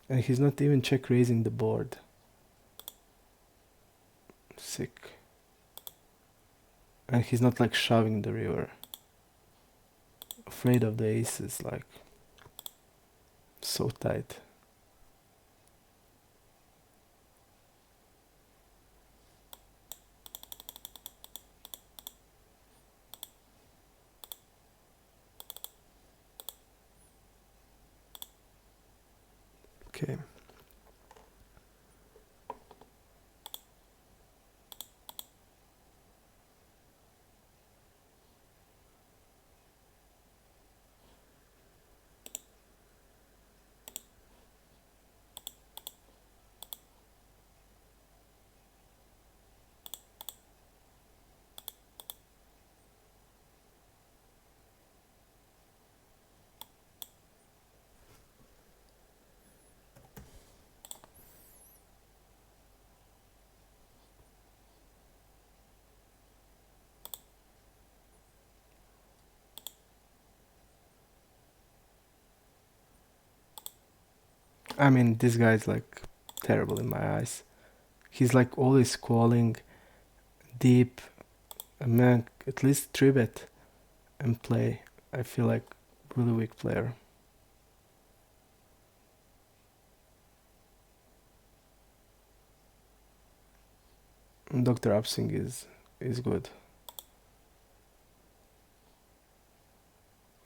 And he's not even check raising the board. Sick. And he's not like shoving the river. Afraid of the aces, like so tight. Okay. I mean, this guy's like terrible in my eyes. He's like always calling deep. Man, at least 3-bet and play. I feel like really weak player. Dr. Upsing is good.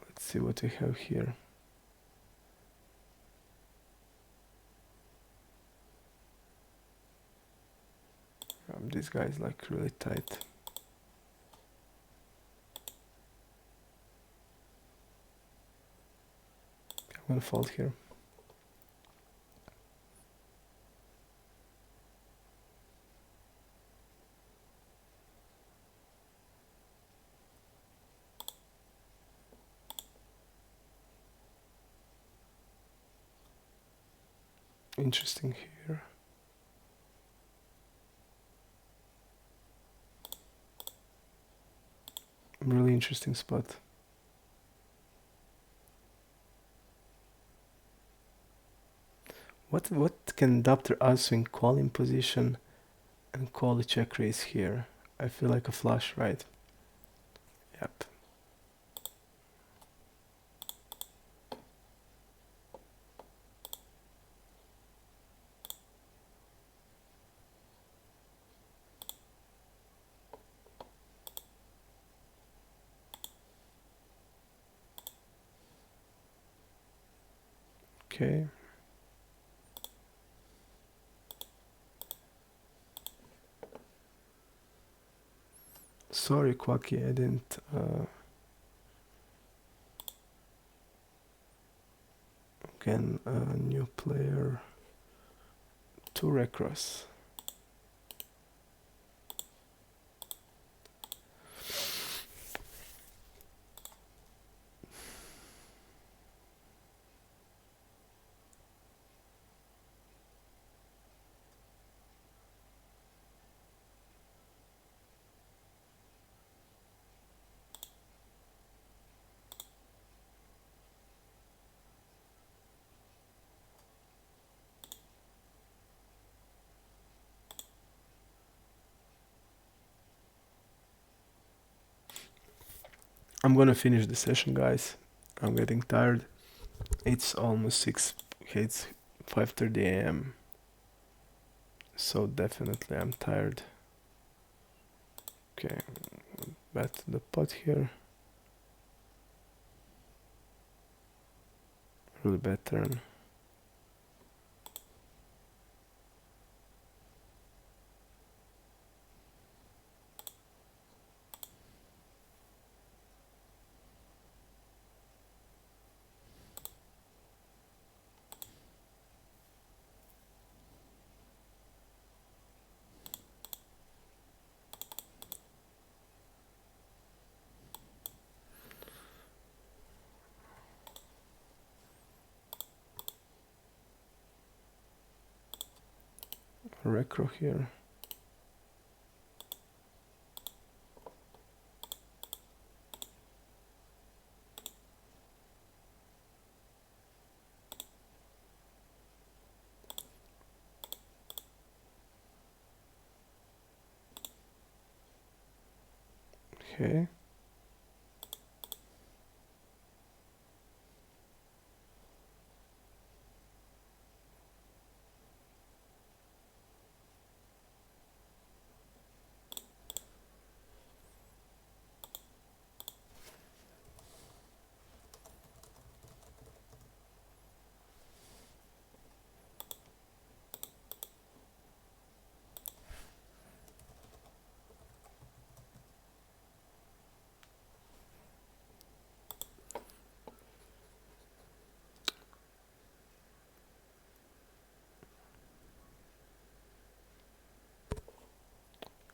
Let's see what we have here. This guy is like really tight. I'm gonna fold here. Interesting here. Really interesting spot. What can Dr. Upswing call in position and call the check raise here? I feel like a flush, right? Yep. Okay. Sorry, Quacky, I didn't. Again, a new player. 2 recross. I'm gonna finish the session, guys. I'm getting tired. It's almost 6. Okay, it's 5:30 a.m. So definitely I'm tired. Okay, back to the pot here. Really bad turn. Recro here. Okay.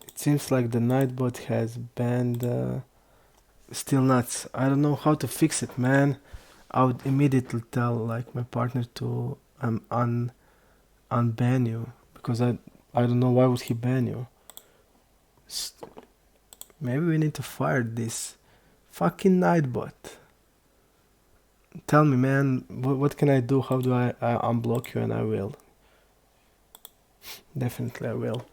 It seems like the Nightbot has banned still nuts. I don't know how to fix it, man. I would immediately tell like my partner to unban you because I don't know why would he ban you. Maybe we need to fire this fucking Nightbot. Tell me, man, what can I do? How do I unblock you? And I will. Definitely, I will.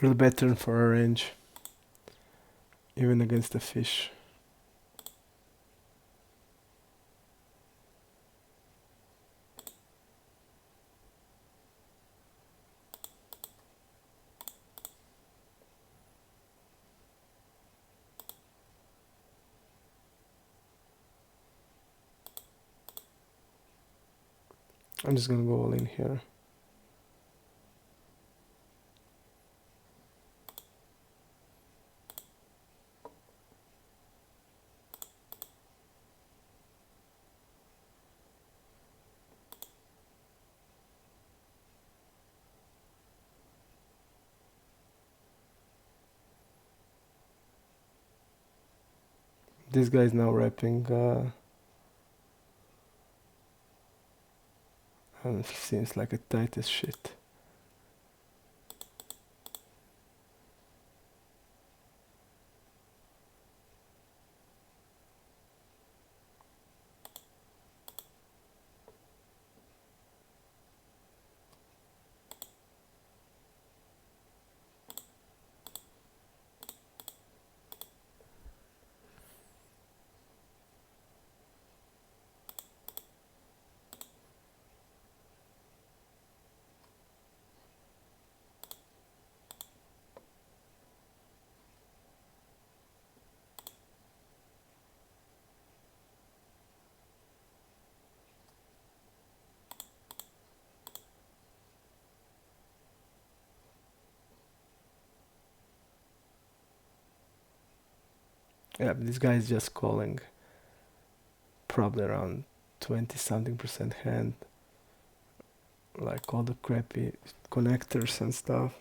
Really bad turn for a range, even against the fish. I'm just gonna go all in here. This guy is now wrapping. And it seems like a tight as shit. Yeah, this guy is just calling probably around 20 something percent hand, like all the crappy connectors and stuff.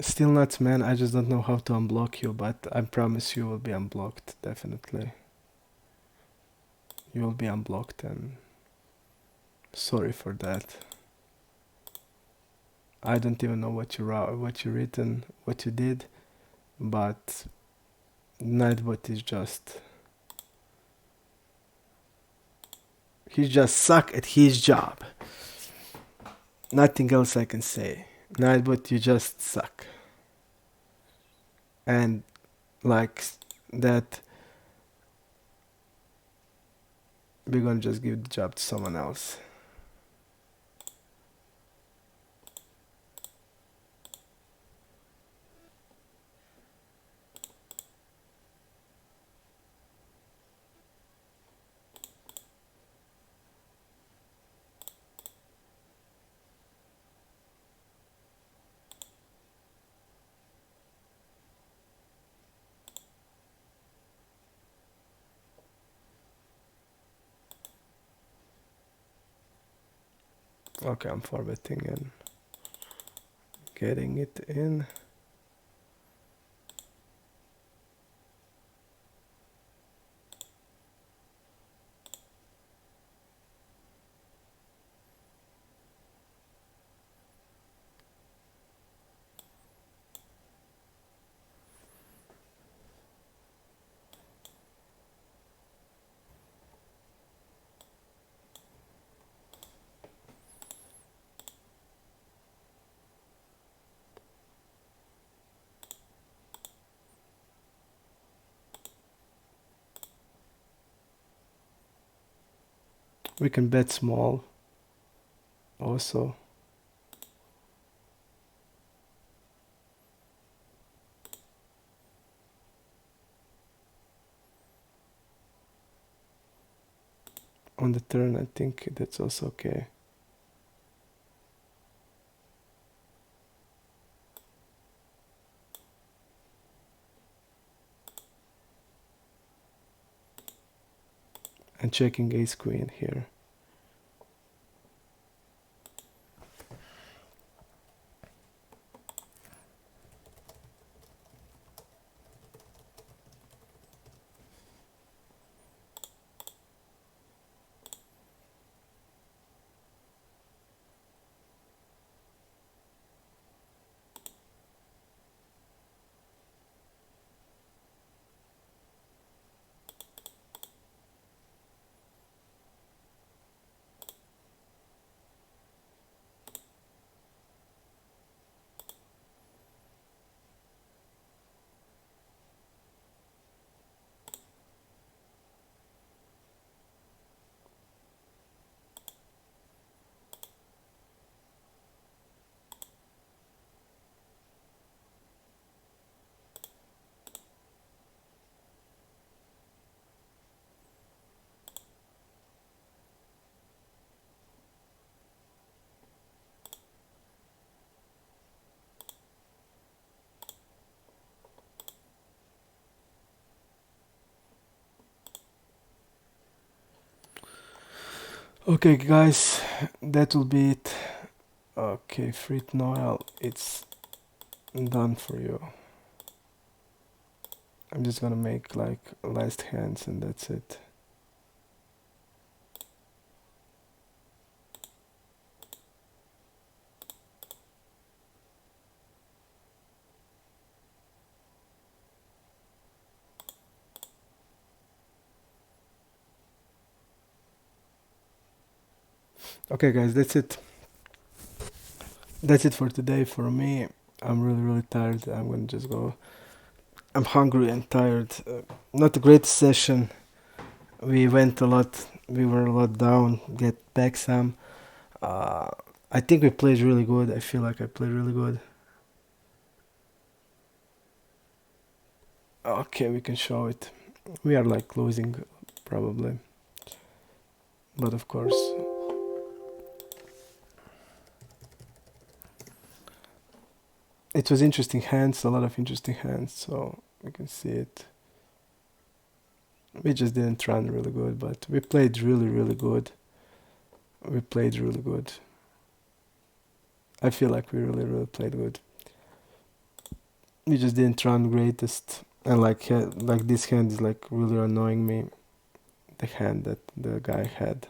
Still nuts, man. I just don't know how to unblock you, but I promise you will be unblocked, definitely. You will be unblocked, and sorry for that. I don't even know what you wrote, what you written, what you did, but Nightbot is just... He just suck at his job. Nothing else I can say. Nightbot, you just suck. And like that, we're gonna just give the job to someone else. Okay, I'm formatting and getting it in. We can bet small also. On the turn, I think that's also okay. And checking ace queen here. Okay, guys, that will be it. Okay, Frit Noel, it's done for you. I'm just gonna make like last hands and that's it. Okay, guys, that's it. That's it for today for me. I'm really tired. I'm gonna just go. I'm hungry and tired. Not a great session. We went a lot. We were a lot down. Get back some. Uh, I think we played really good. I feel like I played really good. Okay, we can show it. We are like losing probably, but of course it was interesting hands, a lot of interesting hands, so we can see it. We just didn't run really good, but we played really good. We played really good. I feel like we really played good. We just didn't run greatest, and like this hand is like really annoying me. The hand that the guy had,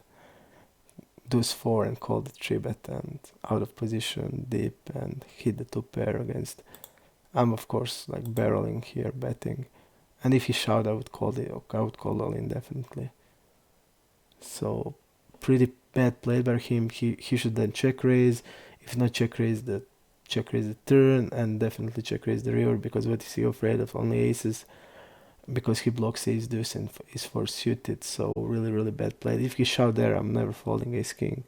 deuce 4 and called it 3-bet and out of position, deep, and hit the 2 pair against. I'm of course like barreling here, betting, and if he shoved, I would call it. I would call all in definitely. So pretty bad play by him. He should then check raise. If not check raise the turn, and definitely check raise the river, because what is he afraid of? Only aces, because he blocks ace deuce and is 4 suited. So really bad play. If he shoved there, I'm never folding ace king.